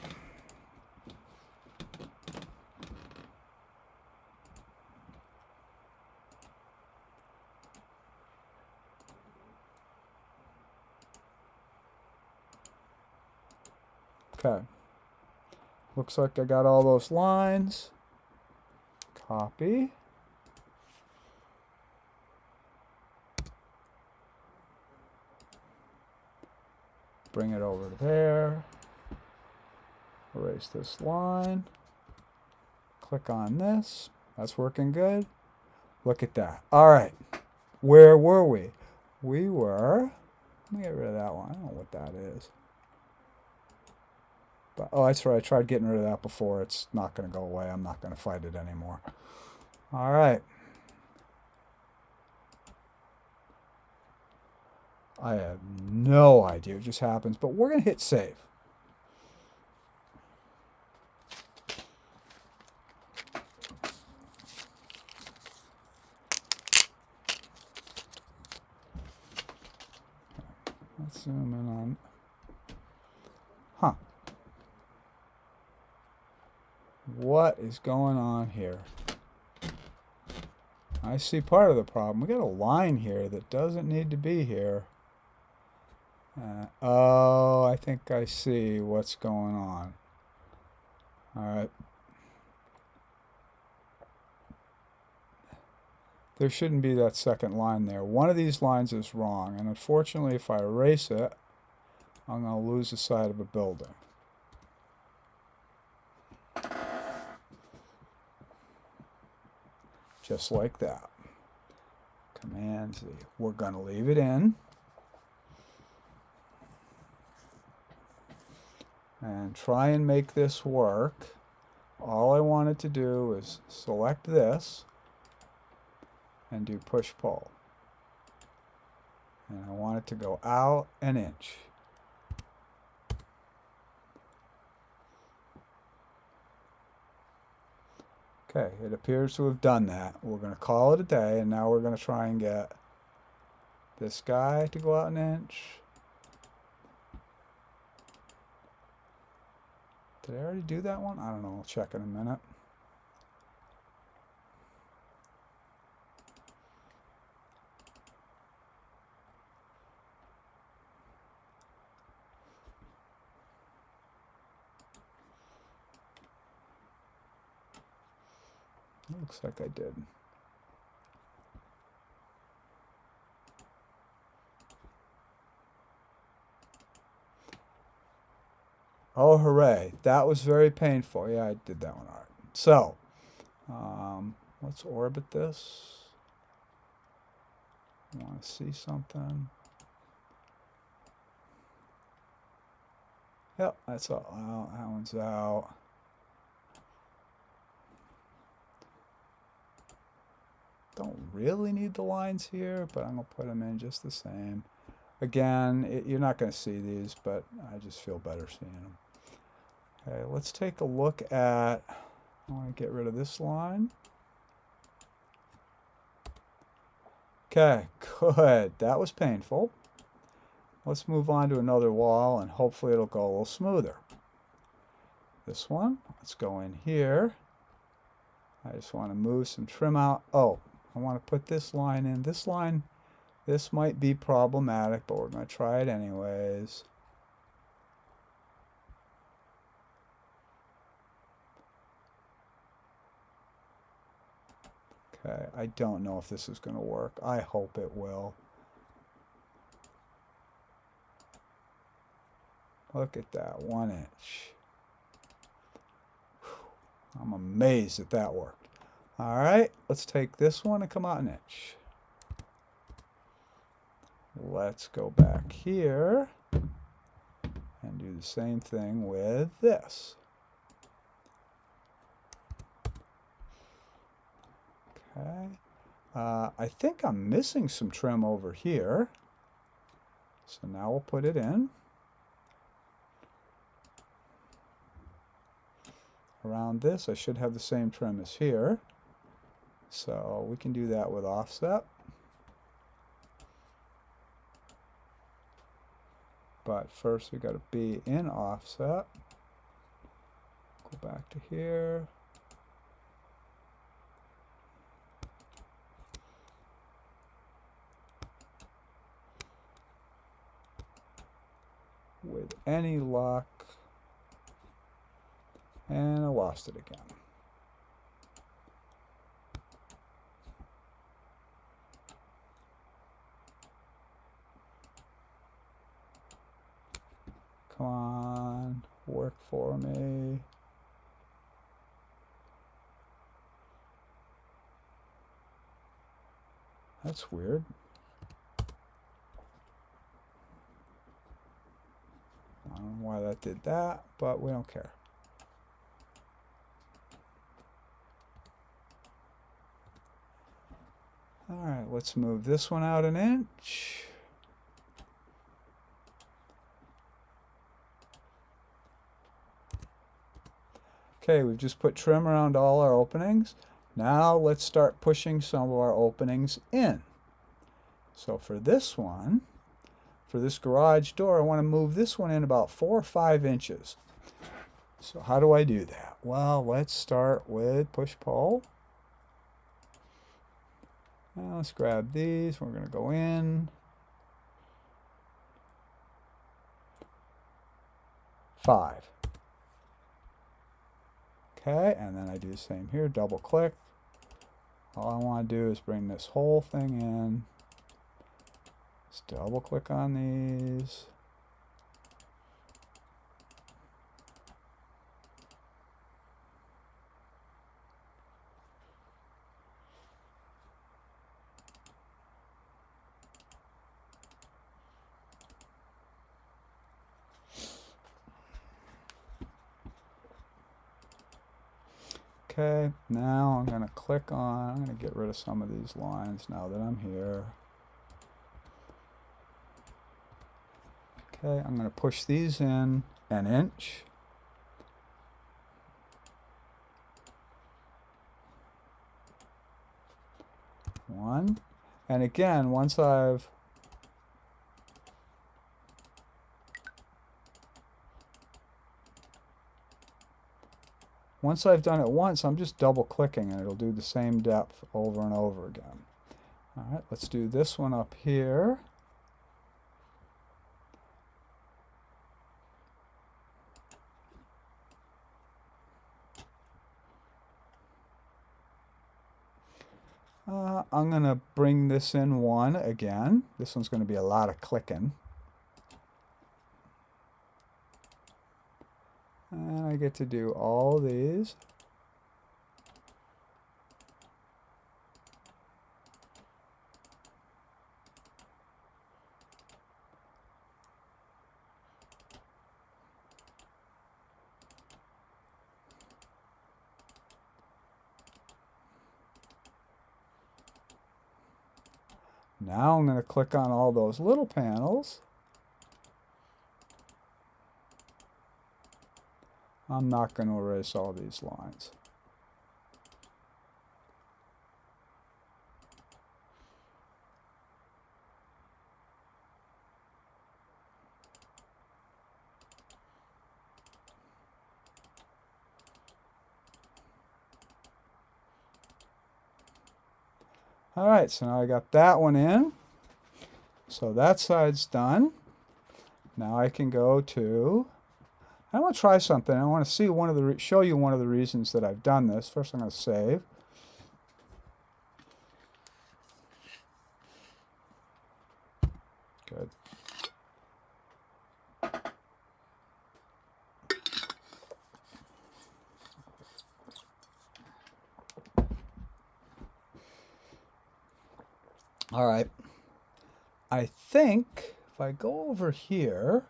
Okay. Looks like I got all those lines. Copy. Bring it over to there. Erase this line. Click on this. That's working good. Look at that. All right. Where were we? We were... Let me get rid of that one. I don't know what that is. But, oh, that's right. I tried getting rid of that before. It's not going to go away. I'm not going to fight it anymore. All right. I have no idea what just happens, but we're going to hit save. Let's zoom in on... Huh. What is going on here? I see part of the problem. We got a line here that doesn't need to be here. Oh, I think I see what's going on. All right. There shouldn't be that second line there. One of these lines is wrong, and unfortunately, if I erase it, I'm going to lose the side of a building. Just like that. Command Z. We're going to leave it in. And try and make this work. All I wanted to do is select this and do push-pull. And I want it to go out an inch. Okay, it appears to have done that. We're going to call it a day, and now we're going to try and get this guy to go out an inch. Did I already do that one? I don't know. I'll check in a minute. Looks like I did. Oh, hooray. That was very painful. Yeah, I did that one all right. So, let's orbit this. I want to see something. Yep, that's all out. That one's out. Don't really need the lines here, but I'm going to put them in just the same. Again, you're not going to see these, but I just feel better seeing them. Okay, let's take a look at, I want to get rid of this line. Okay, good. That was painful. Let's move on to another wall and hopefully it'll go a little smoother. This one, let's go in here. I just want to move some trim out. Oh, I want to put this line in. This line, this might be problematic, but we're going to try it anyways. Okay, I don't know if this is going to work. I hope it will. Look at that, 1 inch. I'm amazed that that worked. All right, let's take this one and come out an inch. Let's go back here and do the same thing with this. Okay, I think I'm missing some trim over here. So now we'll put it in. Around this, I should have the same trim as here. So we can do that with offset. But first we got to be in offset. Go back to here. With any luck. And I lost it again. Come on, work for me. That's weird. I don't know why that did that, but we don't care. All right, let's move this one out an inch. Okay, we've just put trim around all our openings. Now let's start pushing some of our openings in. So for this one, for this garage door, I want to move this one in about 4 or 5 inches. So how do I do that? Well, let's start with push-pull. Now let's grab these. We're going to go in. 5. Okay, and then I do the same here, double click. All I want to do is bring this whole thing in. Just double click on these. Okay, now I'm going to click on, I'm going to get rid of some of these lines now that I'm here. Okay, I'm going to push these in an inch. One. And again, once I've done it once, I'm just double clicking and it'll do the same depth over and over again. All right, let's do this one up here. I'm going to bring this in 1 again. This one's going to be a lot of clicking. And I get to do all these. Now I'm going to click on all those little panels. I'm not going to erase all these lines. All right, so now I got that one in. So that side's done. Now I can go to, I want to try something. I want to see show you one of the reasons that I've done this. First I'm going to save. Good. All right. I think if I go over here,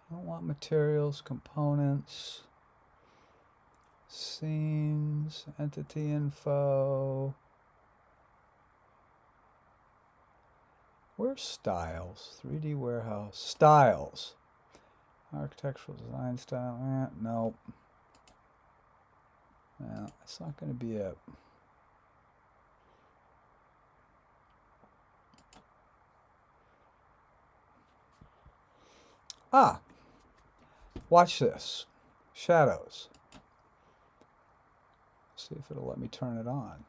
I don't want materials, components, scenes, entity info. Where's styles? 3D warehouse. Styles. Architectural design style. Nope. No, it's not going to be it. Ah, watch this. Shadows. See if it'll let me turn it on.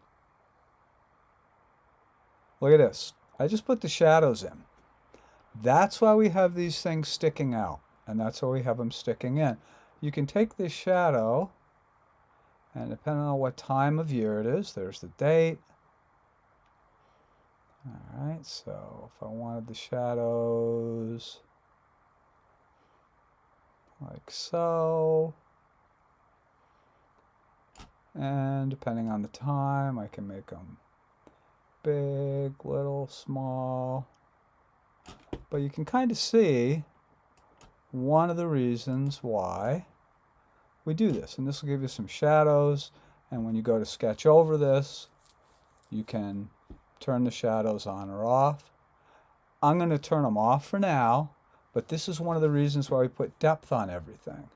Look at this. I just put the shadows in. That's why we have these things sticking out, and that's why we have them sticking in. You can take this shadow, and depending on what time of year it is, there's the date. All right, so if I wanted the shadows like so, and depending on the time, I can make them big, little, small. But you can kind of see one of the reasons why we do this. And this will give you some shadows. And when you go to sketch over this, you can turn the shadows on or off. I'm going to turn them off for now, but this is one of the reasons why we put depth on everything.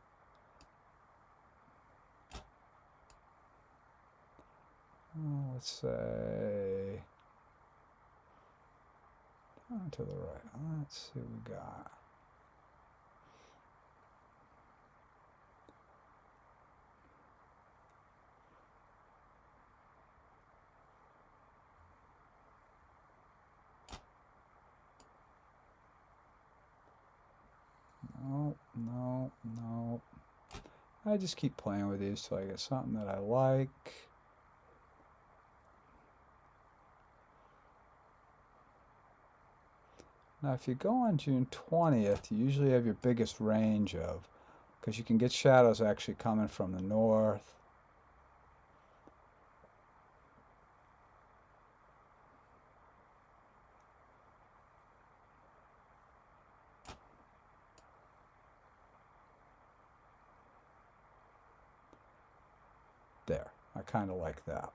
Let's say to the right. Let's see what we got. No. I just keep playing with these till I get something that I like. Now, if you go on June 20th, you usually have your biggest range of, because you can get shadows actually coming from the north. There, I kind of like that.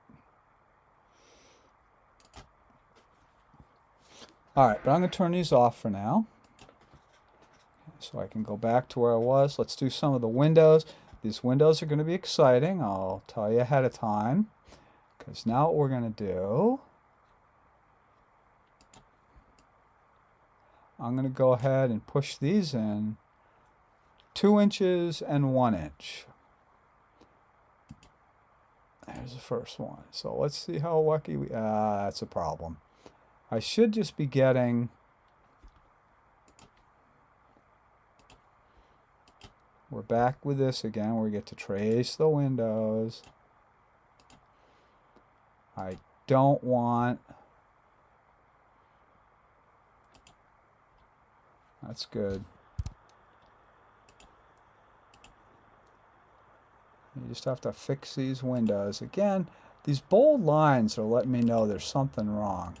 All right, but I'm going to turn these off for now. So I can go back to where I was. Let's do some of the windows. These windows are going to be exciting. I'll tell you ahead of time. Because now what we're going to do, I'm going to go ahead and push these in 2 inches and 1 inch. There's the first one. So let's see how lucky we... that's a problem. I should just be getting... We're back with this again, where we get to trace the windows. I don't want... That's good. You just have to fix these windows. Again, these bold lines are letting me know there's something wrong.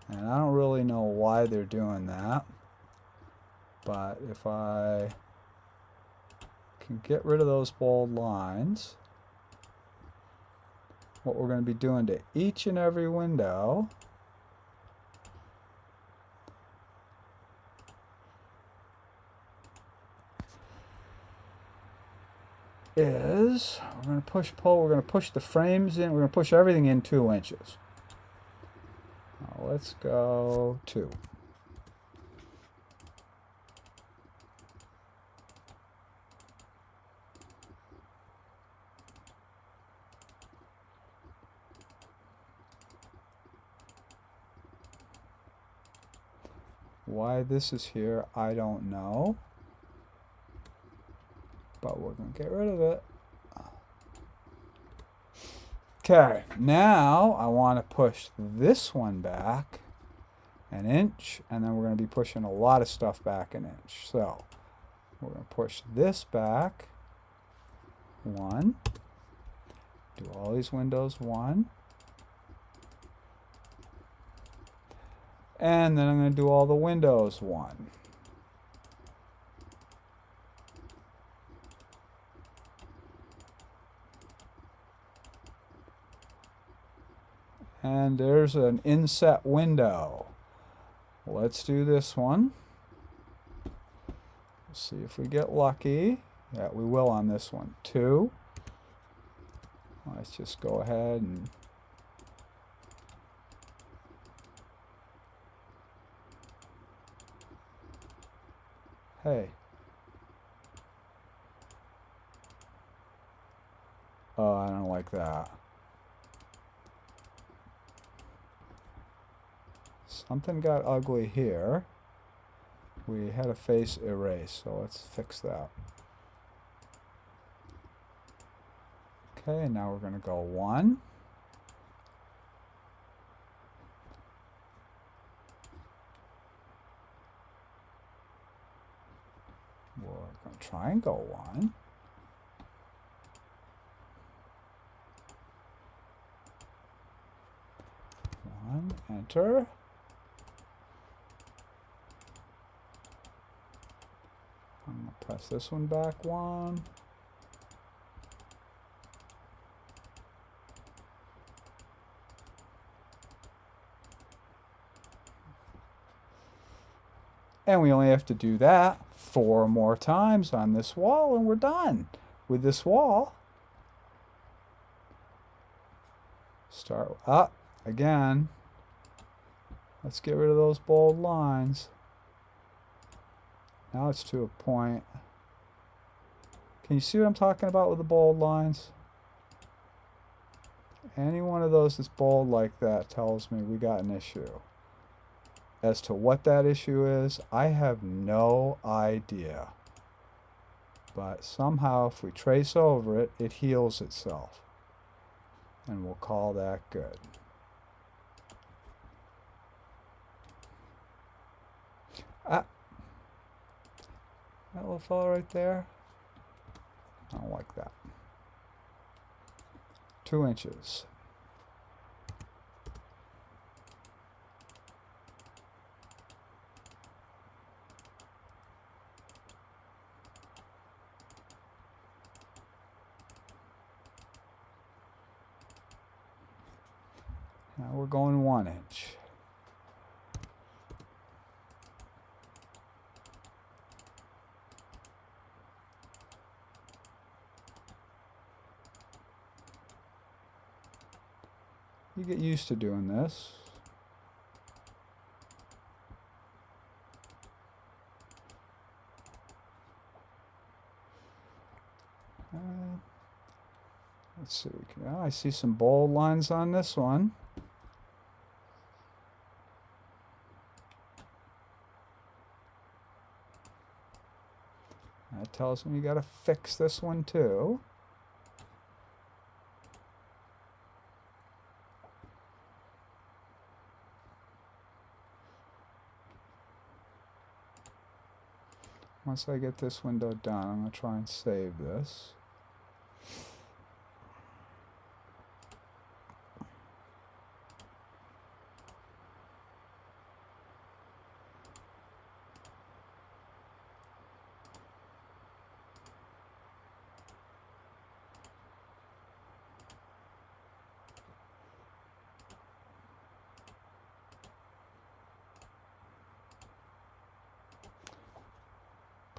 And I don't really know why they're doing that. But if I can get rid of those bold lines, what we're going to be doing to each and every window is we're going to we're going to push the frames in, we're going to push everything in 2 inches. Now let's go 2. Why this is here, I don't know. But we're going to get rid of it. Okay, now I want to push this one back 1 inch, and then we're going to be pushing a lot of stuff back 1 inch. So we're going to push this back 1. Do all these windows 1. And then I'm going to do all the windows 1. And there's an inset window. Let's do this one. See if we get lucky. Yeah, we will on this one. 2. Let's just go ahead and hey. Oh, I don't like that. Something got ugly here. We had a face erase, so let's fix that. Okay, now we're going to go 1. We're going to try and go 1. Enter. I'm going to press this one back 1. And we only have to do that 4 more times on this wall, and we're done with this wall. Start up again. Let's get rid of those bold lines. Now it's to a point. Can you see what I'm talking about with the bold lines? Any one of those that's bold like that tells me we got an issue. As to what that issue is, I have no idea. But somehow if we trace over it, it heals itself. And we'll call that good. Ah, that little fellow right there, I don't like that. 2 inches. Now we're going 1 inch. You get used to doing this. Let's see. I see some bold lines on this one. That tells me you got to fix this one too. Once I get this window done, I'm going to try and save this.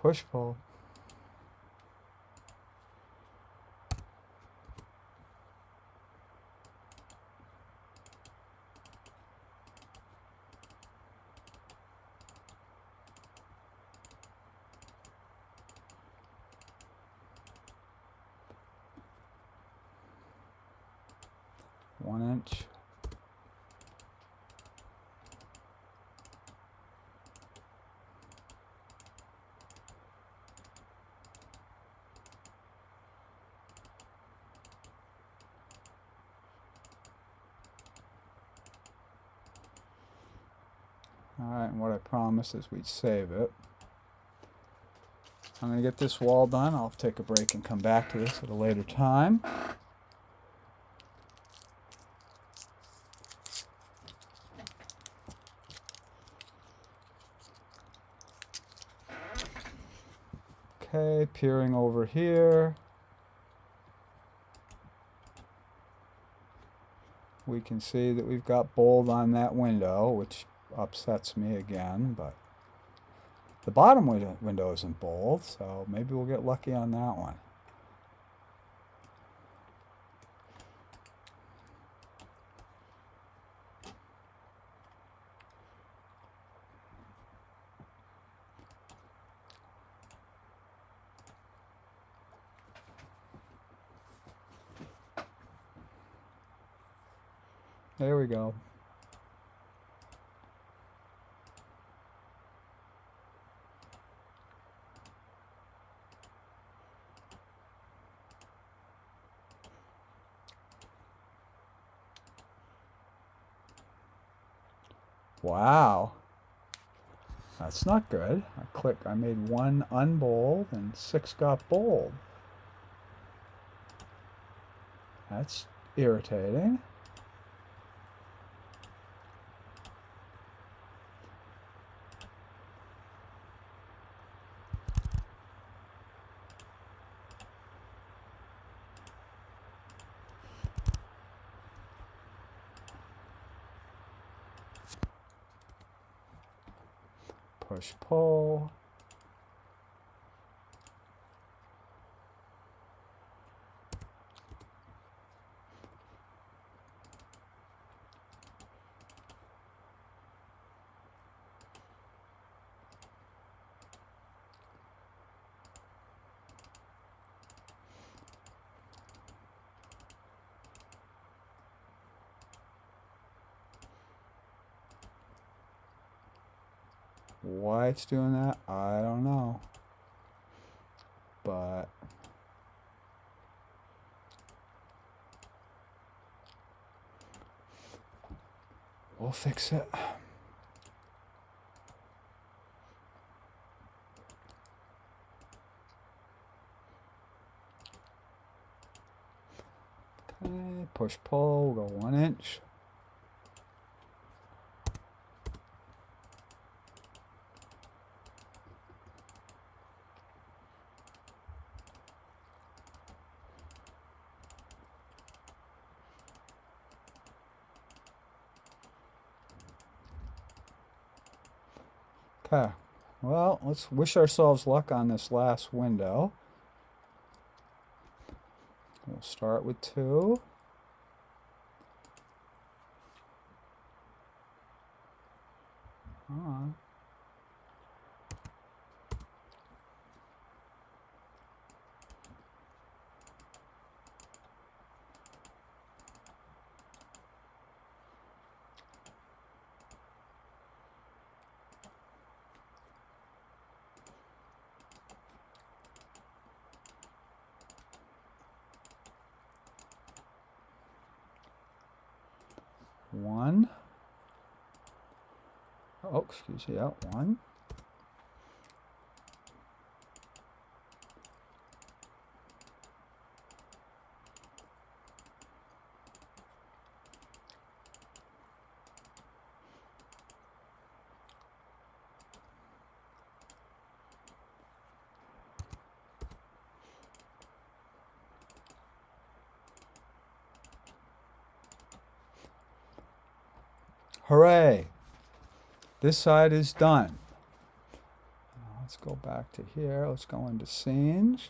Push pull. One inch. Alright, and what I promised is we'd save it. I'm going to get this wall done. I'll take a break and come back to this at a later time. Okay, peering over here. We can see that we've got bold on that window, which upsets me again, but the bottom window isn't bold, so maybe we'll get lucky on that one. There we go. Wow. That's not good. I made one unbold and 6 got bold. That's irritating. Push pull. Why it's doing that, I don't know. But we'll fix it. Okay, push pull, we'll go 1 inch. Okay, well, let's wish ourselves luck on this last window. We'll start with 2. Come on. One. Oh, excuse me. Yeah, 1. Hooray! This side is done. Let's go back to here. Let's go into scenes.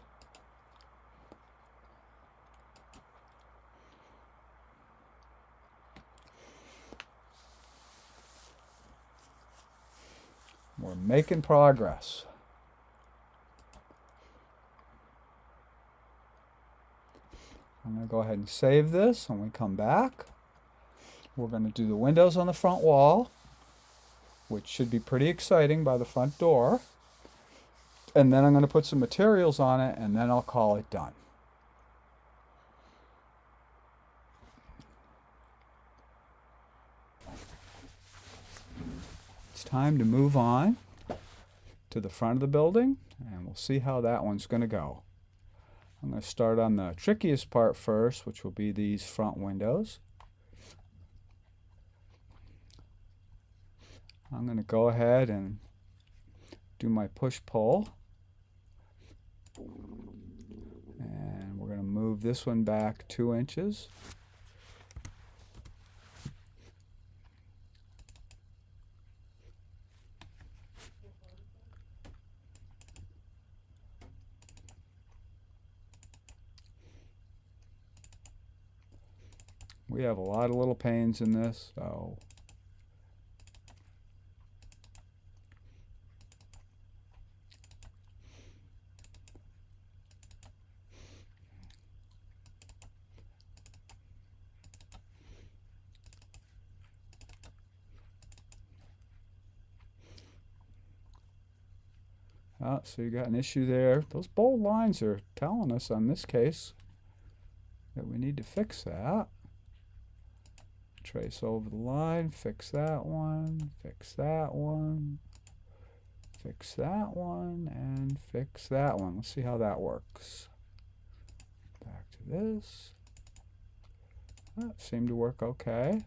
We're making progress. I'm going to go ahead and save this. When we come back, we're going to do the windows on the front wall, which should be pretty exciting by the front door. And then I'm going to put some materials on it, and then I'll call it done. It's time to move on to the front of the building, and we'll see how that one's going to go. I'm going to start on the trickiest part first, which will be these front windows. I'm going to go ahead and do my push-pull. And we're going to move this one back 2 inches. We have a lot of little panes in this, so so you got an issue there. Those bold lines are telling us on this case that we need to fix that. Trace over the line, fix that one, fix that one, fix that one, and fix that one. Let's see how that works. Back to this. That seemed to work okay.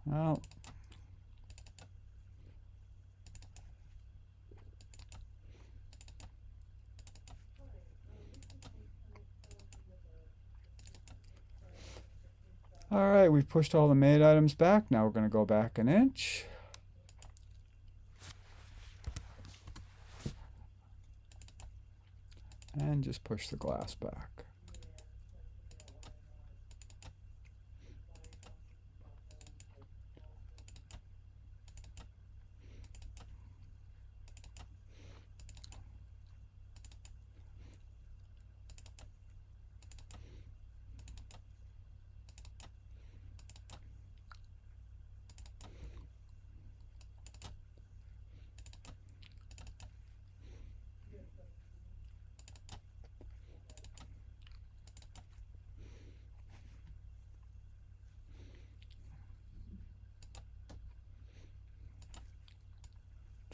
Well, all right, we've pushed all the made items back. Now we're going to go back an inch. And just push the glass back.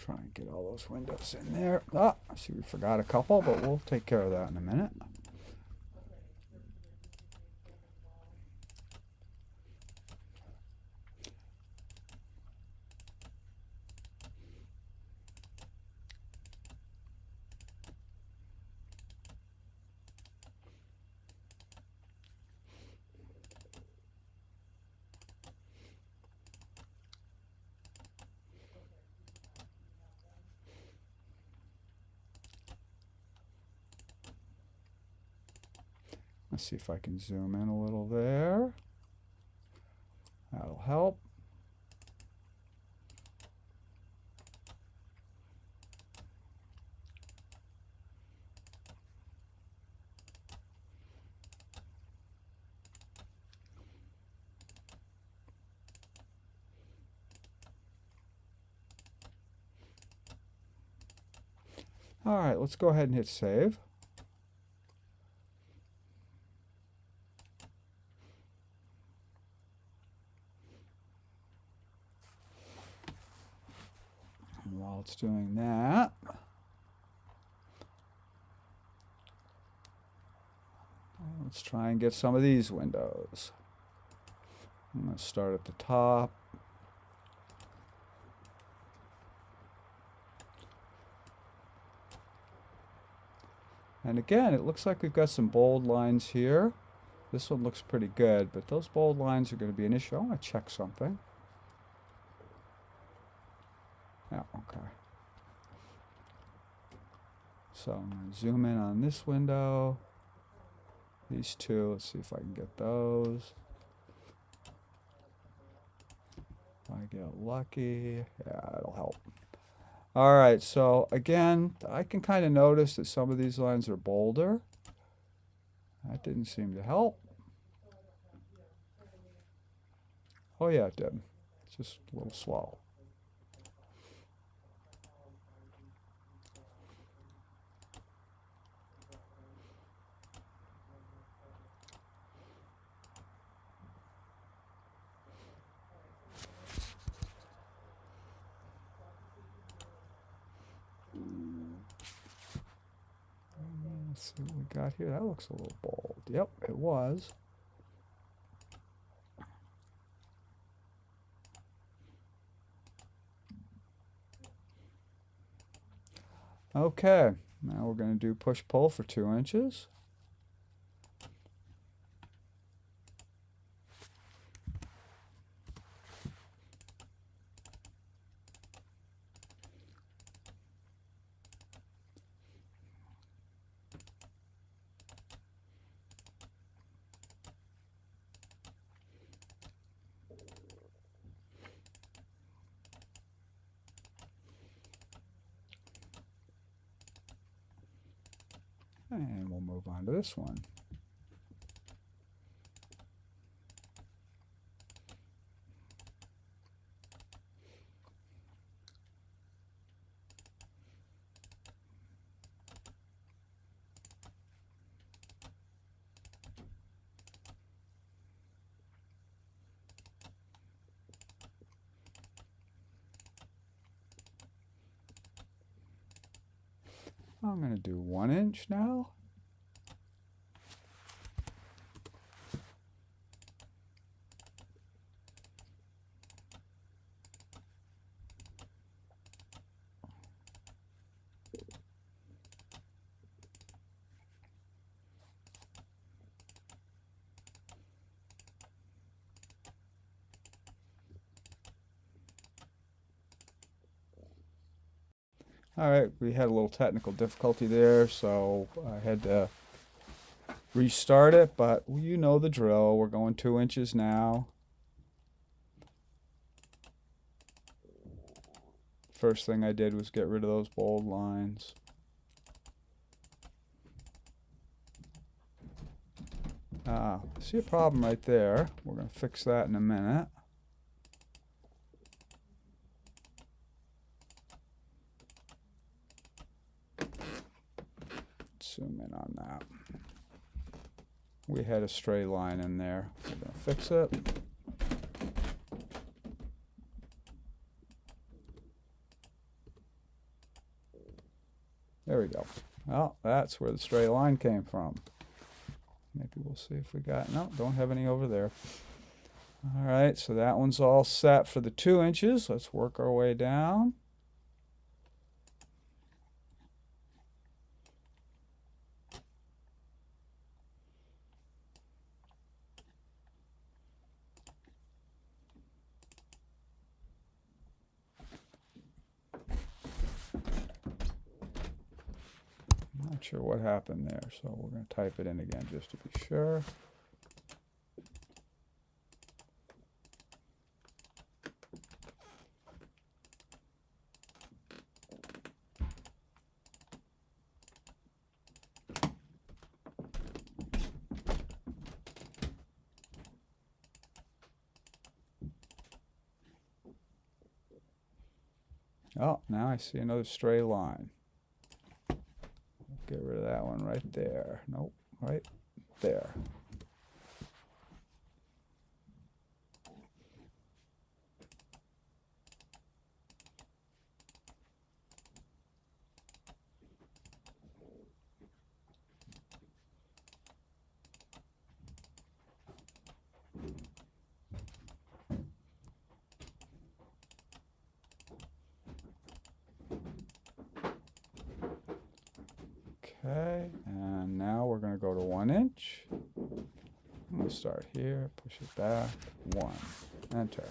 Try and get all those windows in there. I see we forgot a couple, but we'll take care of that in a minute. Let's see if I can zoom in a little there. That'll help. All right, let's go ahead and hit save. while it's doing that, let's try and get some of these windows. I'm going to start at the top. And again, it looks like we've got some bold lines here. This one looks pretty good, but those bold lines are going to be an issue. I want to check something. Yeah, okay. So I'm going to zoom in on this window. These two, let's see if I can get those. If I get lucky, yeah, that'll help. All right, so again, I can kind of notice that some of these lines are bolder. That didn't seem to help. Oh yeah, it did. It's just a little slow. Let's see what we got here. That looks a little bold. Yep, it was. Okay, now we're going to do push-pull for 2 inches. And we'll move on to this one. I'm going to do 1 inch now. All right, we had a little technical difficulty there, so I had to restart it, but you know the drill. We're going 2 inches now. First thing I did was get rid of those bold lines. I see a problem right there. We're going to fix that in a minute. Zoom in on that. We had a stray line in there. We're going to fix it. There we go. Well, that's where the stray line came from. Maybe we'll see if we got, no, don't have any over there. All right, so that one's all set for the 2 inches. Let's work our way down. Not sure what happened there, so we're going to type it in again just to be sure. Oh, now I see another stray line. Get rid of that one right there. Nope, right there. Okay, and now we're going to go to 1 inch. I'm going to start here, push it back, 1, enter.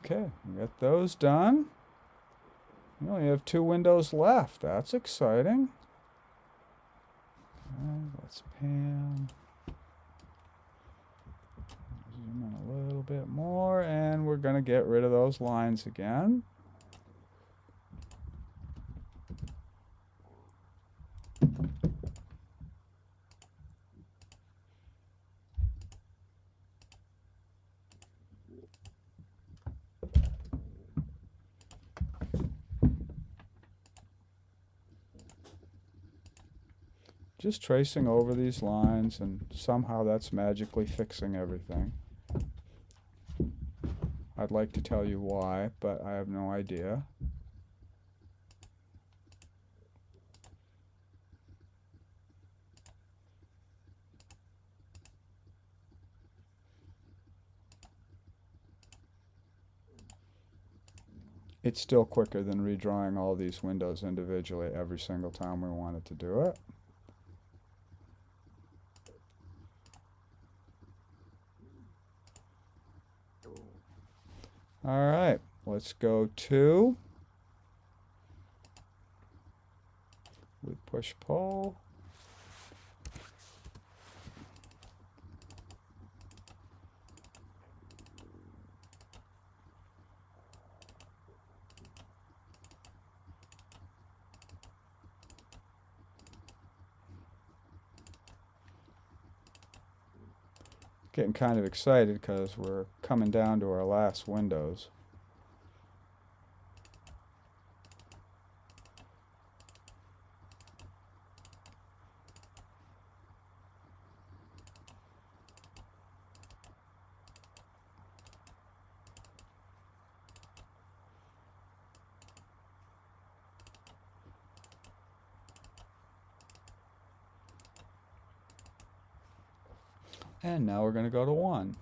Okay, we got those done. We only have 2 windows left. That's exciting. Okay, let's pan. Zoom in a little bit more, and we're going to get rid of those lines again. Just tracing over these lines, and somehow that's magically fixing everything. I'd like to tell you why, but I have no idea. It's still quicker than redrawing all these windows individually every single time we wanted to do it. All right, let's go to with push-pull. Getting kind of excited because we're coming down to our last windows. And now we're going to go to 1.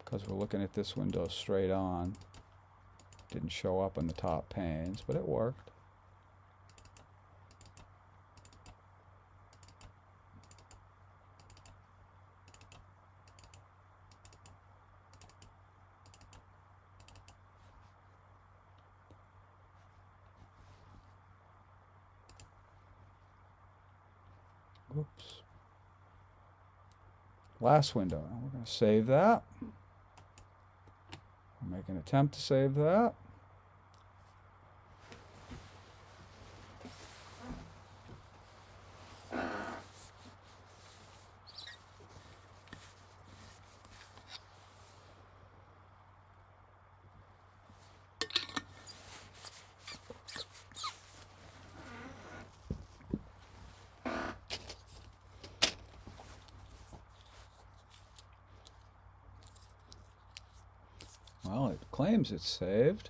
Because we're looking at this window straight on. Didn't show up on the top panes, but it worked. Whoops. Last window. We're going to save that. We'll make an attempt to save that. Well, it claims it's saved.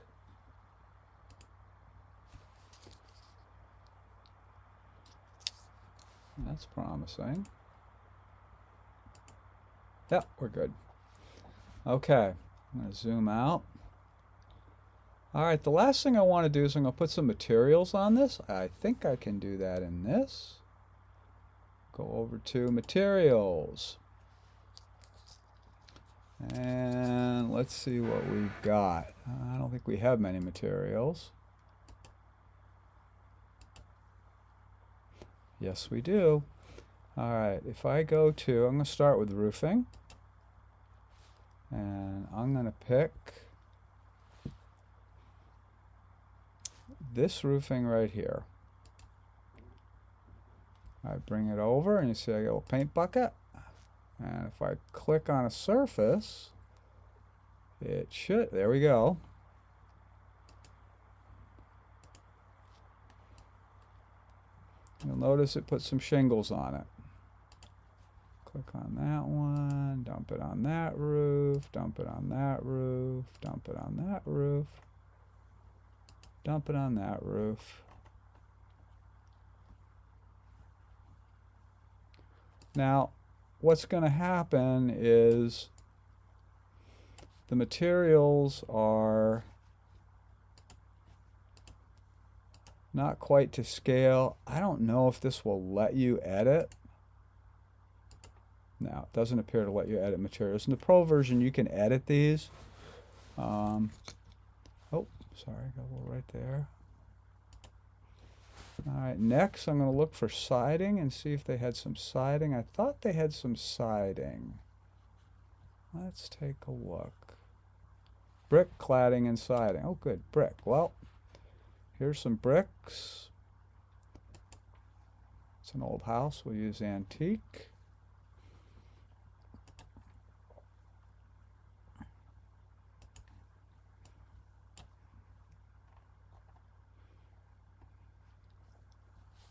That's promising. Yep, we're good. Okay, I'm going to zoom out. All right, the last thing I want to do is I'm going to put some materials on this. I think I can do that in this. Go over to materials. And let's see what we've got. I don't think we have many materials. Yes, we do. All right, if I go to, I'm going to start with roofing. And I'm going to pick this roofing right here. I bring it over and you see I got a little paint bucket. And if I click on a surface, it should, there we go. You'll notice it puts some shingles on it. Click on that one, dump it on that roof, dump it on that roof, dump it on that roof, dump it on that roof. Now, what's going to happen is the materials are not quite to scale. I don't know if this will let you edit. No, it doesn't appear to let you edit materials. In the Pro version, you can edit these. Oh, sorry, got a little right there. All right, next I'm going to look for siding and see if they had some siding. I thought they had some siding. Let's take a look. Brick, cladding, and siding. Oh, good, brick. Well, here's some bricks. It's an old house. We'll use antique.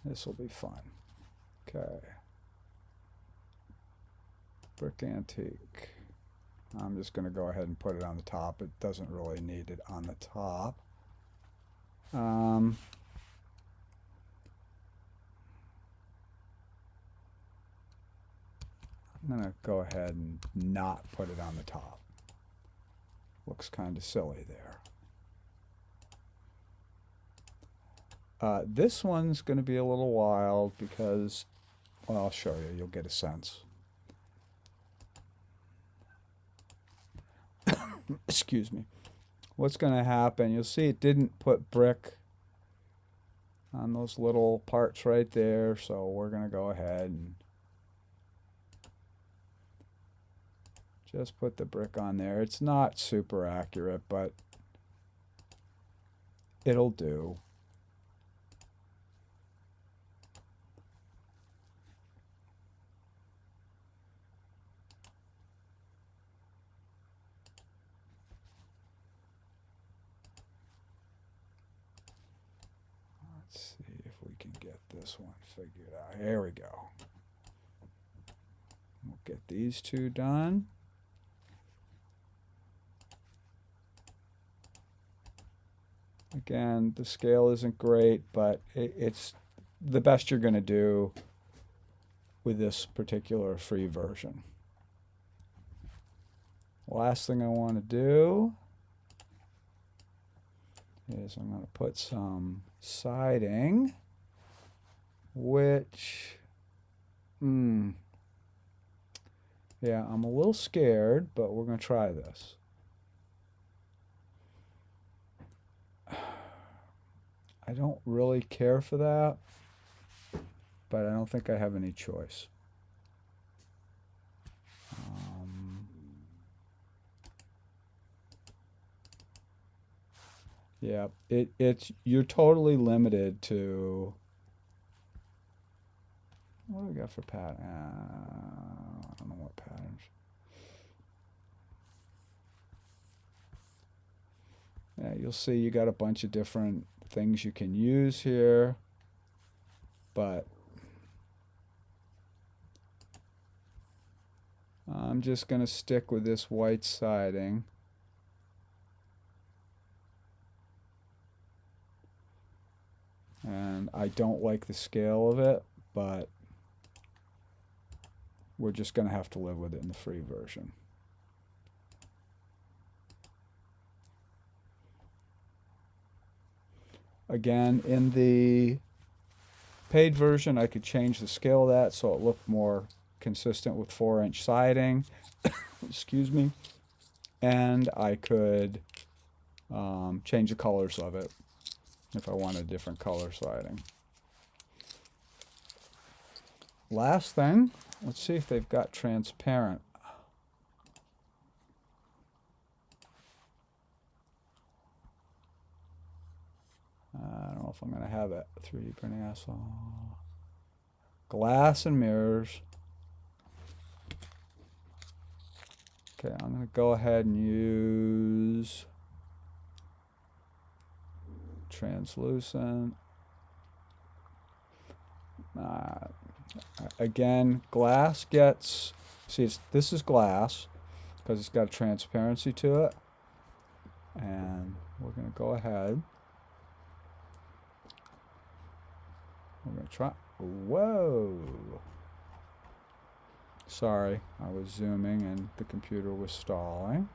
This will be fun. Okay. Brick antique. I'm just going to go ahead and put it on the top. It doesn't really need it on the top. I'm going to go ahead and not put it on the top. Looks kind of silly there. This one's going to be a little wild because, well, I'll show you. You'll get a sense. Excuse me. What's going to happen, you'll see it didn't put brick on those little parts right there, so we're going to go ahead and just put the brick on there. It's not super accurate, but it'll do. Let's see if we can get this one figured out. Here we go. We'll get these two done. Again, the scale isn't great, but it's the best you're going to do with this particular free version. Last thing I want to do is I'm going to put some siding, which, yeah, I'm a little scared, but we're going to try this. I don't really care for that, but I don't think I have any choice. Yeah, it's you're totally limited to. What do we got for pattern? I don't know what patterns. Yeah, you'll see you got a bunch of different things you can use here, but I'm just going to stick with this white siding. And I don't like the scale of it, but we're just going to have to live with it in the free version. Again, in the paid version, I could change the scale of that so it looked more consistent with 4-inch siding. Excuse me. And I could change the colors of it if I wanted different color siding. Last thing, let's see if they've got transparent. I know if I'm going to have it. 3D printing asphalt. Glass and mirrors. Okay, I'm going to go ahead and use translucent. Again, glass gets, see, this is glass because it's got a transparency to it. And we're going to go ahead. We're going to try, whoa. Sorry, I was zooming and the computer was stalling.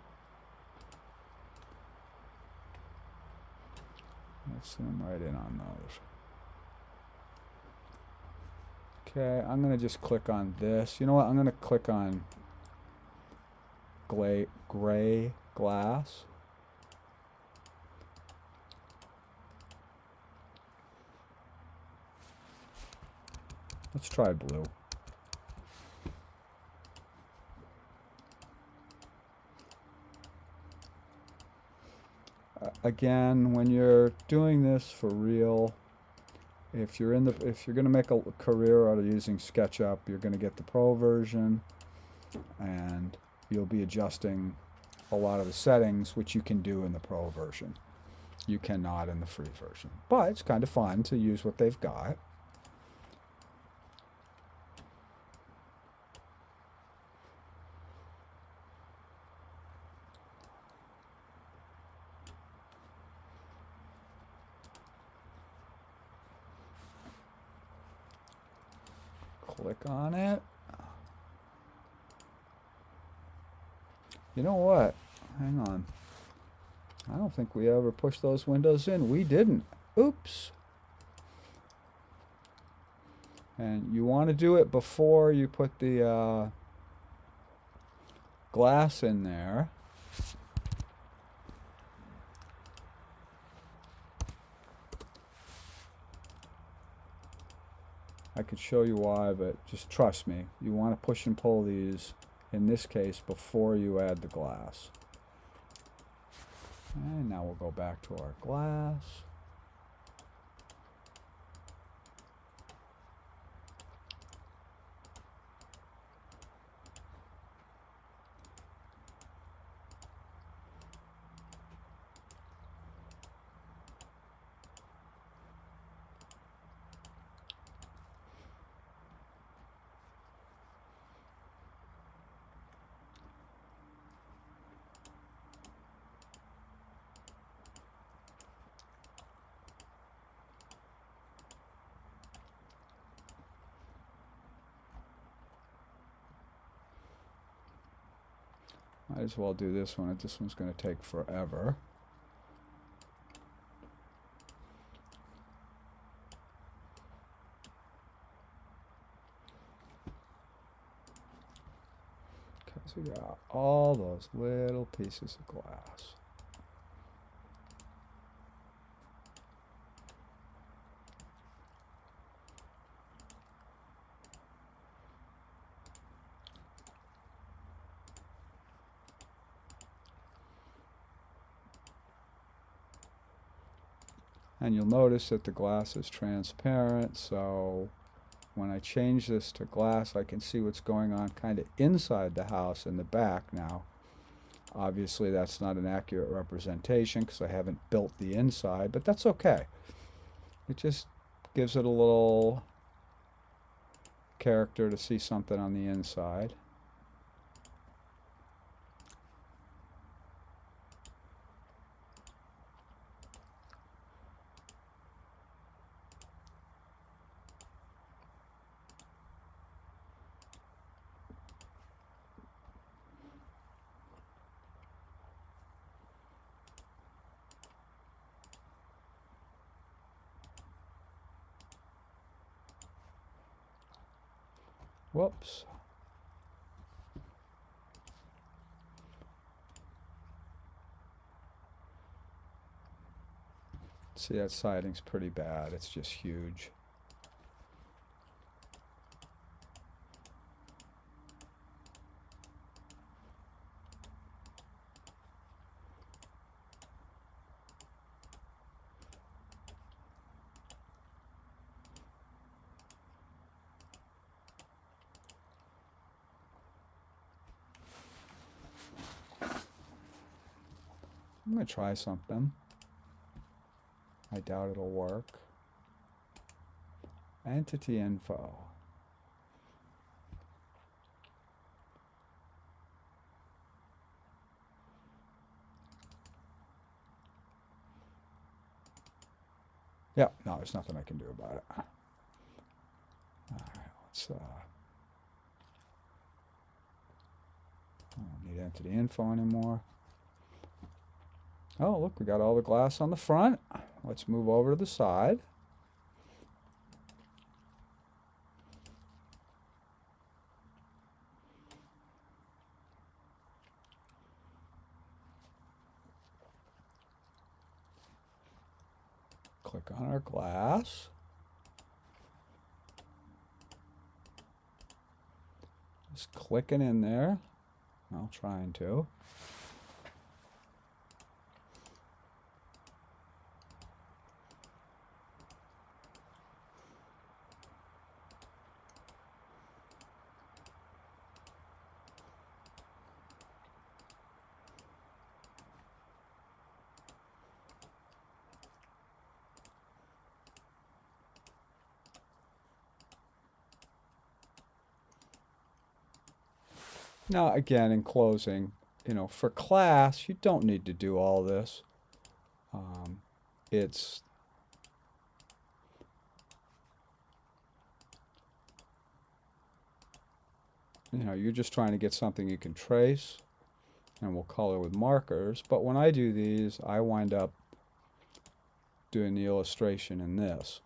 Let's zoom right in on those. Okay, I'm going to just click on this. You know what? I'm going to click on gray glass. Let's try blue. Again, when you're doing this for real, if you're going to make a career out of using SketchUp, you're going to get the pro version, and you'll be adjusting a lot of the settings, which you can do in the pro version. You cannot in the free version, but it's kind of fun to use what they've got. Click on it. You know what? Hang on. I don't think we ever pushed those windows in. We didn't. Oops. And you want to do it before you put the glass in there. I could show you why, but just trust me. You want to push and pull these, in this case, before you add the glass. And now we'll go back to our glass. Might as well do this one. This one's going to take forever. Because we got all those little pieces of glass. And you'll notice that the glass is transparent, so when I change this to glass, I can see what's going on kind of inside the house in the back now. Obviously, that's not an accurate representation because I haven't built the inside, but that's okay. It just gives it a little character to see something on the inside. Whoops. See, that siding's pretty bad. It's just huge. I'm going to try something. I doubt it'll work. Entity info. Yeah, no, there's nothing I can do about it. All right, let's, I don't need entity info anymore. Oh, look, we got all the glass on the front. Let's move over to the side. Click on our glass. Just clicking in there. Well, trying to. Now, again, in closing, for class, you don't need to do all this. It's you're just trying to get something you can trace, and we'll color with markers. But when I do these, I wind up doing the illustration in this.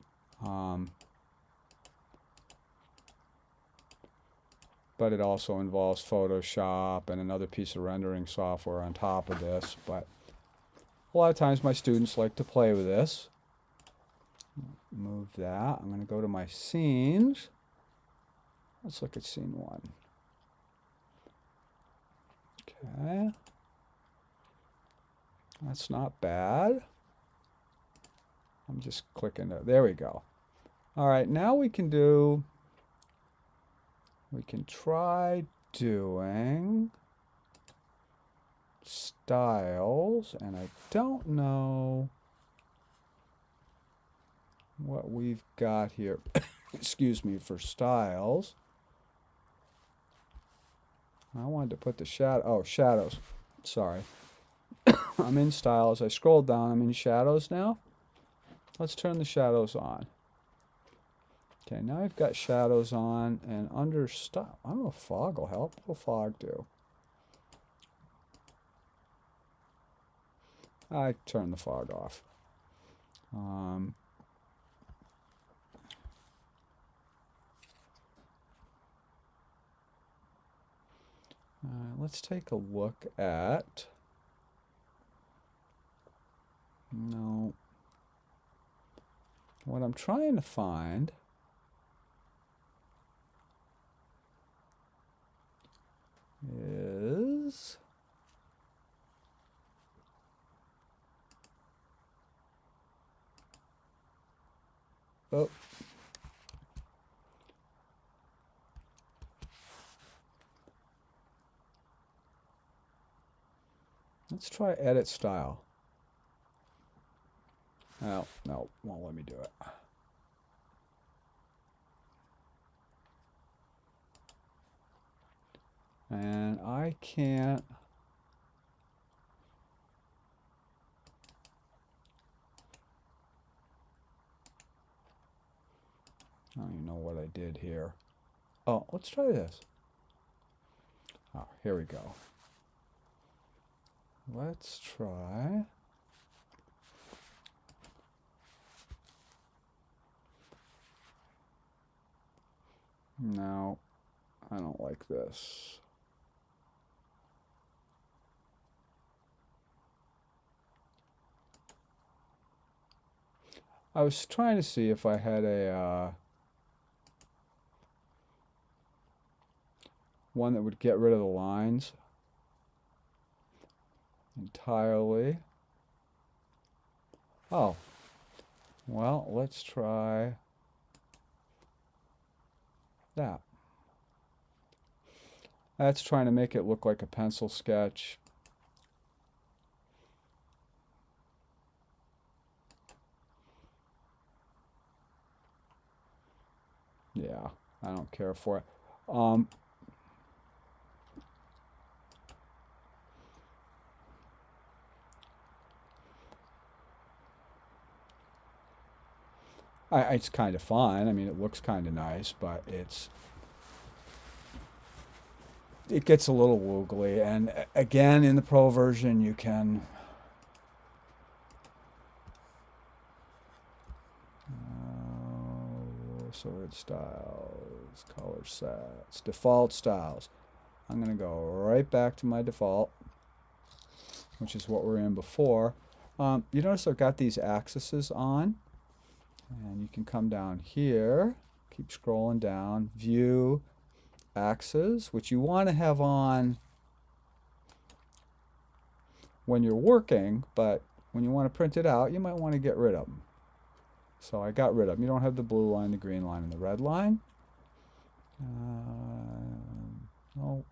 But it also involves Photoshop and another piece of rendering software on top of this. But a lot of times my students like to play with this. Move that. I'm going to go to my scenes. Let's look at scene 1. Okay. That's not bad. I'm just clicking there we go. All right, now we can try doing styles, and I don't know what we've got here. Excuse me, for styles. I wanted to put the shadows. Sorry. I'm in styles. I scrolled down. I'm in shadows now. Let's turn the shadows on. Okay, now I've got shadows on, and under style, I don't know if fog will help. What will fog do? I turn the fog off. Let's take a look at, no, what I'm trying to find is let's try edit style. Oh, no, won't let me do it. And I can't. I don't even know what I did here. Oh, let's try this. Oh, here we go. Let's try. No, I don't like this. I was trying to see if I had a one that would get rid of the lines entirely. Oh, well, let's try that. That's trying to make it look like a pencil sketch. Yeah, I don't care for it. It's kind of fun. I mean, it looks kind of nice, but it gets a little woogly. And again, in the pro version, you can sword styles, color sets, default styles. I'm going to go right back to my default, which is what we're in before. You notice I've got these axes on, and you can come down here, keep scrolling down, view, axes, which you want to have on when you're working, but when you want to print it out, you might want to get rid of them. So I got rid of them. You don't have the blue line, the green line, and the red line. No,